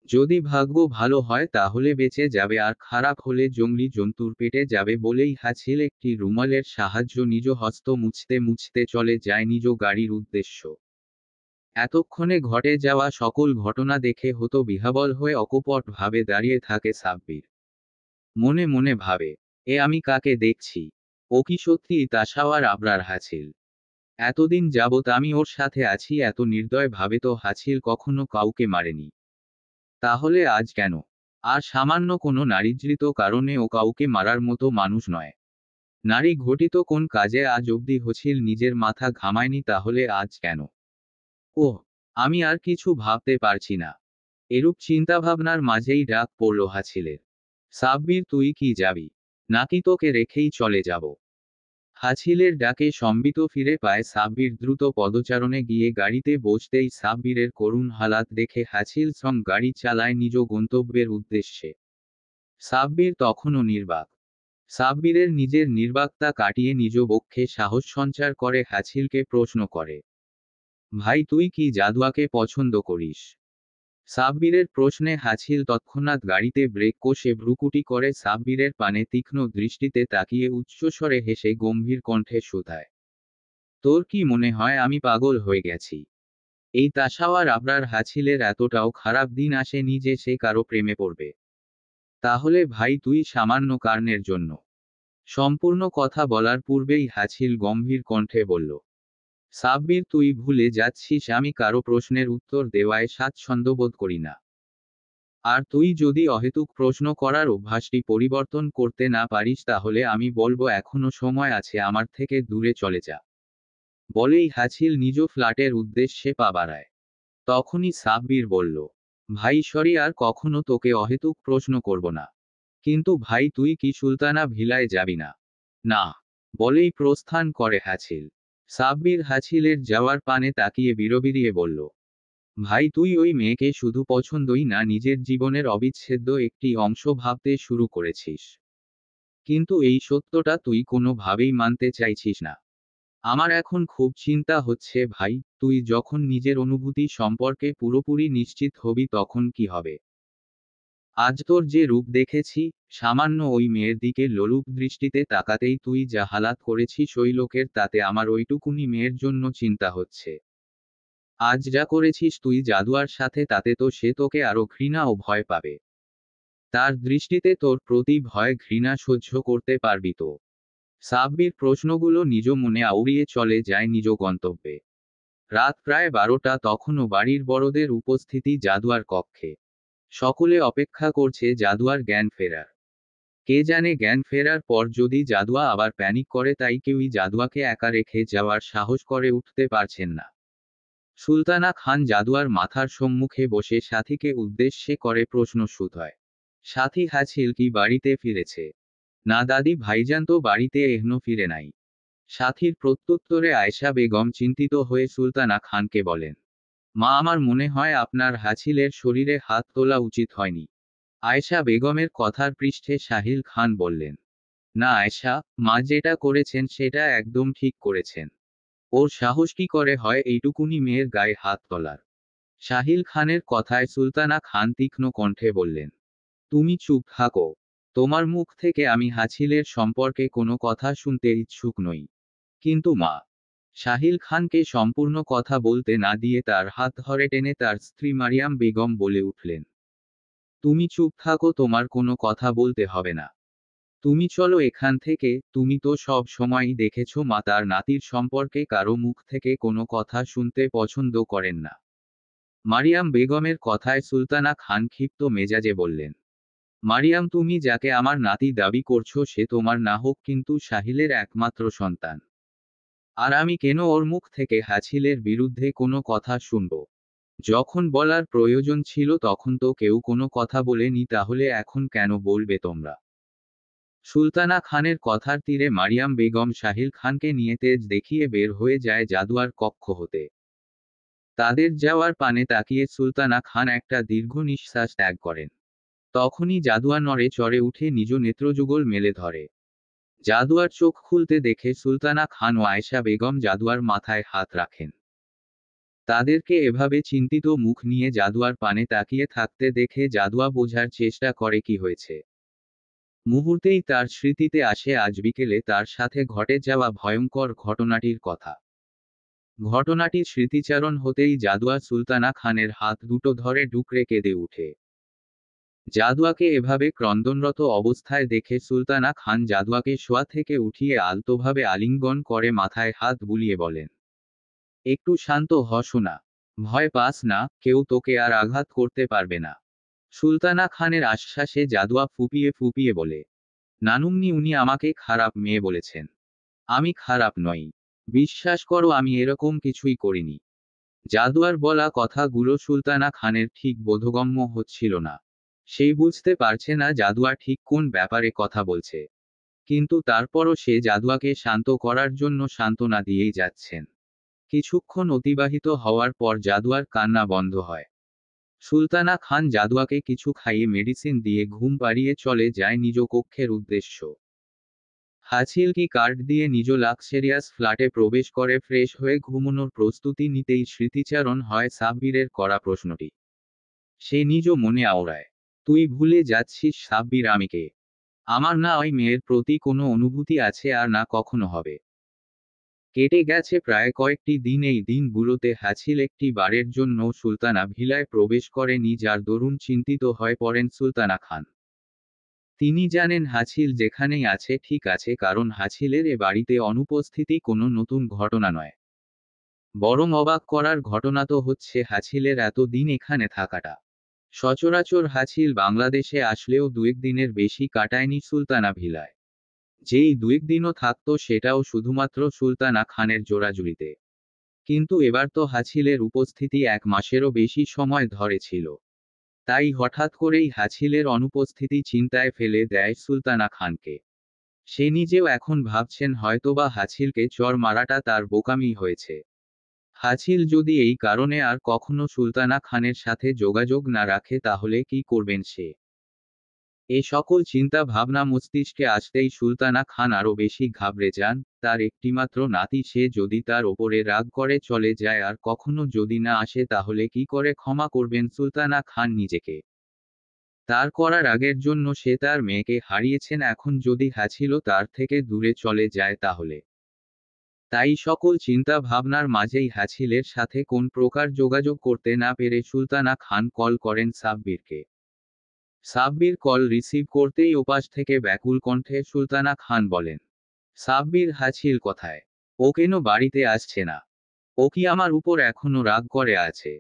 A: যদি ভাগ্য ভালো হয় তাহলে বেঁচে যাবে, আর খারাপ হলে জংলি জন্তুর পেটে যাবে। বলেই হাছিল একটি রুমালের সাহায্য নিজ হস্ত মুছতে মুছতে চলে যায় নিজ গাড়ির উদ্দেশ্য। এতক্ষণে ঘটে যাওয়া সকল ঘটনা দেখে হতো বিহ্বল হয়ে অকপট ভাবে দাঁড়িয়ে থাকে সাব্বির। মনে মনে ভাবে, এ আমি কাকে দেখছি? ও কি সত্যিই তাসাওয়ার আবরার হাছিল? এতদিন যাবৎ আমি ওর সাথে আছি, এত নির্দয় ভাবে তো হাছিল কখনো কাউকে মারেনি। তাহলে আজ কেন? আর সামান্য কোনো নারীজৃত কারণে ও কাউকে মারার মতো মানুষ নয়। নারী ঘটিত কোন কাজে আজ অবধি হছিল নিজের মাথা ঘামায়নি, তাহলে আজ কেন? ওহ, আমি আর কিছু ভাবতে পারছি না। এরূপ চিন্তাভাবনার মাঝেই ডাক পড়ল হাছিলের। সাব্বির, তুই কি যাবি? নাকি তোকে রেখেই চলে যাব? হাছিলের ডাকে সম্বিত ফিরে পায় সাব্বির দ্রুত পদচারণে গিয়ে গাড়িতে বসতেই সাব্বিরের করুণ হালাত দেখে হাছিল সং গাড়ি চালায় নিজ গন্তব্যের উদ্দেশ্যে। সাব্বির তখনও নির্বাক। সাব্বিরের নিজের নির্বাকতা কাটিয়ে নিজ বক্ষে সাহস সঞ্চার করে হাছিলকে প্রশ্ন করে, ভাই, তুই কি জাদুয়াকে পছন্দ করিস? সাব্বিরের প্রশ্নে হাছিল তৎক্ষণাৎ গাড়িতে ব্রেক কষে ভ্রুকুটি করে সাব্বিরের পানে তীক্ষ্ণ দৃষ্টিতে তাকিয়ে উচ্চস্বরে হেসে গম্ভীর কণ্ঠে শুধায়, তোর কি মনে হয় আমি পাগল হয়ে গেছি? এই তাসাওয়ার আবরার হাছিলের এতটাও খারাপ দিন আসেনি যে সে কারো প্রেমে পড়বে। তাহলে ভাই, তুই সামান্য কারণের জন্য? সম্পূর্ণ কথা বলার পূর্বেই হাছিল গম্ভীর কণ্ঠে বলল, সাব্বির, তুই ভুলে যাচ্ছিস আমি কারো প্রশ্নের উত্তর দেওয়ায় স্বাচ্ছন্দ্য করি না। আর তুই যদি অহেতুক প্রশ্ন করার অভ্যাসটি পরিবর্তন করতে না পারিস তাহলে আমি বলবো এখনো সময় আছে, আমার থেকে দূরে চলে যা। বলেই হাছিল নিজ ফ্ল্যাটের উদ্দেশ্যে পা বাড়ায়। তখনই সাব্বির বলল, ভাই সরি, আর কখনো তোকে অহেতুক প্রশ্ন করব না। কিন্তু ভাই, তুই কি সুলতানা ভিলায় যাবি না? না, বলেই প্রস্থান করে হাছিল। সাব্বির হাছিলের যাওয়ার পানে তাকিয়ে বিড়বিড়িয়ে বলল, ভাই, তুই ওই মেয়েকে শুধু পছন্দই না, নিজের জীবনের অবিচ্ছেদ্য একটি অংশ ভাবতে শুরু করেছিস। কিন্তু এই সত্যটা তুই কোনোভাবেই মানতে চাইছিস না। আমার এখন খুব চিন্তা হচ্ছে ভাই, তুই যখন নিজের অনুভূতি সম্পর্কে পুরোপুরি নিশ্চিত হবি তখন কি হবে? আজ তোর যে রূপ দেখেছি, সামান্য ওই মেয়ের দিকে লোলুপ দৃষ্টিতে তাকাতেই তুই যা হালাত করেছিস ওই লোকের, তাতে আমার ওইটুকুনি মেয়ের জন্য চিন্তা হচ্ছে। আজ যা করেছিস তুই জাদুয়ার সাথে, তাতে তো সে তোকে আরো ঘৃণা ও ভয় পাবে। তার দৃষ্টিতে তোর প্রতি ভয় ঘৃণা সহ্য করতে পারবি তো? সাব্বির প্রশ্নগুলো নিজ মনে আউড়িয়ে চলে যায় নিজ গন্তব্যে। রাত প্রায় 12টা, তখনও বাড়ির বড়দের উপস্থিতি জাদুয়ার কক্ষে। সকলে অপেক্ষা করছে জাদুয়ার জ্ঞান ফেরার। কে জানে জ্ঞান ফেরার পর যদি জাদুয়া আবার প্যানিক করে, তাই কেউই জাদুয়াকে একা রেখে যাওয়ার সাহস করে উঠতে পারছেন না। সুলতানা খান জাদুয়ার মাথার সম্মুখে বসে সাথীকে উদ্দেশ্যে করে প্রশ্ন শুধায়, সাথী, হাছিল কি বাড়িতে ফিরেছে? না দাদি, ভাইজান তো বাড়িতে এখনো ফিরে নাই। সাথীর প্রত্যুত্তরে আয়েশা বেগম চিন্তিত হয়ে সুলতানা খানকে বলেন, মা, আমার মনে হয় আপনার হাছিলের শরীরে হাত তোলা উচিত হয়নি। আয়েশা বেগমের কথার পৃষ্ঠে সাহিল খান বললেন, না আয়েশা, মা যেটা করেছেন সেটা একদম ঠিক করেছেন। ওর সাহস কি করে হয় এইটুকুনি মেয়ের গায়ে হাত তোলার? সাহিল খানের কথায় সুলতানা খান তীক্ষ্ণ কণ্ঠে বললেন, তুমি চুপ থাকো। তোমার মুখ থেকে আমি হাছিলের সম্পর্কে কোনো কথা শুনতে ইচ্ছুক নই। কিন্তু মা। সাহিল খানকে সম্পূর্ণ কথা বলতে না দিয়ে তার হাত ধরে টেনে তার স্ত্রী মারিয়াম বেগম বলে উঠলেন, তুমি চুপ থাকো, তোমার কোনো কথা বলতে হবে না। তুমি চলো এখান থেকে, তুমি তো সব সময়ই দেখেছো মা তার নাতির সম্পর্কে কারো মুখ থেকে কোনো কথা শুনতে পছন্দ করেন না। মারিয়াম বেগমের কথায় সুলতানা খান ক্ষিপ্ত মেজাজে বললেন, মারিয়াম, তুমি যাকে আমার নাতি দাবি করছো সে তোমার না হোক কিন্তু সাহিলের একমাত্র সন্তান। আর আমি কেন ওর মুখ থেকে হাছিলের বিরুদ্ধে কোনো কথা শুনব? যখন বলার প্রয়োজন ছিল তখন তো কেউ কোনো কথা বলেনি, তাহলে এখন কেন বলবে তোমরা? সুলতানা খানের কথার তীরে মারিয়াম বেগম সাহিল খানকে নিয়ে তেজ দেখিয়ে বের হয়ে যায় জাদুয়ার কক্ষ হতে। তাদের যাওয়ার পানে তাকিয়ে সুলতানা খান একটা দীর্ঘ নিঃশ্বাস ত্যাগ করেন। তখনই জাদুয়া নড়ে চড়ে উঠে নিজ নেত্রযুগল মেলে ধরে। জাদুয়ার চোখ খুলতে দেখে সুলতানা খান ও আয়েশা বেগম জাদুয়ার মাথায় হাত রাখেন। তাদেরকে এভাবে চিন্তিত মুখ নিয়ে জাদুয়ার পানে তাকিয়ে থাকতে দেখে জাদুয়া বোঝার চেষ্টা করে কি হয়েছে। মুহূর্তেই তার স্মৃতিতে আসে আজ বিকেলে তার সাথে ঘটে যাওয়া ভয়ঙ্কর ঘটনাটির কথা। ঘটনাটির স্মৃতিচারণ হতেই জাদুয়া সুলতানা খানের হাত দুটো ধরে ডুকরে কেঁদে উঠে। জাদুয়াকে এভাবে ক্রন্দনরত অবস্থায় দেখে সুলতানা খান জাদুয়াকে শোয়া থেকে উঠিয়ে আলতোভাবে আলিঙ্গন করে মাথায় হাত বুলিয়ে বলেন, একটু শান্ত হ সোনা। ভয় পাস না, কেউ তোকে আর আঘাত করতে পারবে না। সুলতানা খানের আশ্বাসে জাদুয়া ফুপিয়ে ফুপিয়ে বলে, নানুমনি উনি আমাকে খারাপ মেয়ে বলেছেন। আমি খারাপ নই। বিশ্বাস করো আমি এরকম কিছুই করিনি। জাদুয়ার বলা কথাগুলো সুলতানা খানের ঠিক বোধগম্য হচ্ছিল না। সেই বুঝতে পারছে না জাদুয়া ঠিক কোন ব্যাপারে কথা বলছে। কিন্তু তারপরও সে জাদুয়াকে শান্ত করার জন্য সান্ত্বনা দিয়েই যাচ্ছেন। কিছুক্ষণ অতিবাহিত হওয়ার পর জাদুয়ার কান্না বন্ধ হয়। সুলতানা খান জাদুয়াকে কিছু খাইয়ে মেডিসিন দিয়ে ঘুম পাড়িয়ে চলে যায় নিজ কক্ষের উদ্দেশ্য। হাছিল কি কার্ড দিয়ে নিজ লাক্সারিয়াস ফ্ল্যাটে প্রবেশ করে ফ্রেশ হয়ে ঘুমানোর প্রস্তুতি নিতেই স্মৃতিচারণ হয় সাব্বিরের করা প্রশ্নটি। সে নিজ মনে আওড়ায়, তুই ভুলে যাচ্ছিস সাব্বির আমি কে। আমার না ওই মেয়ের প্রতি কোনো অনুভূতি আছে আর না কখনো হবে। কেটে গেছে প্রায় কয়েকটি দিন। এই দিনগুলোতে হাছিল একটি বারের জন্য সুলতানা ভিলায় প্রবেশ করেনি, যার দরুন চিন্তিত হয়ে পড়েন সুলতানা খান। তিনি জানেন হাছিল যেখানেই আছে ঠিক আছে, কারণ হাছিলের এ বাড়িতে অনুপস্থিতি কোনো নতুন ঘটনা নয়। বরং অবাক করার ঘটনা তো হচ্ছে হাছিলের এত দিন এখানে থাকাটা। সচরাচর হাছিল বাংলাদেশে আসলেও দুয়েক দিনের বেশি কাটায়নি সুলতানা ভিলায়। যেই দুয়েক দিনও থাকতো সেটাও শুধুমাত্র সুলতানা খানের জোড়াজুড়িতে। কিন্তু এবার তো হাছিলের উপস্থিতি 1 মাসেরও বেশি সময় ধরে ছিল। তাই হঠাৎ করেই হাছিলের অনুপস্থিতি চিন্তায় ফেলে দেয় সুলতানা খানকে। সে নিজেও এখন ভাবছেন হয়তোবা হাছিলকে চড় মারাটা তার বোকামি হয়েছে। হাছিল যদি এই কারণে আর কখনো সুলতানা খানের সাথে যোগাযোগ না রাখে তাহলে কি করবেন সে? এ সকল চিন্তা ভাবনা মস্তিষ্কে আসতেই সুলতানা খান আরো বেশি ঘাবড়ে যান। তার একটিমাত্র নাতি, সে যদি তার ওপরে রাগ করে চলে যায় আর কখনো যদি না আসে তাহলে কি করে ক্ষমা করবেন সুলতানা খান নিজেকে? তার করার রাগের জন্য সে তার মেয়েকে হারিয়েছেন, এখন যদি হাছিলও তার থেকে দূরে চলে যায় তাহলে? তাই সকল চিন্তা ভাবনার মাঝেই হাছিলের সাথে কোন প্রকার যোগাযোগ করতে না পেরে সুলতানা খান কল করেন সাব্বিরকে। সাব্বির কল রিসিভ করতেই ওপাশ থেকে ব্যাকুল কণ্ঠে সুলতানা খান বলেন, সাব্বির, হাছিল কোথায়? ও কেন বাড়িতে আসছে না? ও কি আমার উপর এখনো রাগ করে আছে?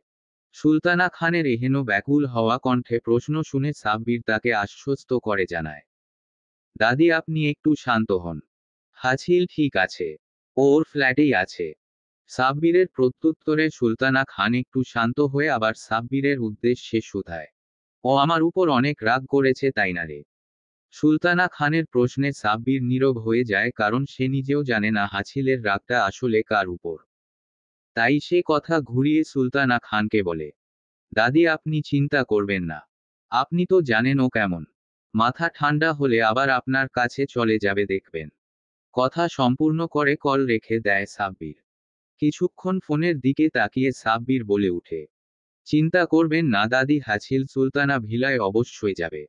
A: সুলতানা খানের এহেন ব্যাকুল হওয়া কণ্ঠে প্রশ্ন শুনে সাব্বির তাকে আশ্বস্ত করে জানায়, দাদি আপনি একটু শান্ত হন। হাছিল ঠিক আছে। ও ওর ফ্ল্যাটেই আছে। সাব্বিরের প্রত্যুত্তরে সুলতানা খান একটু শান্ত হয়ে আবার সাব্বিরের উদ্দেশ্যে শুধায়, ও আমার উপর অনেক রাগ করেছে তাই না রে? সুলতানা খানের প্রশ্নে সাব্বির নীরব হয়ে যায়, কারণ সে নিজেও জানে না হাছিলের রাগটা আসলে কার উপর। তাই সে কথা ঘুরিয়ে সুলতানা খানকে বলে, দাদি আপনি চিন্তা করবেন না। আপনি তো জানেন ও কেমন। মাথা ঠান্ডা হলে আবার আপনার কাছে চলে যাবে দেখবেন। কথা সম্পূর্ণ করে কল রেখে দেয় সাব্বির। কিছুক্ষণ ফোনের দিকে তাকিয়ে সাব্বির বলে উঠে, চিন্তা করবেন না দাদি, হাছিল সুলতানা ভিলায় অবশ্যই যাবে।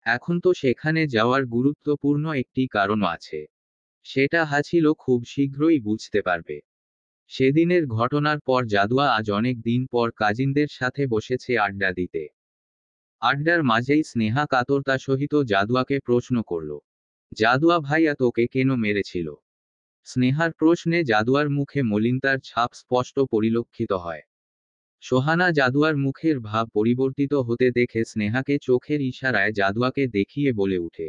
A: এখন তো সেখানে যাওয়ার গুরুত্বপূর্ণ একটি কারণ আছে। সেটা হাছিলও খুব শীঘ্রই বুঝতে পারবে। সেদিনের ঘটনার পর জাদুয়া আজ অনেক দিন পর কাজিনদের সাথে বসেছে আড্ডা দিতে। আড্ডার মাঝেই স্নেহা কাতরতা সহিত জাদুয়াকে প্রশ্ন করল, জাদুয়া ভাইয়া তোকে কেন মেরেছিল? স্নেহার প্রশ্নে জাদুয়ার মুখে মলিনতার ছাপ স্পষ্ট পরিলক্ষিত হয়। সোহানা জাদুয়ার মুখের ভাব পরিবর্তিত হতে দেখে স্নেহাকে চোখের ইশারায় জাদুয়াকে দেখিয়ে বলে উঠে,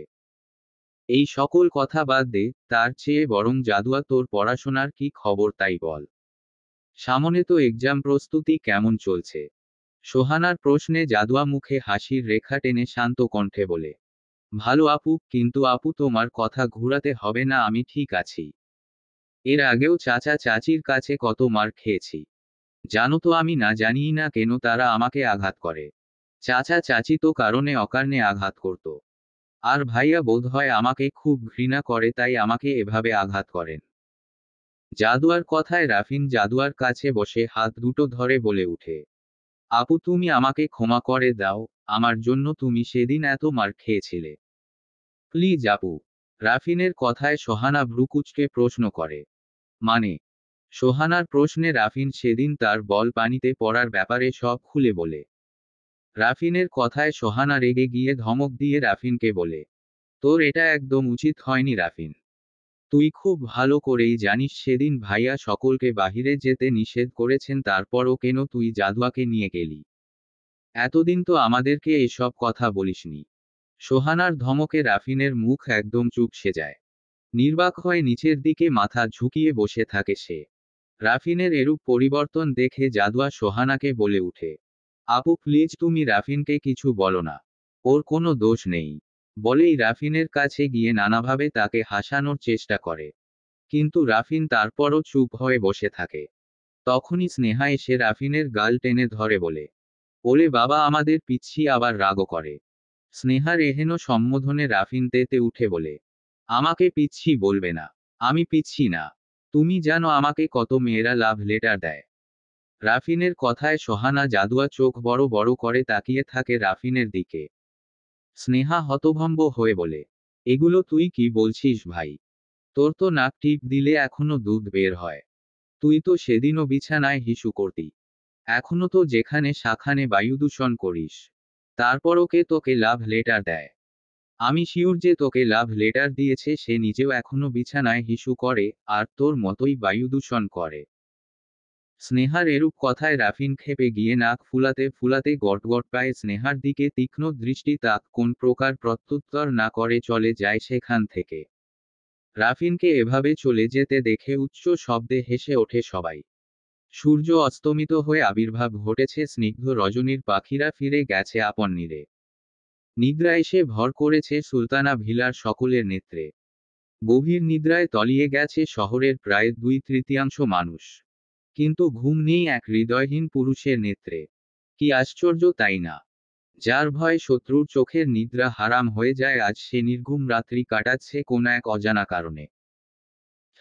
A: এই সকল কথা বাদ দে, তার চেয়ে বরং জাদুয়া তোর পড়াশোনার কি খবর তাই বল। সামনে তো এক্সাম, প্রস্তুতি কেমন চলছে? সোহানার প্রশ্নে জাদুয়া মুখে হাসির রেখা টেনে শান্ত কণ্ঠে বলে, ভালো আপু, কিন্তু আপু তোমার কথা ঘুরাতে হবে না, আমি ঠিক আছি। এর আগেও চাচা চাচির কাছে কত মার খেয়েছি। জানো তো আমি না জানিই না কেন তারা আমাকে আঘাত করে। চাচা চাচি তো কারণে অকারণে আঘাত করত। আর ভাইয়া বোধহয় আমাকে খুব ঘৃণা করে তাই আমাকে এভাবে আঘাত করেন। জাদুয়ার কথায় রাফিন জাদুয়ার কাছে বসে হাত দুটো ধরে বলে উঠে, আপু তুমি আমাকে ক্ষমা করে দাও, আমার জন্য তুমি সেদিন এত মার খেয়েছিলে। প্লিজ আপু। রাফিনের কথায় সোহানা ভ্রুকুচকে প্রশ্ন করে, মানে? সোহানার প্রশ্নে রাফিন সেদিন তার বল পানিতে পড়ার ব্যাপারে সব খুলে বলে। রাফিনের কথায় সোহানা রেগে গিয়ে ধমক দিয়ে রাফিনকে বলে, তোর এটা একদম উচিত হয়নি রাফিন। তুই খুব ভালো করেই জানিস সেদিন ভাইয়া সকলকে বাহিরে যেতে নিষেধ করেছেন, তারপরও কেন তুই জাদুয়াকে নিয়ে গেলি? এতদিন তো আমাদেরকে এসব কথা বলিসনি। সোহানার ধমকে রাফিনের মুখ একদম চুপসে যায়। নির্বাক হয়ে নিচের দিকে মাথা ঝুঁকিয়ে বসে থাকে সে। রাফিনের এরূপ পরিবর্তন দেখে জাদুয়া সোহানাকে বলে উঠে, আপু প্লিজ তুমি রাফিনকে কিছু বলো না। ওর কোনো দোষ নেই। বলেই রাফিনের কাছে গিয়ে নানাভাবে তাকে হাসানোর চেষ্টা করে। কিন্তু রাফিন তারপরও চুপ হয়ে বসে থাকে। তখনই স্নেহা এসে রাফিনের গাল টেনে ধরে বলে, ওলে বাবা আমাদের পিচ্ছি আবার রাগও করে। স্নেহার এহেন সম্বোধনে রাফিন তেতে উঠে বলে, আমাকে পিচ্ছি বলবে না। আমি পিচ্ছি না। তুমি জানো আমাকে কত মেয়েরা লাভ লেটার দেয়। রাফিনের কথায় সোহানা জাদুয়া চোখ বড় বড় করে তাকিয়ে থাকে রাফিনের দিকে। স্নেহা হতভম্ব হয়ে বলে, এগুলো তুই কি বলছিস ভাই? তোর তো নাক টিপ দিলে এখনো দুধ বের হয়। তুই তো সেদিনও বিছানায় হিসু করতি। এখনো তো যেখানে সেখানে বায়ুদূষণ করিস। তারপরও কে তোকে লাভ লেটার দেয়? আমি শিওর যে তোকে লাভ লেটার দিয়েছে সে নিজেও এখনো বিছানায় হিসু করে, আর তোর মতোই বায়ুদূষণ করে। স্নেহার এরূপ কথায় রাফিন ক্ষেপে গিয়ে নাক ফুলাতে ফুলাতে গটগট পায়ে স্নেহার দিকে তীক্ষ্ণ দৃষ্টি তাক কোন প্রকার প্রত্যুত্তর না করে চলে যায় সেখান থেকে। রাফিনকে এভাবে চলে যেতে দেখে উচ্চ শব্দে হেসে ওঠে সবাই। সূর্য অস্তমিত হয়ে আবির্ভাব ঘটেছে স্নিগ্ধ রজনীর, পাখিরা ফিরে গেছে আপন নীড়ে। নিদ্রা এসে ভর করেছে সুলতানা ভিলার সকলের নেত্রে। গভীর নিদ্রায় তলিয়ে গেছে শহরের প্রায় 2/3 মানুষ। কিন্তু ঘুম নেই এক হৃদয়হীন পুরুষের নেত্রে। কি আশ্চর্য তাই না? যার ভয় শত্রুর চোখের নিদ্রা হারাম হয়ে যায়, আজ সে নির্ঘুম রাত্রি কাটাচ্ছে কোনো এক অজানা কারণে।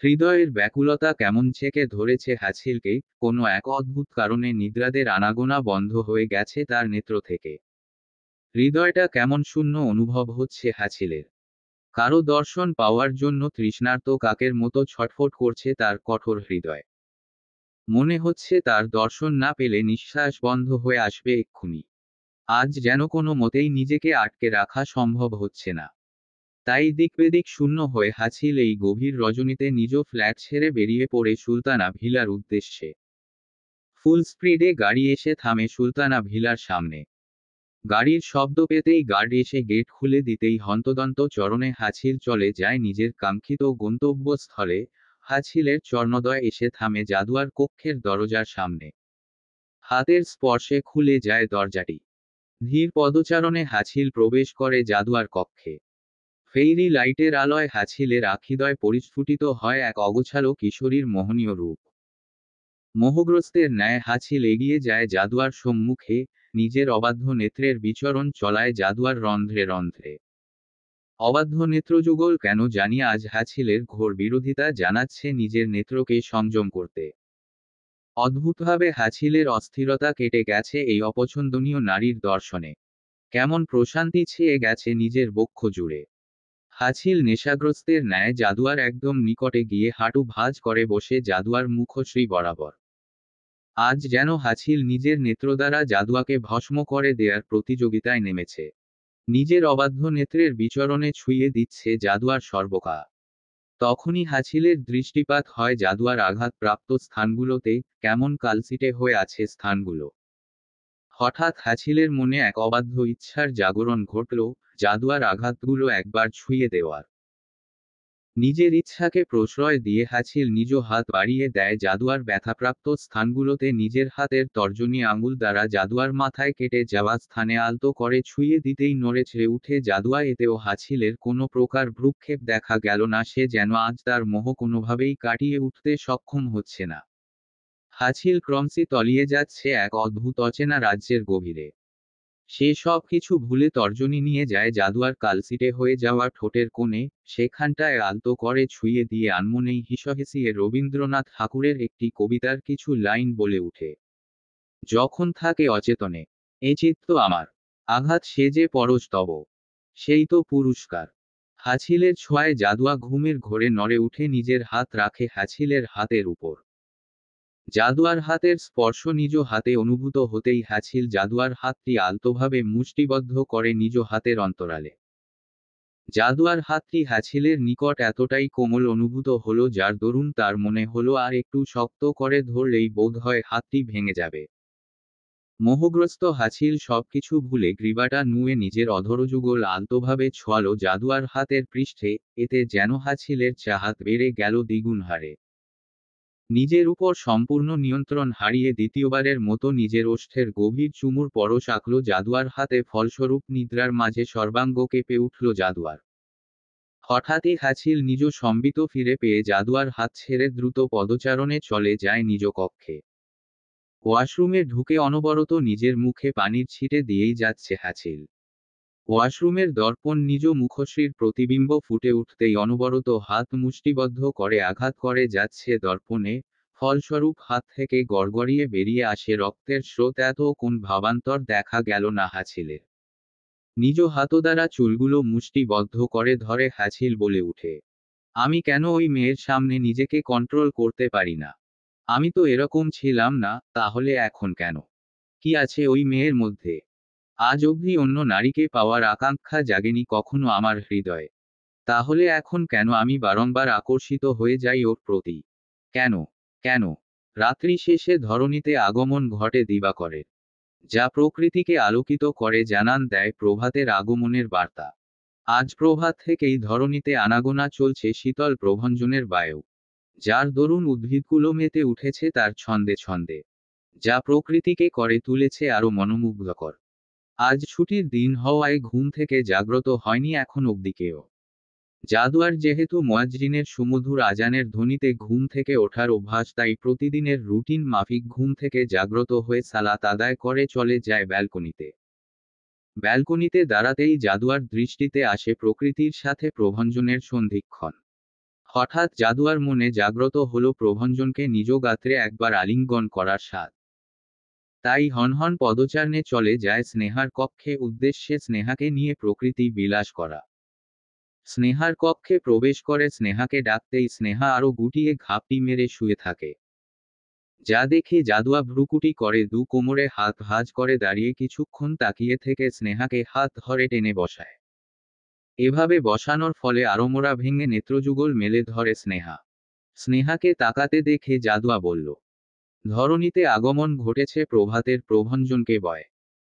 A: হৃদয়ের ব্যাকুলতা কেমন ছেকে ধরেছে হ্যাছিলকে, কোনো এক অদ্ভুত কারণে নিদ্রাদের আনাগোনা বন্ধ হয়ে গেছে তার নেত্র থেকে। হৃদয়টা কেমন শূন্য অনুভব হচ্ছে হ্যাছিলের। কারো দর্শন পাওয়ার জন্য তৃষ্ণার্ত কাকের মতো ছটফট করছে তার কঠোর হৃদয়। মনে হচ্ছে তার দর্শন না পেলে নিঃশ্বাস বন্ধ হয়ে আসবে এক্ষুনি। আজ যেন কোনো মতেই নিজেকে আটকে রাখা সম্ভব হচ্ছে না। তাই দিকবেদিক শূন্য হয়ে হাছিল এই গভীর রজনীতে নিজ ফ্ল্যাট ছেড়ে বেরিয়ে পড়ে সুলতানা ভিলার উদ্দেশ্যে। ফুল স্পিডে গাড়ি এসে থামে সুলতানা ভিলার সামনে। গাড়ির শব্দ পেতেই গার্ড এসে গেট খুলে দিতেই হন্তদন্ত চরণে হাছিল চলে যায় নিজের কাঙ্ক্ষিত গন্তব্যস্থলে। হাছিলের চরণোদয় এসে থামে জাদুয়ার কক্ষের দরজার সামনে। হাতের স্পর্শে খুলে যায় দরজাটি। ধীর পদচারণে হাছিল প্রবেশ করে জাদুয়ার কক্ষে। ফেইরি লাইটের আলোয় হাছিলের আখিদয় পরিস্ফুটিত হয় এক অগোছালো কিশোরীর মোহনীয় রূপ। মোহগ্রস্তের ন্যায় হাছিল এগিয়ে যায় জাদুয়ার সম্মুখে। নিজের অবাধ্য নেত্রের বিচরণ চলায় জাদুয়ার রন্ধ্রে রন্ধ্রে। অবাধ্য নেত্রযুগল কেন জানি আজ হাছিলের ঘোর বিরোধিতা জানাচ্ছে নিজের নেত্রকে সংযম করতে। অদ্ভুতভাবে হাছিলের অস্থিরতা কেটে গেছে এই অপছন্দনীয় নারীর দর্শনে। কেমন প্রশান্তি ছেয়ে গেছে নিজের বক্ষ জুড়ে। হাছিল নেশাগ্রস্তের ন্যায় জাদুয়ার একদম নিকটে গিয়ে হাঁটু ভাঁজ করে বসে জাদুয়ার মুখশ্রী বরাবর। আজ যেন হাছিল নিজের নেত্র দ্বারা জাদুয়াকে ভস্ম করে দেয়ার প্রতিযোগিতায় নেমেছে। নিজের অবাধ্য নেত্রের বিচরণে ছুঁয়ে দিচ্ছে জাদুয়ার সর্বকা। তখনই হাছিলের দৃষ্টিপাত হয় জাদুয়ার আঘাতপ্রাপ্ত স্থানগুলোতে। কেমন কালসিটে হয়ে আছে স্থানগুলো। হঠাৎ হাছিলের মনে এক অবাধ্য ইচ্ছার জাগরণ ঘটল, জাদুয়ার আঘাতগুলো একবার ছুঁয়ে দেওয়ার। নিজের ইচ্ছাকে প্রশ্রয় দিয়ে হাছিল নিজ হাত বাড়িয়ে দেয় জাদুয়ার ব্যথাপ্রাপ্ত স্থানগুলোতে। নিজের হাতের তর্জনী আঙুল দ্বারা জাদুয়ার মাথায় কেটে যাওয়া স্থানে আলতো করে ছুঁয়ে দিতেই নড়েচড়ে উঠে জাদুয়া। এতেও হাছিলের কোনো প্রকার ভ্রুক্ষেপ দেখা গেল না। সে যেন আজ তার মোহ কোনোভাবেই কাটিয়ে উঠতে সক্ষম হচ্ছে না। হাছিল ক্রমশই তলিয়ে যাচ্ছে এক অদ্ভুত অচেনা রাজ্যের গভীরে। সে সব কিছু ভুলে তর্জনী নিয়ে যায় জাদুয়ার কালসিটে হয়ে যাওয়া ঠোঁটের কোণে। সেখানটায় আলতো করে ছুঁয়ে দিয়ে আনমনেই হিসহিসিয়ে রবীন্দ্রনাথ ঠাকুরের একটি কবিতার কিছু লাইন বলে উঠে, যখন থাকে অচেতনে এ চিত্ত আমার, আঘাত সে যে পরশ তব, সেই তো পুরস্কার। হাছিলের ছোঁয়ায় জাদুয়া ঘুমের ঘোরে নড়ে উঠে নিজের হাত রাখে হাছিলের হাতের উপর। জাদুয়ার হাতের স্পর্শ নিজ হাতে অনুভূত হতেই হাছিল জাদুয়ার হাতটি আলতোভাবে মুষ্টিবদ্ধ করে নিজ হাতের অন্তরালে। জাদুয়ার হাতটি হ্যাছিলের নিকট এতটাই কোমল অনুভূত হলো যার দরুন তার মনে হলো আর একটু শক্ত করে ধরলেই বোধ হয় হাতটি ভেঙে যাবে। মোহগ্রস্ত হাছিল সবকিছু ভুলে গ্রীবাটা নুয়ে নিজের অধরযুগল আলতোভাবে ছোঁয়ালো জাদুয়ার হাতের পৃষ্ঠে, এতে যেন হাছিলের চাহাত বেড়ে গেল দ্বিগুণ হারে। নিজের উপর সম্পূর্ণ নিয়ন্ত্রণ হারিয়ে দ্বিতীয়বারের মতো নিজের ওষ্ঠের গভীর চুমুর পরশ আঁকল জাদুয়ার হাতে, ফলস্বরূপ নিদ্রার মাঝে সর্বাঙ্গ কেঁপে উঠল জাদুয়ার। হঠাৎই হাছিল নিজ সম্বিত ফিরে পেয়ে জাদুয়ার হাত ছেড়ে দ্রুত পদচারণে চলে যায় নিজ কক্ষে। ওয়াশরুমে ঢুকে অনবরত নিজের মুখে পানির ছিটে দিয়েই যাচ্ছে হাছিল। ওয়াশরুমের দর্পণ নিজ মুখশ্রীর প্রতিবিম্ব ফুটে উঠতেই অনবরত হাত মুষ্টিবদ্ধ করে আঘাত করে যাচ্ছে দর্পণে, ফলস্বরূপ হাত থেকে গড়গড়িয়ে বেরিয়ে আসে রক্তের স্রোত। এত কোন ভাবান্তর দেখা গেল না হাছিলের। নিজ হাতদ্বারা চুলগুলো মুষ্টিবদ্ধ করে ধরে হাছিল বলে উঠে, আমি কেন ওই মেয়ের সামনে নিজেকে কন্ট্রোল করতে পারি না? আমি তো এরকম ছিলাম না, তাহলে এখন কেন? কি আছে ওই মেয়ের মধ্যে? আজ অবধি অন্য নারীকে পাওয়ার আকাঙ্ক্ষা জাগেনি কখনো আমার হৃদয়ে। তাহলে এখন কেন আমি বারংবার আকর্ষিত হয়ে যাই ওর প্রতি? কেন? কেন? রাত্রি শেষে ধরণীতে আগমন ঘটে দিবাকরের, যা প্রকৃতিকে আলোকিত করে, জানান দেয় প্রভাতের আগমনের বার্তা। আজ প্রভাত থেকেই ধরণীতে আনাগোনা চলছে শীতল প্রভঞ্জনের বায়ু, যার দরুন উদ্ভিদগুলো মেতে উঠেছে তার ছন্দে ছন্দে, যা প্রকৃতিকে করে তুলেছে আরো মনোমুগ্ধকর। আজ ছুটির দিন হওয়ায় ঘুম থেকে জাগ্রত হয়নি এখন অবধি কেউ। জাদুয়ার যেহেতু মুয়াজ্জিনের সুমধুর আজানের ধ্বনিতে ঘুম থেকে ওঠার অভ্যাস, তাই প্রতিদিনের রুটিন মাফিক ঘুম থেকে জাগ্রত হয়ে সালাত আদায় করে চলে যায় ব্যালকনিতে। ব্যালকনিতে দাঁড়াতেই জাদুয়ার দৃষ্টিতে আসে প্রকৃতির সাথে প্রভঞ্জনের সন্ধিক্ষণ। হঠাৎ জাদুয়ার মনে জাগ্রত হলো প্রভঞ্জনকে নিজ গাত্রে একবার আলিঙ্গন করার স্বাদ। তাই হনহন পদচারণে চলে যায় স্নেহার কক্ষে, উদ্দেশ্যে স্নেহাকে নিয়ে প্রকৃতি বিলাস করা। স্নেহার কক্ষে প্রবেশ করে স্নেহাকে ডাকতেই স্নেহা আরো গুটিয়ে ঘাপটি মেরে শুয়ে থাকে। যা দেখে জাদুয়া ভ্রুকুটি করে দু কোমরে হাত ভাঁজ করে দাঁড়িয়ে কিছুক্ষণ তাকিয়ে থেকে স্নেহাকে হাত ধরে টেনে বসায়। এভাবে বসানোর ফলে আড়মোড়া ভেঙে নেত্রযুগল মেলে ধরে স্নেহা। স্নেহাকে তাকাতে দেখে জাদুয়া বলল, ধরণীতে আগমন ঘটেছে প্রভাতের, প্রভঞ্জনকে বয়।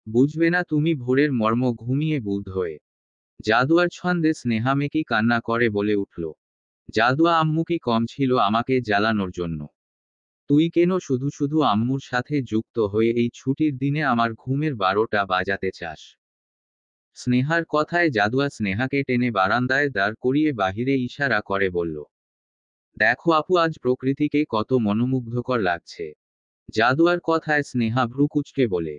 A: বুঝবে না তুমি ভোরের মর্ম ঘুমিয়ে বুধ হয়ে? জাদুয়ার ছন্দে স্নেহা মেকি কান্না করে বলে উঠল, জাদুয়া আম্মু কি কম ছিল আমাকে জ্বালানোর জন্য? তুই কেন শুধু শুধু আম্মুর সাথে যুক্ত হয়ে এই ছুটির দিনে আমার ঘুমের 12টা বাজাতে চাস? স্নেহার কথায় জাদুয়া স্নেহাকে টেনে বারান্দায় দাঁড় করিয়ে বাহিরে ইশারা করে বলল, দেখো আপু, আজ প্রকৃতিকে কত মনোমুগ্ধকর লাগছে। জাদুয়ার কথায় স্নেহা ভ্রু কুঁচকে বলে,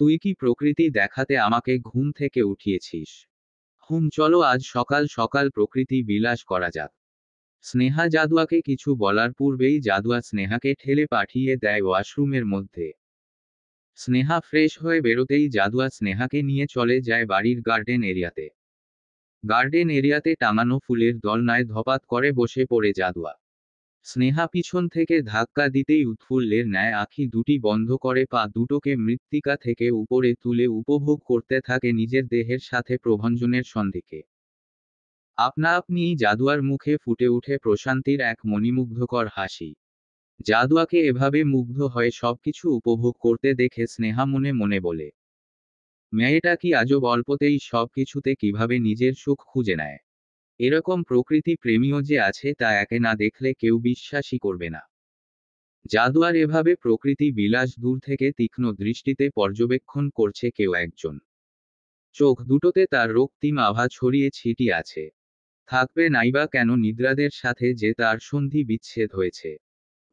A: তুই কি প্রকৃতি দেখাতে আমাকে ঘুম থেকে উঠিয়েছিস? চলো আজ সকাল সকাল প্রকৃতি বিলাস করা যাক। স্নেহা জাদুয়াকে কিছু বলার পূর্বেই জাদুয়া স্নেহাকে ঠেলে পাঠিয়ে দেয় ওয়াশরুমের মধ্যে। স্নেহা ফ্রেশ হয়ে বেরোতেই জাদুয়া স্নেহাকে নিয়ে চলে যায় বাড়ির গার্ডেন এরিয়াতে। গার্ডেন এরিয়াতে টাঙানো ফুলের দলনায় ধপাত করে বসে পড়ে জাদুয়া। স্নেহা পিছন থেকে ধাক্কা দিতেই উৎফুল্লের ন্যায় আঁখি দুটি বন্ধ করে পা দুটোকে মৃত্তিকা থেকে উপরে তুলে উপভোগ করতে থাকে নিজের দেহের সাথে প্রভঞ্জনের সন্ধিকে। আপনা আপনিই জাদুয়ার মুখে ফুটে উঠে প্রশান্তির এক মণিমুগ্ধকর হাসি। জাদুয়াকে এভাবে মুগ্ধ হয়ে সবকিছু উপভোগ করতে দেখে স্নেহা মনে মনে বলে, মেয়েটা কি আজব, অল্পতেই সবকিছুতে কিভাবে নিজের সুখ খুঁজে নেয়। এরকম প্রকৃতি প্রেমীও যে আছে তা একে না দেখলে কেউ বিশ্বাসই করবে না। জাদুয়ার এভাবে প্রকৃতি বিলাস দূর থেকে তীক্ষ্ণ দৃষ্টিতে পর্যবেক্ষণ করছে কেউ একজন। চোখ দুটোতে তার রক্তিম আভা ছড়িয়ে ছিটিয়ে আছে। থাকবে নাইবা কেন নিদ্রাদের সাথে যে তার সন্ধি বিচ্ছেদ হয়েছে।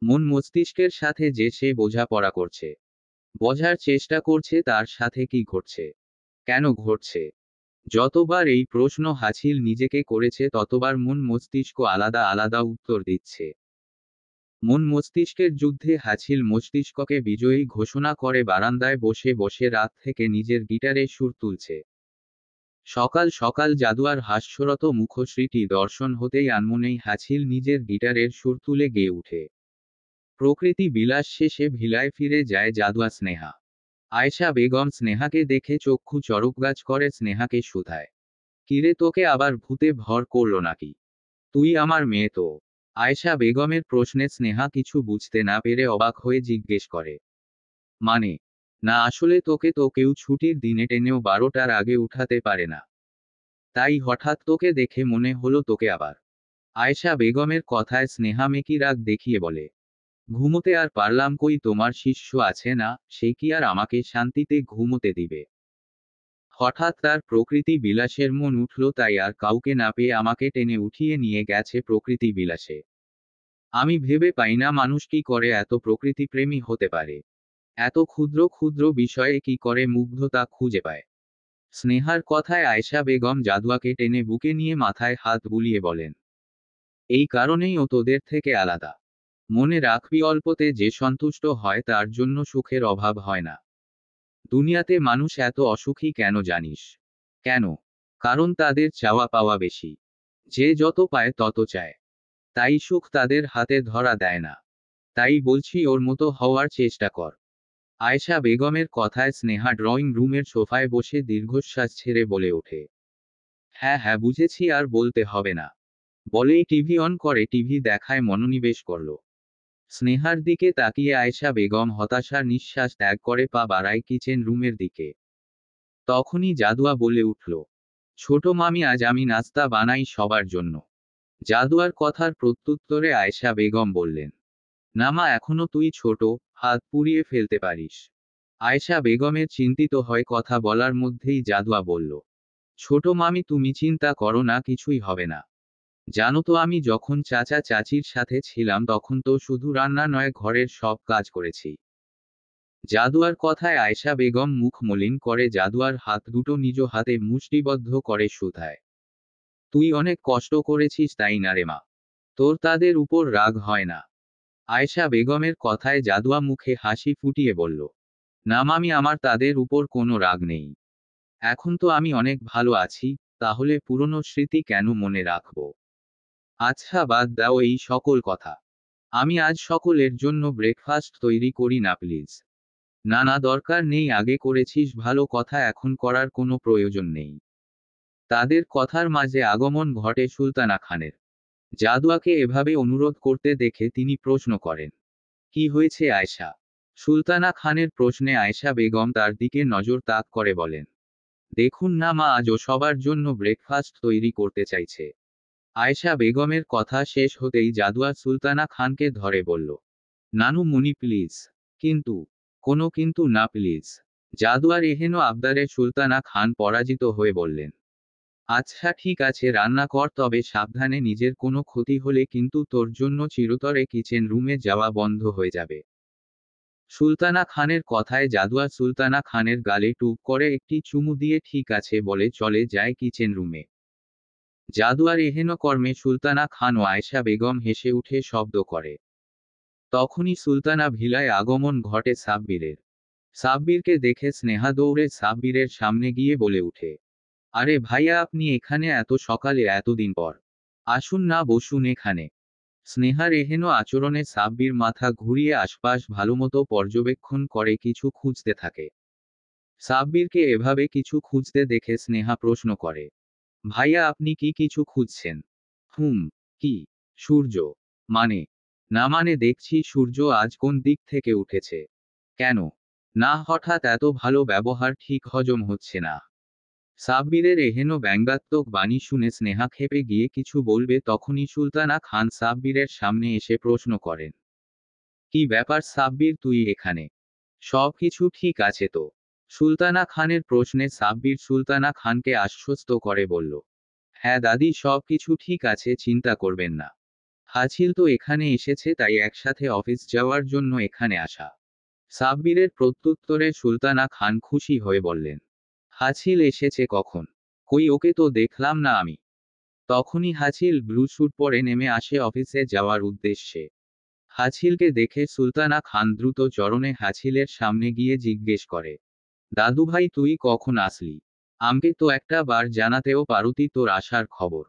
A: মন মস্তিষ্কের সাথে যে সে বোঝাপড়া করছে। বোঝার চেষ্টা করছে তার সাথে কি ঘটছে, কেন ঘটছে। যতবার এই প্রশ্ন হাছিল নিজেকে করেছে ততবার মন মস্তিষ্ক আলাদা আলাদা উত্তর দিচ্ছে। মন মস্তিষ্কের যুদ্ধে হাছিল মস্তিষ্ককে বিজয়ী ঘোষণা করে বারান্দায় বসে বসে রাত থেকে নিজের গিটারে সুর তুলছে। সকাল সকাল জাদুয়ার হাস্যরত মুখশ্রীটি দর্শন হতেই আনমনেই হাছিল নিজের গিটারের সুর তুলে গেয়ে উঠে। প্রকৃতি বিলাস শেষে ভিলায় ফিরে যায় জাদুয়া। স্নেহা আয়েশা বেগম স্নেহাকে দেখে চক্ষু চড়কগাছ করে স্নেহাকে শুধায়, কিরে, তোকে আবার ভূতে ভর করলো নাকি? তুই আমার মেয়ে তো। আয়েশা বেগমের প্রশ্নে স্নেহা কিছু বুঝতে না পেরে অবাক হয়ে জিজ্ঞেস করে, মানে? না, আসলে তোকে তো কেউ ছুটির দিনে টেনেও 12টার আগে উঠাতে পারে না। তাই হঠাৎ তোকে দেখে মনে হলো তোকে আবার। আয়েশা বেগমের কথায় স্নেহা মেকি রাগ দেখিয়ে বলে, ঘুমোতে আর পারলাম কই, তোমার শিষ্য আছে না, সে কি আর আমাকে শান্তিতে ঘুমোতে দিবে? হঠাৎ তার প্রকৃতি বিলাসের মন উঠল, তাই আর কাউকে না পেয়ে আমাকে টেনে উঠিয়ে নিয়ে গেছে প্রকৃতি বিলাসে। আমি ভেবে পাই না মানুষ কি করে এত প্রকৃতিপ্রেমী হতে পারে। এত ক্ষুদ্র ক্ষুদ্র বিষয়ে কি করে মুগ্ধতা খুঁজে পায়। স্নেহার কথায় আয়েশা বেগম জাদুয়াকে টেনে বুকে নিয়ে মাথায় হাত বুলিয়ে বলেন, এই কারণেই ও তোদের থেকে আলাদা। মনে রাখবি, অল্পতে যে সন্তুষ্ট হয় তার জন্য সুখের অভাব হয় না। দুনিয়াতে মানুষ এত অসুখী কেন জানিস? কেন? কারণ তাদের চাওয়া পাওয়া বেশি। যে যত পায় তত চায়। তাই সুখ তাদের হাতে ধরা দেয় না। তাই বলছি, ওর মতো হওয়ার চেষ্টা কর। আয়েশা বেগমের কথায় স্নেহা ড্রয়িং রুমের সোফায় বসে দীর্ঘশ্বাস ছেড়ে বলে ওঠে, হ্যাঁ হ্যাঁ বুঝেছি, আর বলতে হবে না। বলেই টিভি অন করে টিভি দেখায় মনোনিবেশ করল। স্নেহার দিকে তাকিয়ে আয়েশা বেগম হতাশার নিঃশ্বাস ত্যাগ করে পা বাড়ায় কিচেন রুমের দিকে। তখনই জাদুয়া বলে উঠল, ছোট মামি, আজ আমি নাস্তা বানাই সবার জন্য। জাদুয়ার কথার প্রত্যুত্তরে আয়েশা বেগম বললেন, না মা, এখনো তুই ছোট, হাত পুড়িয়ে ফেলতে পারিস। আয়েশা বেগমের চিন্তিত হয় কথা বলার মধ্যেই জাদুয়া বলল, ছোট মামি তুমি চিন্তা করো না, কিছুই হবে না। জানো তো, আমি যখন চাচা চাচির সাথে ছিলাম তখন তো শুধু রান্না নয়, ঘরের সব কাজ করেছি। জাদুয়ার কথায় আয়েশা বেগম মুখ মলিন করে জাদুয়ার হাত দুটো নিজ হাতে মুষ্টিবদ্ধ করে শুধায়, তুই অনেক কষ্ট করেছিস তাই না রে মা? তোর তাদের উপর রাগ হয় না? আয়েশা বেগমের কথায় জাদুয়া মুখে হাসি ফুটিয়ে বলল, না মামি, আমার তাদের উপর কোনো রাগ নেই। এখন তো আমি অনেক ভালো আছি। তাহলে পুরনো স্মৃতি কেন মনে রাখব? আচ্ছা, বাদ দাও এই সকল কথা। আমি আজ সকলের জন্য ব্রেকফাস্ট তৈরি করি না প্লিজ? না না, দরকার নেই, আগে করেছিস ভালো কথা, এখন করার কোনো প্রয়োজন নেই। তাদের কথার মাঝে আগমন ঘটে সুলতানা খানের। জাদুয়াকে এভাবে অনুরোধ করতে দেখে তিনি প্রশ্ন করেন, কি হয়েছে আয়েশা? সুলতানা খানের প্রশ্নে আয়েশা বেগম তার দিকে নজর তাক করে বলেন, দেখুন না মা, আজও সবার জন্য ব্রেকফাস্ট তৈরি করতে চাইছে। আয়েশা বেগমের কথা শেষ হতেই জাদুয়া সুলতানা খানকে ধরে বলল, নানু মনি প্লিজ। কিন্তু? কোনো কিন্তু না প্লিজ। জাদুয়ার এহেন আবদারে সুলতানা খান পরাজিত হয়ে বললেন, আচ্ছা ঠিক আছে, রান্না কর, তবে সাবধানে, নিজের কোনো ক্ষতি হলে কিন্তু তোর জন্য চিরতরে কিচেন রুমে যাওয়া বন্ধ হয়ে যাবে। সুলতানা খানের কথায় জাদুয়া সুলতানা খানের গালে টুপ করে একটি চুমু দিয়ে ঠিক আছে বলে চলে যায় কিচেন রুমে। জাদুয়ার এহেন কর্মে সুলতানা খান ও আয়েশা বেগম হেসে উঠে শব্দ করে। তখনই সুলতানা ভিলায় আগমন ঘটে সাব্বিরের। সাব্বিরকে দেখে স্নেহা দৌড়ে সাব্বিরের সামনে গিয়ে বলে উঠে, আরে ভাইয়া, আপনি এখানে এত সকালে, এতদিন পর? আসুন না, বসুন এখানে। স্নেহার এহেন আচরণে সাব্বির মাথা ঘুরিয়ে আশপাশ ভালোমতো পর্যবেক্ষণ করে কিছু খুঁজতে থাকে। সাব্বিরকে এভাবে কিছু খুঁজতে দেখে স্নেহা প্রশ্ন করে, ভাইয়া আপনি কি কিছু খুঁজছেন? হুম। কি? সূর্য? মানে? না মানে, দেখছি সূর্য আজ কোন দিক থেকে উঠেছে। কেন? না, হঠাৎ এত ভালো ব্যবহার ঠিক হজম হচ্ছে না। সাব্বিরের এহেন ব্যঙ্গাত্মক বাণী শুনে স্নেহা ক্ষেপে গিয়ে কিছু বলবে, তখনই সুলতানা খান সাব্বিরের সামনে এসে প্রশ্ন করেন, কি ব্যাপার সাব্বির, তুই এখানে? সব কিছু ঠিক আছে তো? সুলতানা খানের প্রশ্নে সাব্বির সুলতানা খানকে আশ্বস্ত করে বলল, হ্যাঁ দাদি, সব কিছু ঠিক আছে, চিন্তা করবেন না। হাছিল তো এখানে এসেছে, তাই একসাথে অফিস যাওয়ার জন্য এখানে আসা। সাব্বিরের প্রত্যুত্তরে সুলতানা খান খুশি হয়ে বললেন, হাছিল এসেছে কখন? কই, ওকে তো দেখলাম না আমি। তখনই হাছিল ব্লু স্যুট পরে নেমে আসে অফিসে যাওয়ার উদ্দেশ্যে। হাছিলকে দেখে সুলতানা খান দ্রুত চরণে হাছিলের সামনে গিয়ে জিজ্ঞেস করে, দাদুভাই তুই কখন আসলি? আমাকে তো একটা বার জানাতেও পারতি তোর আসার খবর।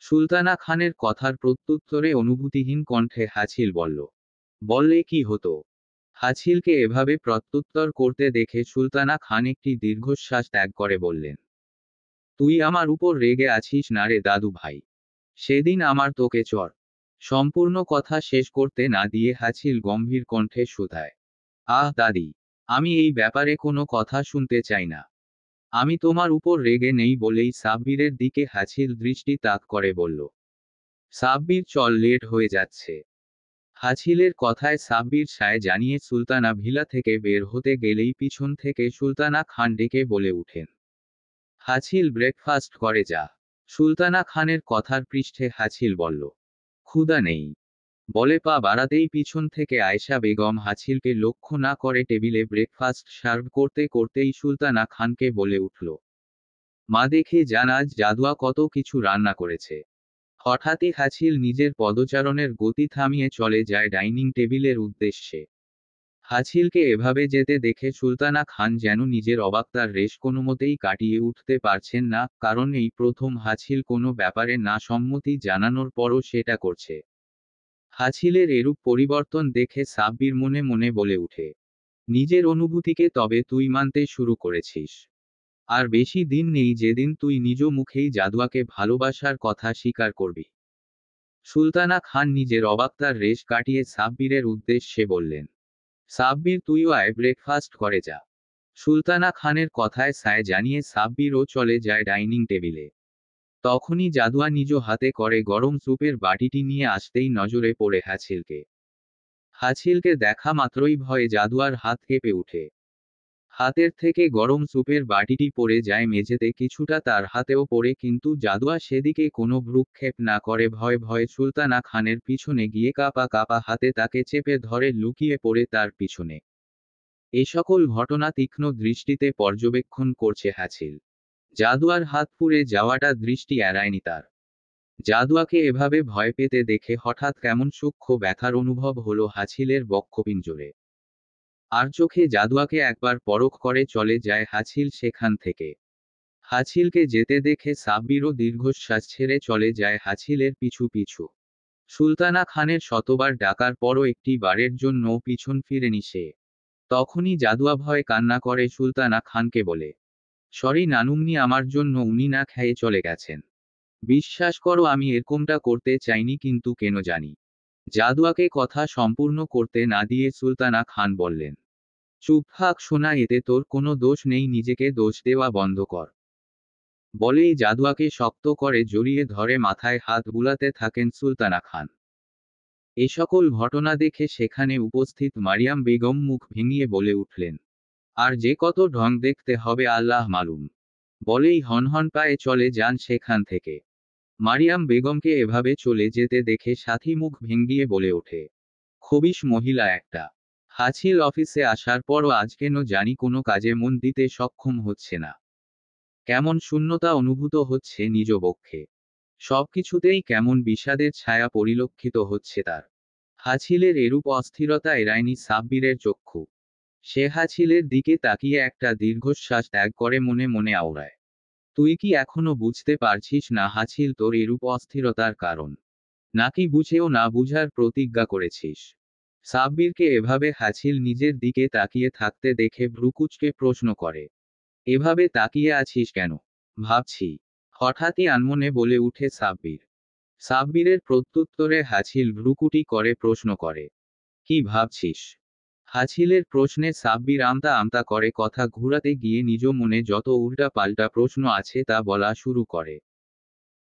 A: সুলতানা খানের কথার প্রত্যুত্তরে অনুভূতিহীন কণ্ঠে হাছিল বলল, বললে কি হতো? হাছিলকে এভাবে প্রত্যুত্তর করতে দেখে সুলতানা খান একটি দীর্ঘশ্বাস ত্যাগ করে বললেন, তুই আমার উপর রেগে আছিস না রে দাদু ভাই? সেদিন আমার তোকে চর। সম্পূর্ণ কথা শেষ করতে না দিয়ে হাছিল গম্ভীর কণ্ঠে শুধায়, আহ দাদি, আমি এই ব্যাপারে কোনো কথা শুনতে চাই না। আমি তোমার উপর রেগে নেই বলেই সাব্বিরের দিকে হাছিল দৃষ্টি তাক করে বলল। সাব্বির, চল, লেট হয়ে যাচ্ছে। হাছিলের কথায় সাব্বির সায় জানিয়ে সুলতানা ভিলা থেকে বের হতে গেলেই পিছন থেকে সুলতানা খান ডেকে বলে উঠেন, হাছিল, ব্রেকফাস্ট করে যা। সুলতানা খানের কথার পৃষ্ঠে হাছিল বলল, ক্ষুধা নেই। বলে পা বাড়াতেই পিছন থেকে আয়েশা বেগম হাছিলকে লক্ষ্য না করে টেবিলে ব্রেকফাস্ট সার্ভ করতে করতেই সুলতানা খানকে বলে উঠল, মা, দেখে জান আজ জাদুয়া কত কিছু রান্না করেছে। হঠাৎই হাছিল নিজের পদচারণের গতি থামিয়ে চলে যায় ডাইনিং টেবিলের উদ্দেশ্যে। হাছিলকে এভাবে যেতে দেখে সুলতানা খান যেন নিজের অবাকতার রেশ কোনোমতেই কাটিয়ে উঠতে পারছেন না, কারণ এই প্রথম হাছিল কোনো ব্যাপারে না সম্মতি জানানোর পরও সেটা করছে। হাছিলের এরূপ পরিবর্তন দেখে সাব্বির মনে মনে বলে উঠে, নিজের অনুভূতিকে তবে তুই মানতে শুরু করেছিস। আর বেশি দিন নেই যেদিন তুই নিজ মুখেই জাদুয়াকে ভালোবাসার কথা স্বীকার করবি। সুলতানা খান নিজের অবাকতার রেশ কাটিয়ে সাব্বিরের উদ্দেশ্যে বললেন, সাব্বির, তুইও আয়, ব্রেকফাস্ট করে যা। সুলতানা খানের কথায় সায় জানিয়ে সাব্বিরও চলে যায় ডাইনিং টেবিলে। তখনই জাদুয়া নিজ হাতে করে গরম স্যুপের বাটিটি নিয়ে আসতেই নজরে পড়ে হাছিলকে। হাছিলকে দেখা মাত্রই ভয়ে জাদুয়ার হাত কেঁপে উঠে। হাতের থেকে গরম স্যুপের বাটিটি পড়ে যায় মেঝেতে, কিছুটা তার হাতেও পড়ে, কিন্তু জাদুয়া সেদিকে কোনো ভ্রুক্ষেপ না করে ভয়ে ভয়ে সুলতানা খানের পিছনে গিয়ে কাপা কাপা হাতে তাকে চেপে ধরে লুকিয়ে পড়ে তার পিছনে। এ সকল ঘটনা তীক্ষ্ণ দৃষ্টিতে পর্যবেক্ষণ করছে হাছিল। জাদুয়ার হাত পুড়ে যাওয়াটা দৃষ্টি এড়ায়নি তার। জাদুয়াকে এভাবে ভয় পেতে দেখে হঠাৎ কেমন সূক্ষ্ম ব্যথার অনুভব হলো হাছিলের বক্ষপিঞ্জরে। আর চোখে জাদুয়াকে একবার পরখ করে চলে যায় হাছিল সেখান থেকে। হাছিলকে যেতে দেখে সাব্বিরও দীর্ঘশ্বাস ছেড়ে চলে যায় হাছিলের পিছু পিছু। সুলতানা খানের শতবার ডাকার পরও একটি বারের জন্যও পিছন ফিরেনি সে। তখনই জাদুয়া ভয়ে কান্না করে সুলতানা খানকে বলে, সরি নানুমনি, আমার জন্য উনি না খেয়ে চলে গেছেন। বিশ্বাস করো, আমি এরকমটা করতে চাইনি, কিন্তু কেন জানি। জাদুয়াকে কথা সম্পূর্ণ করতে না দিয়ে সুলতানা খান বললেন, চুপ থাক সোনা, এতে তোর কোনো দোষ নেই, নিজেকে দোষ দেওয়া বন্ধ কর। বলেই জাদুয়াকে শক্ত করে জড়িয়ে ধরে মাথায় হাত বুলাতে থাকেন সুলতানা খান। এ সকল ঘটনা দেখে সেখানে উপস্থিত মারিয়াম বেগম মুখ ভেঙিয়ে বলে উঠলেন, আর যে কত ঢং দেখতে হবে আল্লাহ মালুম। বলেই হনহন পায়ে চলে যান সেখান থেকে। মারিয়াম বেগমকে এভাবে চলে যেতে দেখে সাথী মুখ ভেঙ্গিয়ে বলে ওঠে, খবিশ মহিলা একটা। হাছিল অফিসে আসার পরও আজ কেন জানি কোনো কাজে মন দিতে সক্ষম হচ্ছে না। কেমন শূন্যতা অনুভূত হচ্ছে নিজ বক্ষে। সবকিছুতেই কেমন বিষাদের ছায়া পরিলক্ষিত হচ্ছে তার। হাছিলের এরূপ অস্থিরতা এড়ায়নি সাব্বিরের চক্ষু। সে হাছিলের দিকে তাকিয়ে একটা দীর্ঘশ্বাস ত্যাগ করে মনে মনে আওড়ায়, তুই কি এখনো বুঝতে পারছিস না হাছিল তোর এরূপ অস্থিরতার কারণ? নাকি বুঝেও না বুঝার প্রতিজ্ঞা করেছিস? সাব্বিরকে এভাবে হাছিল নিজের দিকে তাকিয়ে থাকতে দেখে ভ্রুকুচকে প্রশ্ন করে, এভাবে তাকিয়ে আছিস কেন? ভাবছি। হঠাৎই আনমনে বলে উঠে সাব্বির। সাব্বিরের প্রত্যুত্তরে হাছিল ভ্রুকুটি করে প্রশ্ন করে, কি ভাবছিস? হাছিলের প্রশ্নে সাব্বির আমতা আমতা করে কথা ঘুরাতে গিয়ে নিজ মনে যত উল্টা পাল্টা প্রশ্ন আছে তা বলা শুরু করে।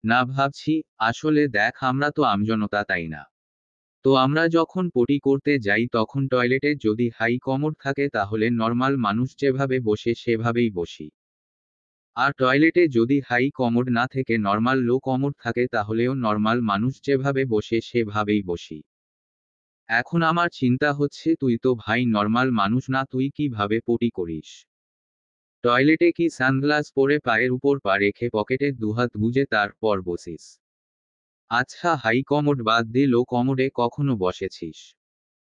A: না ভাবছি, আসলে দেখ, আমরা তো আমজনতা, তাই না? তো আমরা যখন পটি করতে যাই তখন টয়লেটে যদি হাই কমোড থাকে তাহলে নর্মাল মানুষ যেভাবে বসে সেভাবেই বসি। আর টয়লেটে যদি হাই কমোড না থেকে নর্মাল লো কমোড থাকে তাহলেও নর্মাল মানুষ যেভাবে বসে সেভাবেই বসি। এখন আমার চিন্তা হচ্ছে, তুই তো ভাই নর্মাল মানুষ না, তুই কিভাবে পটি করিস? টয়লেটে কি সানগ্লাস পরে পায়ের উপর পা রেখে পকেটে দুহাত গুজে তারপর বসিস? আচ্ছা, হাই কমোড বাদ দিয়ে লো কমোডে কখনো বসেছিস?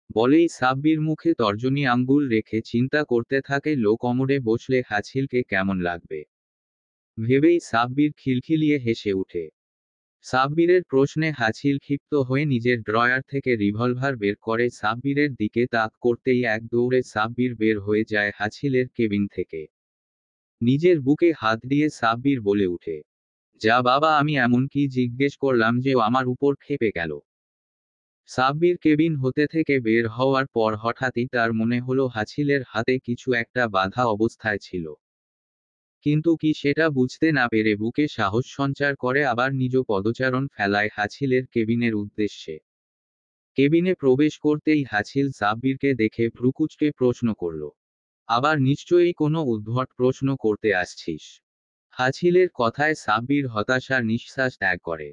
A: বলেই সাব্বির মুখে তর্জনী আঙ্গুল রেখে চিন্তা করতে থাকে লো কমোডে বসলে হাছিলকে কেমন লাগবে। ভেবেই সাব্বির খিলখিলিয়ে হেসে উঠে। সাব্বিরের প্রশ্নে হাছিল ক্ষিপ্ত হয়ে নিজের ড্রয়ার থেকে রিভলভার বের করে সাব্বিরের দিকে তাক করতেই এক দৌড়ে সাব্বির বের হয়ে যায় হাছিলের কেবিন থেকে। নিজের বুকে হাত দিয়ে সাব্বির বলে উঠে, যা বাবা, আমি এমন কি জিজ্ঞেস করলাম যে ও আমার উপর ক্ষেপে গেল? সাব্বির কেবিন হতে থেকে বের হওয়ার পর হঠাৎই তার মনে হলো হাছিলের হাতে কিছু একটা বাঁধা অবস্থায় ছিল। কিন্তু কি সেটা বুঝতে না পেরে বুকে সাহস সঞ্চার করে আবার নিজ পদচারণ ফেলায় হাছিলের কেবিনের উদ্দেশ্যে। কেবিনে প্রবেশ করতেই হাছিল সাব্বিরকে দেখে ভ্রুকুঁচকে প্রশ্ন করল, আবার নিশ্চয়ই কোনো উদ্ভট প্রশ্ন করতে আসছিস? হাছিলের কথায় সাব্বির হতাশার নিঃশ্বাস ত্যাগ করে।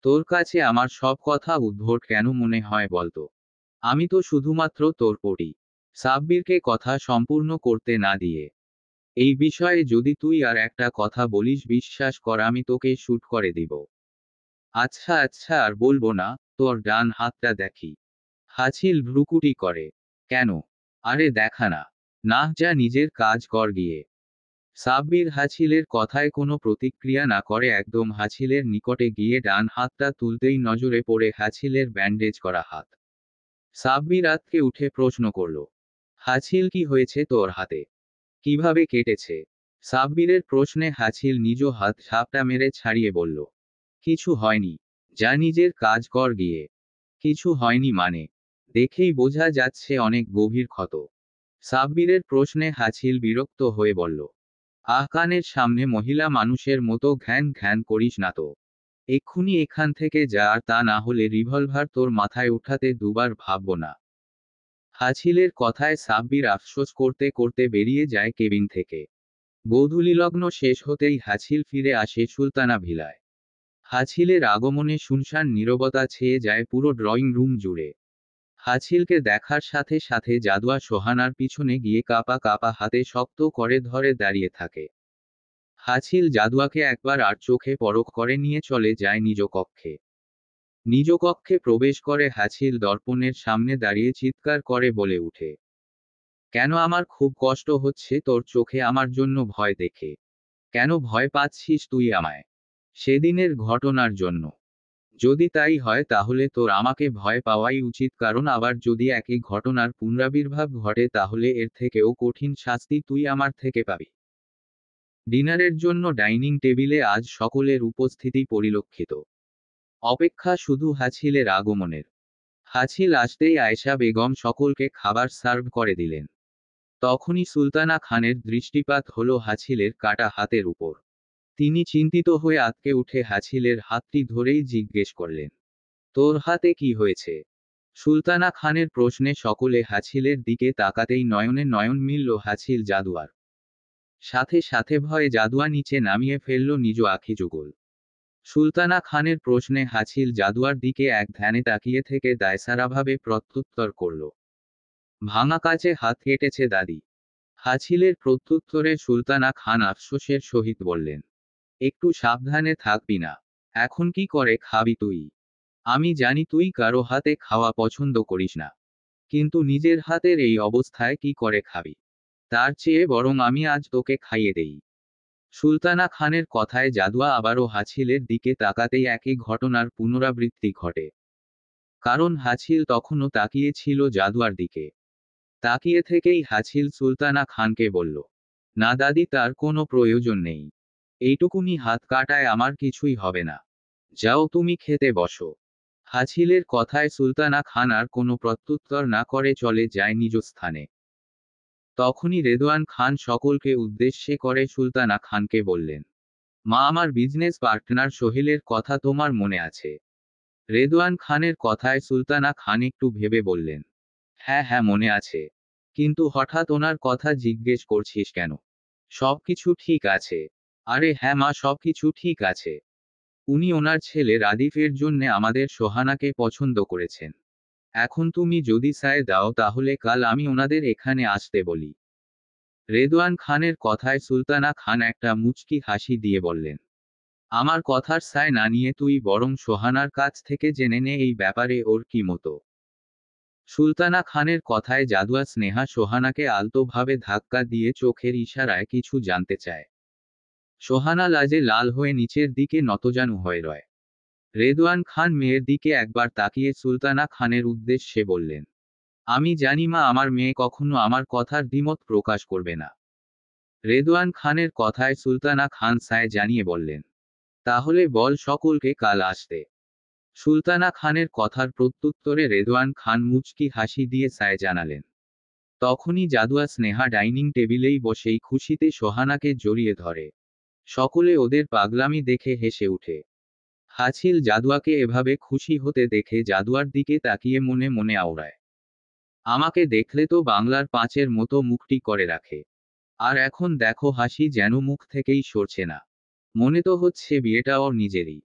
A: তোর কাছে আমার সব কথা উদ্ভট কেন মনে হয় বলতো? আমি তো শুধুমাত্র তোর পড়ি। সাব্বিরকে কথা সম্পূর্ণ করতে না দিয়ে, এই বিষয়ে যদি তুই আর একটা কথা বলিস, বিশ্বাস কর আমি তোকে শুট করে দিব। আচ্ছা আচ্ছা, আর বলবো না। তোর ডান হাতটা দেখি। হাছিল ভ্রুকুটি করে। কেন? আরে দেখা না। না, যা নিজের কাজ কর গিয়ে। সাব্বির হাছিলের কথায় কোনো প্রতিক্রিয়া না করে একদম হাছিলের নিকটে গিয়ে ডান হাতটা তুলতেই নজরে পড়ে হাছিলের ব্যান্ডেজ করা হাত। সাব্বির আঁতকে উঠে প্রশ্ন করল, হাছিল, কি হয়েছে তোর হাতে? কিভাবে কেটেছে? সাব্বিরের প্রশ্নে হাছিল নিজ হাত ঝাপটা মেরে ছাড়িয়ে বলল, কিছু হয়নি। যা নিজের কাজ কর গিয়ে। কিছু হয়নি মানে? দেখেই বোঝা যাচ্ছে অনেক গভীর ক্ষত। সাব্বিরের প্রশ্নে হাছিল বিরক্ত হয়ে বলল, কানের সামনে মহিলা মানুষের মতো ঘ্যান ঘ্যান করিস না তো। এক্ষুনি এখান থেকে যা, আর তা না হলে রিভলভার তোর মাথায় উঠাতে দুবার ভাবব না। হাছিলের কথায় সাব্বির আফসোস করতে করতে বেরিয়ে যায় কেবিন থেকে। গোধূলিলগ্ন শেষ হতেই হাছিল ফিরে আসে সুলতানা ভিলায়। হাছিলের আগমনে শুনশান নীরবতা ছেয়ে যায় পুরো ড্রয়িং রুম জুড়ে। হাছিলকে দেখার সাথে সাথে জাদুয়া সোহানার পিছনে গিয়ে কাপা কাপা হাতে শক্ত করে ধরে দাঁড়িয়ে থাকে। হাছিল জাদুয়াকে একবার আর চোখে পরখ করে নিয়ে চলে যায় নিজ কক্ষে। নিজ কক্ষে প্রবেশ করে হাছিল দর্পণের সামনে দাঁড়িয়ে চিৎকার করে বলে উঠে, কেন আমার খুব কষ্ট হচ্ছে তোর চোখে আমার জন্য ভয় দেখে। কেন ভয় পাচ্ছিস তুই আমায়? সেদিনের ঘটনার জন্য? যদি তাই হয় তাহলে তোর আমাকে ভয় পাওয়াই উচিত, কারণ আবার যদি একই ঘটনার পুনরাবির্ভাব ঘটে তাহলে এর থেকেও কঠিন শাস্তি তুই আমার থেকে পাবি। ডিনারের জন্য ডাইনিং টেবিলে আজ সকলের উপস্থিতি পরিলক্ষিত। অপেক্ষা শুধু হাছিলের আগমনের। হাছিল আসতেই আয়েশা বেগম সকলকে খাবার সার্ভ করে দিলেন। তখনই সুলতানা খানের দৃষ্টিপাত হলো হাছিলের কাটা হাতের উপর। তিনি চিন্তিত হয়ে আঁতকে উঠে হাছিলের হাতটি ধরেই জিজ্ঞেস করলেন, তোর হাতে কি হয়েছে? সুলতানা খানের প্রশ্নে সকলে হাছিলের দিকে তাকাতেই নয়নে নয়ন মিলল হাছিল জাদুয়ার। সাথে সাথে ভয়ে জাদুয়া নিচে নামিয়ে ফেলল নিজ আখি যুগল। সুলতানা খানের প্রশ্নে হাছিল জাদুয়ার দিকে এক ধ্যানে তাকিয়ে থেকে দায়সারাভাবে প্রত্যুত্তর করল, ভাঙা কাচে হাত কেটেছে দাদি। হাছিলের প্রত্যুত্তরে সুলতানা খান আফসোসের সহিত বললেন, একটু সাবধানে থাকবি না? এখন কি করে খাবি তুই? আমি জানি তুই কারো হাতে খাওয়া পছন্দ করিস না, কিন্তু নিজের হাতের এই অবস্থায় কি করে খাবি? তার চেয়ে বরং আমি আজ তোকে খাইয়ে দেই। সুলতানা খানের কথায় জাদুয়া আবারও হাছিলের দিকে তাকাতেই একই ঘটনার পুনরাবৃত্তি ঘটে। কারণ হাছিল তখনও তাকিয়ে ছিল জাদুয়ার দিকে। তাকিয়ে থেকেই হাছিল সুলতানা খানকে বলল, না দাদি, তার কোনো প্রয়োজন নেই। এইটুকুনি হাত কাটায় আমার কিছুই হবে না। যাও তুমি খেতে বসো। হাছিলের কথায় সুলতানা খান আর কোনো প্রত্যুত্তর না করে চলে যায় নিজ স্থানে। তখনই রেদওয়ান খান সকলকে উদ্দেশ্যে করে সুলতানা খানকে বললেন, মা, আমার বিজনেস পার্টনার সোহেলের কথা তোমার মনে আছে? রেদওয়ান খানের কথায় সুলতানা খান একটু ভেবে বললেন, হ্যাঁ হ্যাঁ, মনে আছে। কিন্তু হঠাৎ ওনার কথা জিজ্ঞেস করছিস কেন? সবকিছু ঠিক আছে। আরে হ্যাঁ মা, সবকিছু ঠিক আছে। উনি ওনার ছেলে রাদিফের জন্যে আমাদের সোহানাকে পছন্দ করেছেন। এখন তুমি যদি সায় দাও তাহলে কাল আমি ওনাদের এখানে আসতে বলি। রেদওয়ান খানের কথায় সুলতানা খান একটা মুচকি হাসি দিয়ে বললেন, আমার কথার সায় না নিয়ে তুই বরং সোহানার কাছ থেকে জেনে নে এই ব্যাপারে ওর কি মতো। সুলতানা খানের কথায় জাদুয়া স্নেহা সোহানাকে আলতোভাবে ধাক্কা দিয়ে চোখের ইশারায় কিছু জানতে চায়। সোহানা লাজে লাল হয়ে নিচের দিকে নতজানু হয়ে রয়। রেদওয়ান খান মেয়ের দিকে একবার তাকিয়ে সুলতানা খানের উদ্দেশ্যে বললেন, আমি জানি মা, আমার মেয়ে কখনো আমার কথার দ্বিমত প্রকাশ করবে না। রেদওয়ান খানের কথায় সুলতানা খান সায় জানিয়ে বললেন, তাহলে বল সকলকে কাল আসতে। সুলতানা খানের কথার প্রত্যুত্তরে রেদওয়ান খান মুচকি হাসি দিয়ে সায় জানালেন। তখনই জাদুয়া স্নেহা ডাইনিং টেবিলেই বসেই খুশিতে সোহানাকে জড়িয়ে ধরে। সকলে ওদের পাগলামি দেখে হেসে উঠে। হাছিল জাদুয়াকে এভাবে খুশি হতে দেখে জাদুয়ার দিকে তাকিয়ে মনে মনে আওড়ায়, আমাকে দেখলে তো বাংলার পাঁচের মতো মুখটি করে রাখে, আর এখন দেখো হাসি যেন মুখ থেকেই সরছে না। মনে তো হচ্ছে বিয়েটা ওর নিজেরই।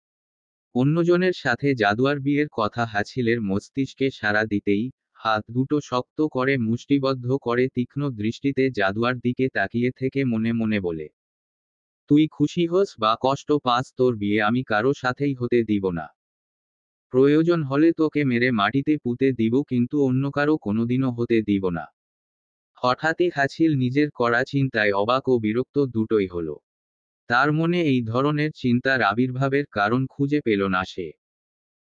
A: অন্যজনের সাথে জাদুয়ার বিয়ের কথা হাছিলের মস্তিষ্কে সাড়া দিতেই হাত দুটো শক্ত করে মুষ্টিবদ্ধ করে তীক্ষ্ণ দৃষ্টিতে জাদুয়ার দিকে তাকিয়ে থেকে মনে মনে বলে, তুই খুশি হোস বা কষ্ট পাস, তোর বিয়ে আমি কারো সাথেই হতে দিব না। প্রয়োজন হলে তোকে মেরে মাটিতে পুঁতে দিব, কিন্তু অন্য কারো কোনোদিনও হতে দিব না। হঠাৎই হাছিল নিজের করা চিন্তায় অবাক ও বিরক্ত দুটোই হলো। তার মনে এই ধরনের চিন্তার আবির্ভাবের কারণ খুঁজে পেল না সে।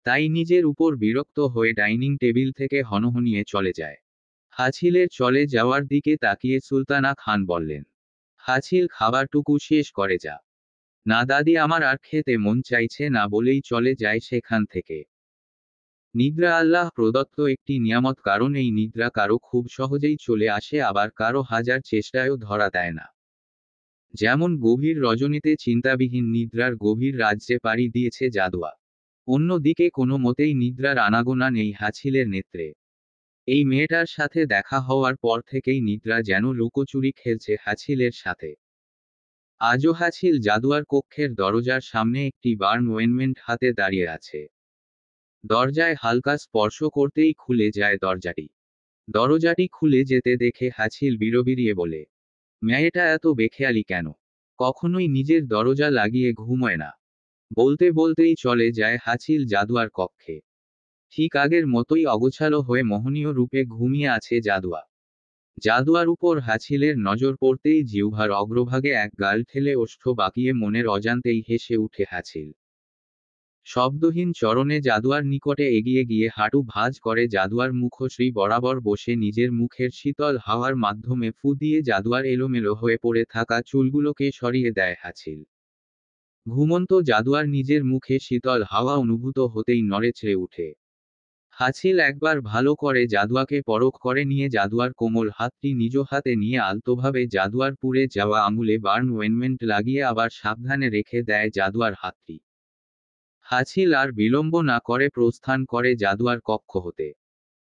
A: তাই নিজের উপর বিরক্ত হয়ে ডাইনিং টেবিল থেকে হনহনিয়ে চলে যায়। হাছিলের চলে যাওয়ার দিকে তাকিয়ে সুলতানা খান বললেন, হাছিল খাবারটুকু শেষ করে যা। না দাদি, আমার আর খেতে মন চাইছে না বলেই চলে যায় সেখান থেকে। নিদ্রা আল্লাহ প্রদত্ত একটি নিয়ামত, কারণ এই নিদ্রা কারো খুব সহজেই চলে আসে, আবার কারো হাজার চেষ্টায়ও ধরা দেয় না। যেমন গভীর রজনীতে চিন্তাবিহীন নিদ্রার গভীর রাজ্যে পাড়ি দিয়েছে জাদুয়া। অন্যদিকে কোনো মতেই নিদ্রার আনাগোনা নেই হাছিলের নেত্রে। এই মেয়েটার সাথে দেখা হওয়ার পর থেকেই নিদ্রা যেন লুকোচুরি খেলছে হাছিলের সাথে। আজও হাছিল জাদুয়ার কক্ষের দরজার সামনে একটি বার্ন ওয়েনমেন্ট হাতে দাঁড়িয়ে আছে। দরজায় হালকা স্পর্শ করতেই খুলে যায় দরজাটি। দরজাটি খুলে যেতে দেখে হাছিল বিড়বিড়িয়ে বলে, মেয়েটা এত বেখেয়ালি কেন? কখনোই নিজের দরজা লাগিয়ে ঘুমোয় না। বলতে বলতেই চলে যায় হাছিল জাদুয়ার কক্ষে। ঠিক আগের মতোই অগোছালো হয়ে মোহনীয় রূপে ঘুমিয়ে আছে জাদুয়া। জাদুয়ার উপর হাছিলের নজর পড়তেই জিহ্বার অগ্রভাগে এক গাল ঠেলে ওষ্ঠ বাঁকিয়ে মনের অজান্তেই হেসে উঠে হাছিল। শব্দহীন চরণে জাদুয়ার নিকটে এগিয়ে গিয়ে হাঁটু ভাঁজ করে জাদুয়ার মুখশ্রী বরাবর বসে নিজের মুখের শীতল হাওয়ার মাধ্যমে ফু দিয়ে জাদুয়ার এলোমেলো হয়ে পড়ে থাকা চুলগুলোকে সরিয়ে দেয় হাছিল। ঘুমন্ত জাদুয়ার নিজের মুখে শীতল হাওয়া অনুভূত হতেই নড়েচড়ে উঠে। হাছিল একবার ভালো করে জাদুয়াকে পরখ করে নিয়ে জাদুয়ার কোমল হাতটি নিজ হাতে নিয়ে আলতোভাবে জাদুয়ার পুড়ে যাওয়া আঙুলে বার্ন ওয়েনমেন্ট লাগিয়ে আবার সাবধানে রেখে দেয় জাদুয়ার হাতটি। হাছিল আর বিলম্ব না করে প্রস্থান করে জাদুয়ার কক্ষ হতে।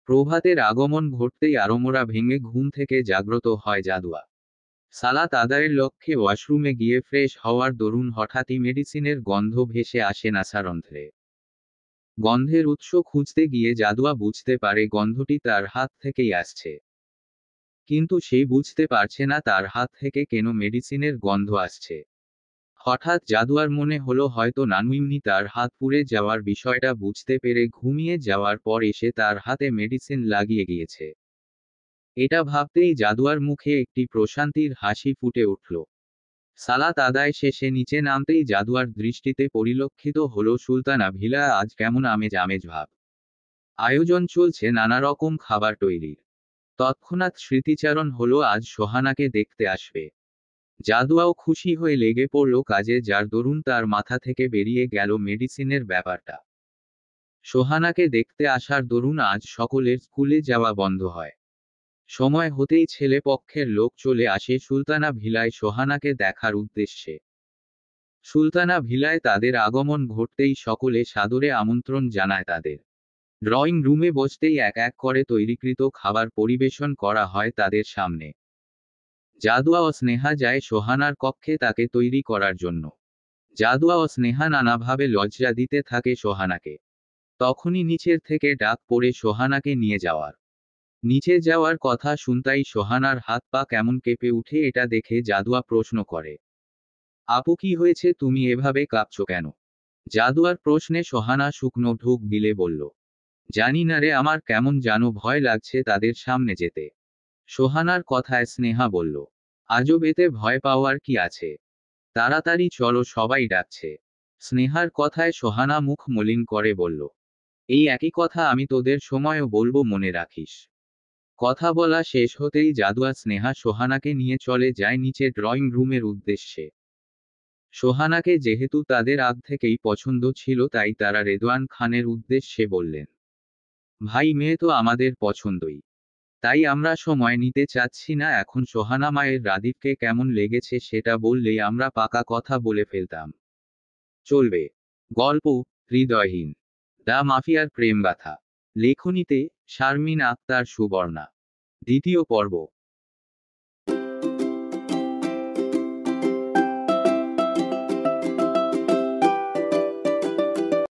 A: প্রভাতের আগমন ঘটতেই আড়মোড়া ভেঙে ঘুম থেকে জাগ্রত হয় জাদুয়া। সালাত আদায়ের লক্ষ্যে ওয়াশরুমে গিয়ে ফ্রেশ হওয়ার দরুন হঠাৎই মেডিসিনের গন্ধ ভেসে আসে নাসারন্ধ্রে। গন্ধের উৎস খুঁজতে গিয়ে জাদুয়া বুঝতে পারে গন্ধটি তার হাত থেকেই আসছে। কিন্তু সেই বুঝতে পারছে না তার হাত থেকে কেন মেডিসিনের গন্ধ আসছে। হঠাৎ জাদুয়ার মনে হলো হয়তো নানুইমনি তার হাত পুড়ে যাওয়ার বিষয়টা বুঝতে পেরে ঘুমিয়ে যাওয়ার পর এসে তার হাতে মেডিসিন লাগিয়ে গিয়েছে। এটা ভাবতেই জাদুয়ার মুখে একটি প্রশান্তির হাসি ফুটে উঠল। সালাত আদায় শেষে নিচে নামতেই জাদুয়ার দৃষ্টিতে পরিলক্ষিত হলো সুলতানা ভিলা আজ কেমন আমেজ আমেজ ভাব। আয়োজন চলছে নানা রকম খাবার তৈরির। তৎক্ষণাৎ স্মৃতিচারণ হলো আজ সোহানাকে দেখতে আসবে। জাদুয়াও খুশি হয়ে লেগে পড়ল কাজে, যার দরুন তার মাথা থেকে বেরিয়ে গেল মেডিসিনের ব্যাপারটা। সোহানাকে দেখতে আসার দরুন আজ সকলের স্কুলে যাওয়া বন্ধ হয়। সময় হতেই ছেলে পক্ষের লোক চলে আসে সুলতানা ভিলায় সোহানাকে দেখার উদ্দেশ্যে। সুলতানা ভিলায় তাদের আগমন ঘটতেই সকলে সাদরে আমন্ত্রণ জানায় তাদের। ড্রয়িং রুমে বসতেই এক এক করে তৈরিকৃত খাবার পরিবেশন করা হয় তাদের সামনে। জাদুয়া ও স্নেহা যায় সোহানার কক্ষে তাকে তৈরি করার জন্য। জাদুয়া ও স্নেহা নানাভাবে লজ্জা দিতে থাকে সোহানাকে। তখনই নিচের থেকে ডাক পড়ে সোহানাকে নিয়ে যাওয়ার। নিচে যাওয়ার কথা শুনতাই সোহানার হাত পা কেমন কেঁপে উঠে। এটা দেখে জাদুয়া প্রশ্ন করে, আপু কি হয়েছে, তুমি এভাবে কাঁপছো কেন? জাদুয়ার প্রশ্নে সোহানা শুকনো ঢোক গিলে বলল, জানি না রে, আমার কেমন যেন ভয় লাগছে তাদের সামনে যেতে। সোহানার কথায় স্নেহা বলল, আজব, এতে ভয় পাওয়ার কি আছে? তাড়াতাড়ি চলো, সবাই ডাকছে। স্নেহার কথায় সোহানা মুখ মলিন করে বলল, এই একই কথা আমি তোদের সময়ও বলবো, মনে রাখিস। কথা বলা শেষ হতেই জাদুয়া স্নেহা সোহানাকে নিয়ে চলে যায় নিচে ড্রয়িং রুমের উদ্দেশ্যে। সোহানাকে যেহেতু তাদের আগ থেকেই পছন্দ ছিল তাই তারা রেদওয়ান খানের উদ্দেশ্যে বললেন, ভাই মেয়ে তো আমাদের পছন্দই, তাই আমরা সময় নিতে চাচ্ছি না। এখন সোহানা মায়ের রাদীপকে কেমন লেগেছে সেটা বললেই আমরা পাকা কথা বলে ফেলতাম। চলবে। গল্প হৃদয়হীন, দ্য মাফিয়ার প্রেমগাথা। লেখনীতে শারমিন আক্তার সুবর্ণা। দ্বিতীয় পর্ব।